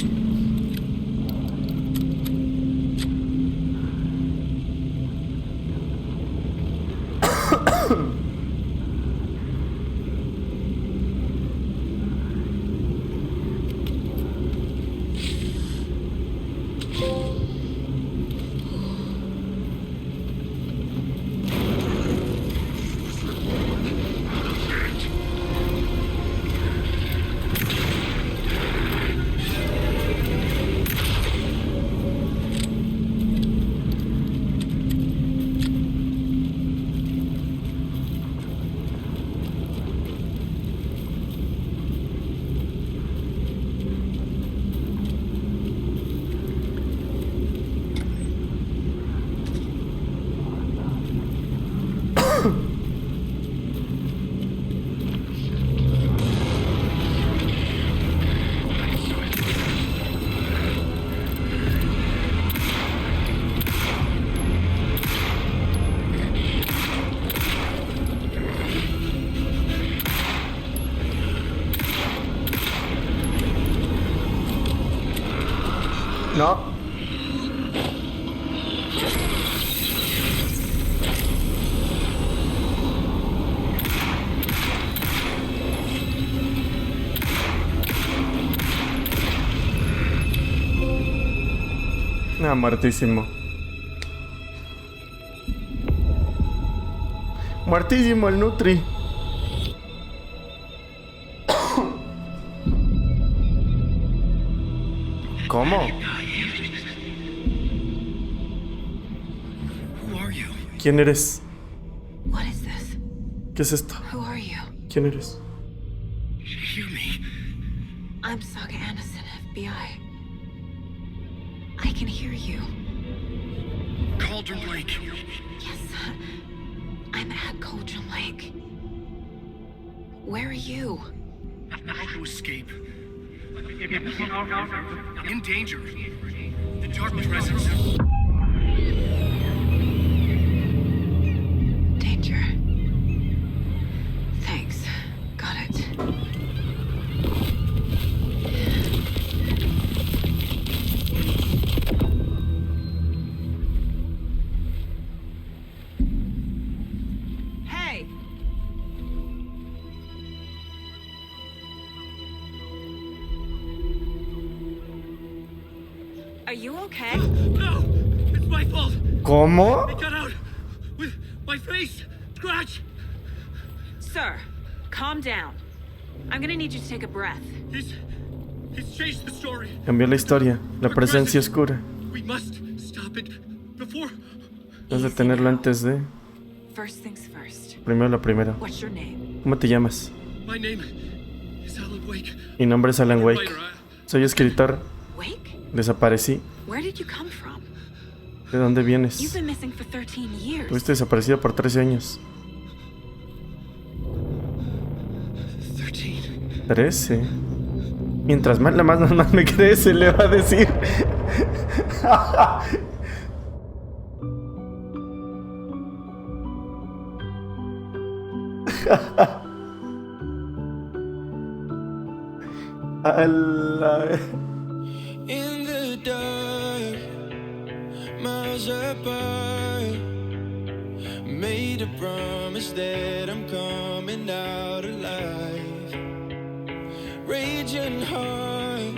Speaker 1: No. Ah, muertísimo. Muertísimo el Nutri. ¿Cómo? ¿Quién eres?
Speaker 12: What is this?
Speaker 1: ¿Qué es esto?
Speaker 12: Who are you?
Speaker 1: ¿Quién eres?
Speaker 12: I'm Saga Anderson, FBI. I can hear you.
Speaker 11: Cauldron Lake.
Speaker 12: Yes, I'm at Cauldron Lake. Where are you?
Speaker 11: How to escape? In danger. The dark presence.
Speaker 12: Danger. Thanks. Got it. Hey! Are you okay?
Speaker 15: No! It's my fault!
Speaker 1: ¿Cómo?
Speaker 15: It got out! With my face! Scratch!
Speaker 12: Sir, calm down. I'm gonna need you to take a breath.
Speaker 15: He's changed the story.
Speaker 1: Cambió la historia. La presencia oscura.
Speaker 15: We must stop it before...
Speaker 1: Has de tenerlo antes de...
Speaker 12: First things first.
Speaker 1: Primero lo primero.
Speaker 12: What's your name?
Speaker 1: ¿Cómo te llamas?
Speaker 15: My name is Alan Wake.
Speaker 1: Mi nombre es Alan Wake. Soy escritor.
Speaker 12: Wake?
Speaker 1: Desaparecí.
Speaker 12: Where did you come from?
Speaker 1: ¿De dónde
Speaker 12: You've
Speaker 1: vienes?
Speaker 12: been missing for 13 years.
Speaker 1: Estuviste desaparecido por 13 años. 13. Mientras más me crece, le va a decir.
Speaker 14: In the dark, miles apart, made a promise that I'm coming out alive. Raging heart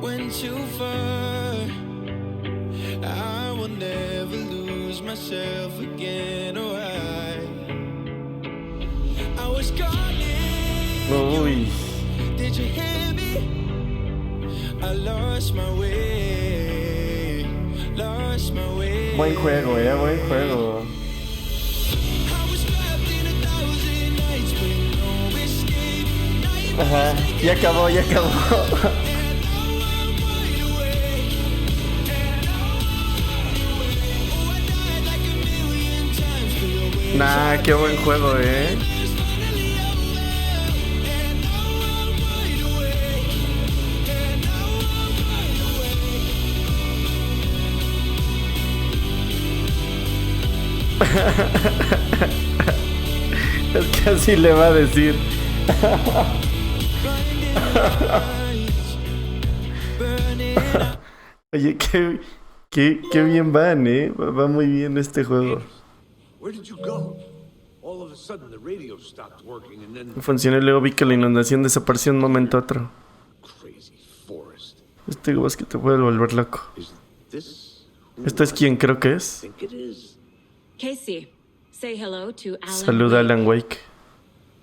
Speaker 14: went too far. I will never lose myself again. Oh, I was calling.
Speaker 1: Uy.
Speaker 14: Did you hear me? I lost my way. Lost my way.
Speaker 1: Buen juego, buen juego. Ajá, ya acabó, ya acabó. Nah, qué buen juego, Es que así le va a decir. Oye, qué bien van, ¿eh? Va muy bien este juego.
Speaker 7: Where did you go? All of a sudden the radio stopped working and then
Speaker 1: Funcionó y luego vi que la inundación desapareció de un momento a otro.
Speaker 7: crazy forest.
Speaker 1: Este bosque te puede volver loco.
Speaker 7: This
Speaker 1: ¿Esto es quién creo que es?
Speaker 7: think it is.
Speaker 12: Casey, say hello to Alan
Speaker 1: Saluda a
Speaker 12: Wake.
Speaker 1: Alan Wake.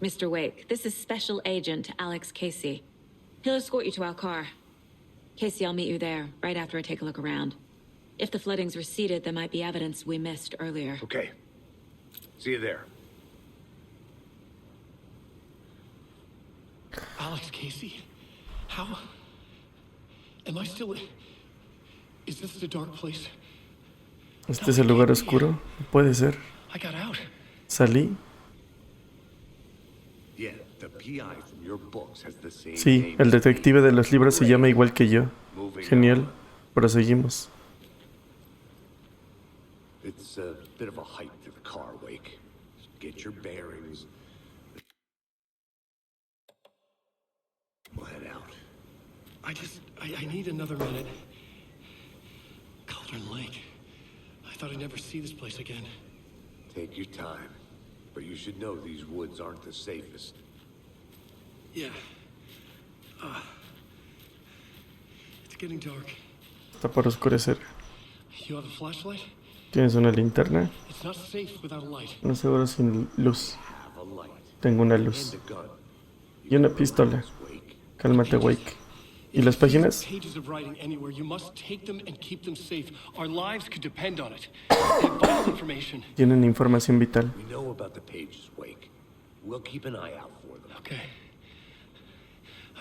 Speaker 12: Mr. Wake, this is Special Agent Alex Casey. He'll escort you to our car. Casey, I'll meet you there, right after I take a look around. If the flooding's receded, there might be evidence we missed earlier.
Speaker 7: Okay. See you there.
Speaker 3: Alex Casey? How? Am I still... Is this the dark place?
Speaker 1: ¿Este es el lugar oscuro? Puede ser.
Speaker 3: I got out.
Speaker 1: Salí.
Speaker 7: Yeah, the PI from your books has the same
Speaker 1: Sí,
Speaker 7: name.
Speaker 1: el detective de los libros se llama igual que yo. Genial. Proseguimos.
Speaker 7: It's a bit of a hike to the car, Wake. Get your bearings. We'll head out.
Speaker 3: I need another minute. Cauldron Lake. I thought I'd never see this place again.
Speaker 7: Take your time. But you should know these woods aren't the safest.
Speaker 3: Yeah. It's getting dark.
Speaker 1: Está por oscurecer.
Speaker 3: You have a flashlight?
Speaker 1: ¿Tienes una linterna?
Speaker 3: It's not safe without a light.
Speaker 1: No seguro sin luz. Tengo una luz. Y una pistola. Cálmate, Wake. ¿Y las páginas?
Speaker 3: Pages of writing anywhere. You must take them and keep them safe. Our lives could depend on it. They have vital information.
Speaker 1: Tienen información vital.
Speaker 7: We know about the pages, Wake. We'll keep an eye out for them.
Speaker 3: Okay.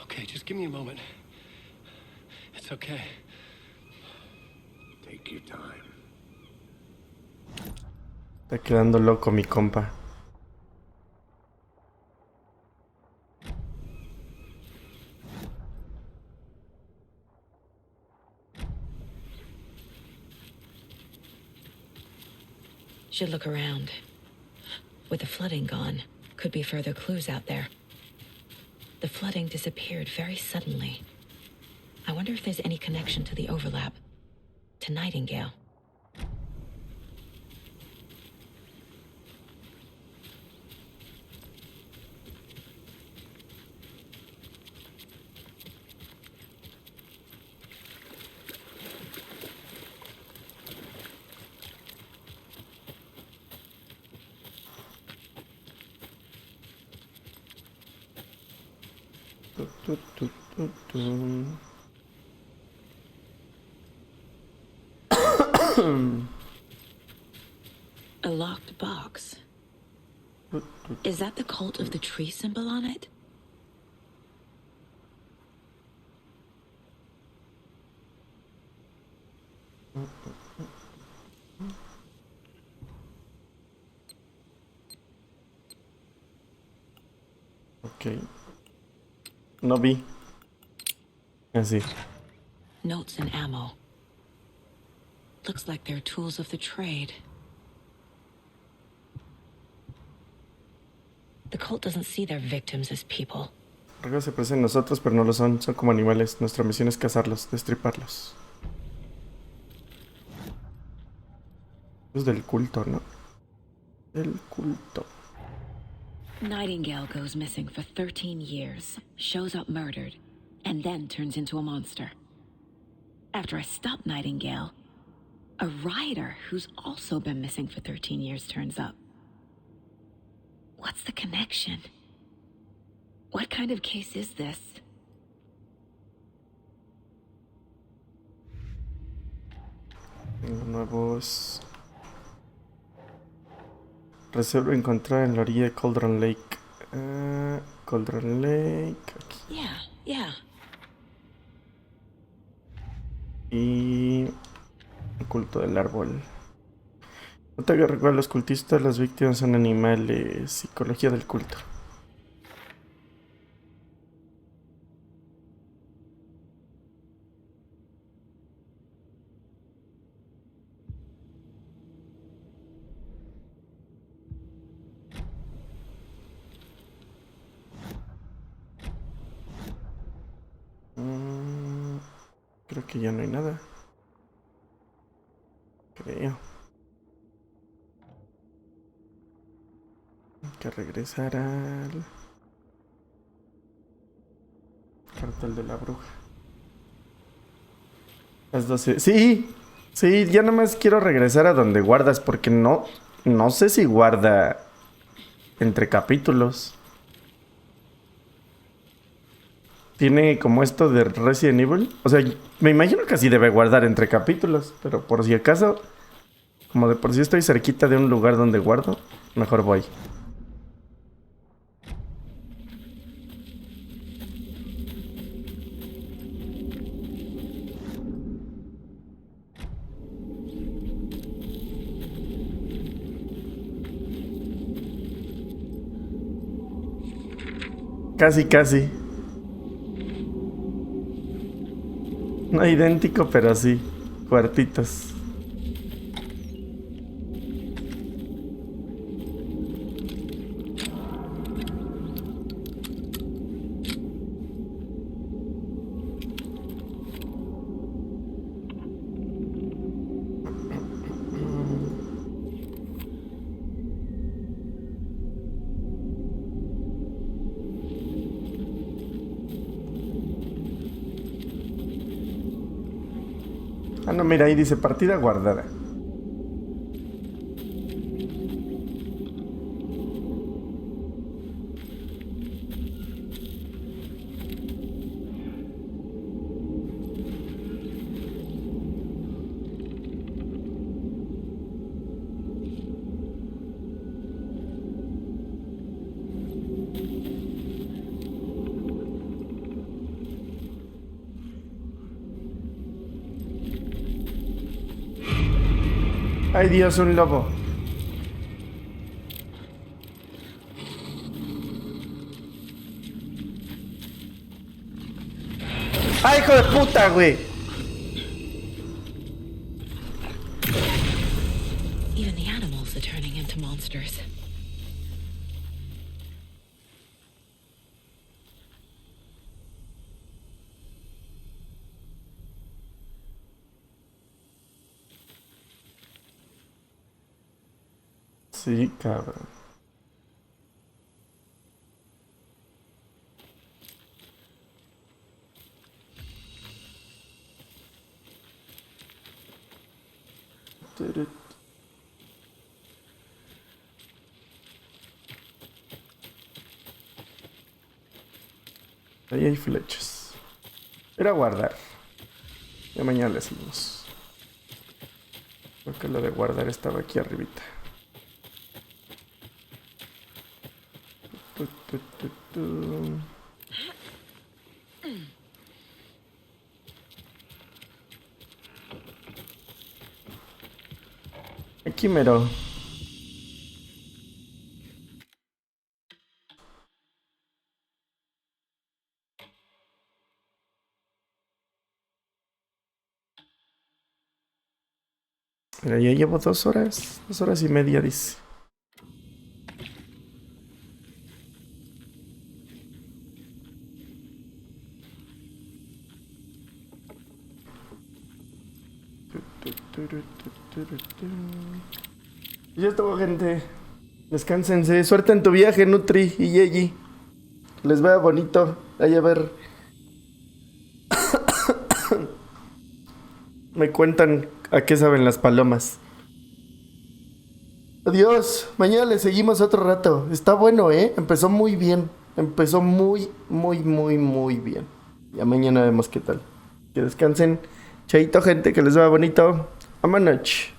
Speaker 3: Okay, just give me a moment. It's okay.
Speaker 7: Take your time.
Speaker 1: Está quedando loco mi compa.
Speaker 4: Should look around. With the flooding gone, could be further clues out there. The flooding disappeared very suddenly. I wonder if there's any connection to the overlap. To Nightingale. A locked box. Is that the cult of the tree symbol on it?
Speaker 1: Ok. No vi. Así.
Speaker 4: Notes and ammo. Looks like they're tools of the trade. The cult doesn't see their victims as people.
Speaker 1: Algo se parecen a nosotros, pero no lo son. Son como animales. Nuestra misión es cazarlos, destriparlos. Es del culto, ¿no? Del culto.
Speaker 4: Nightingale goes missing for 13 years, shows up murdered, and then turns into a monster. After I stop Nightingale, a rider who's also been missing for 13 years turns up. What's the connection? What kind of case is this?
Speaker 1: Lo nuevo es... Reserva encontrada en la orilla de Cauldron Lake. Cauldron Lake. Aquí.
Speaker 4: Yeah.
Speaker 1: Y... El culto del árbol. No te hagas recuerdo, los cultistas, las víctimas son animales. Psicología del culto. Creo que ya no hay nada. Creo. Hay que regresar al cartel de la bruja. Las 12. Sí, sí, ya nada más quiero regresar a donde guardas porque no sé si guarda entre capítulos. Tiene como esto de Resident Evil. O sea, me imagino que así debe guardar entre capítulos. Pero por si acaso, como de por sí estoy cerquita de un lugar donde guardo, mejor voy. Casi, casi. No idéntico, pero sí. Cuartitos. Ah, no, mira, ahí dice partida guardada. Ay, Dios, un lobo. ¡Ay, hijo de puta, güey!
Speaker 4: Even the animals are turning into monsters.
Speaker 1: Sí, cabrón. Ahí hay flechas. Era guardar. Ya mañana le seguimos. Creo que lo de guardar estaba aquí arribita. Aquí mero. Mira, ya llevo 2 horas. 2 horas y media, dice. Ya estuvo, gente. Descánsense. Suerte en tu viaje, Nutri y Yeji. Les vea bonito. Ahí a ver. Me cuentan a qué saben las palomas. Adiós. Mañana le seguimos otro rato. Está bueno, ¿eh? Empezó muy bien. Empezó muy bien. Ya mañana vemos qué tal. Que descansen. Chaito, gente. Que les vea bonito. Vámonos.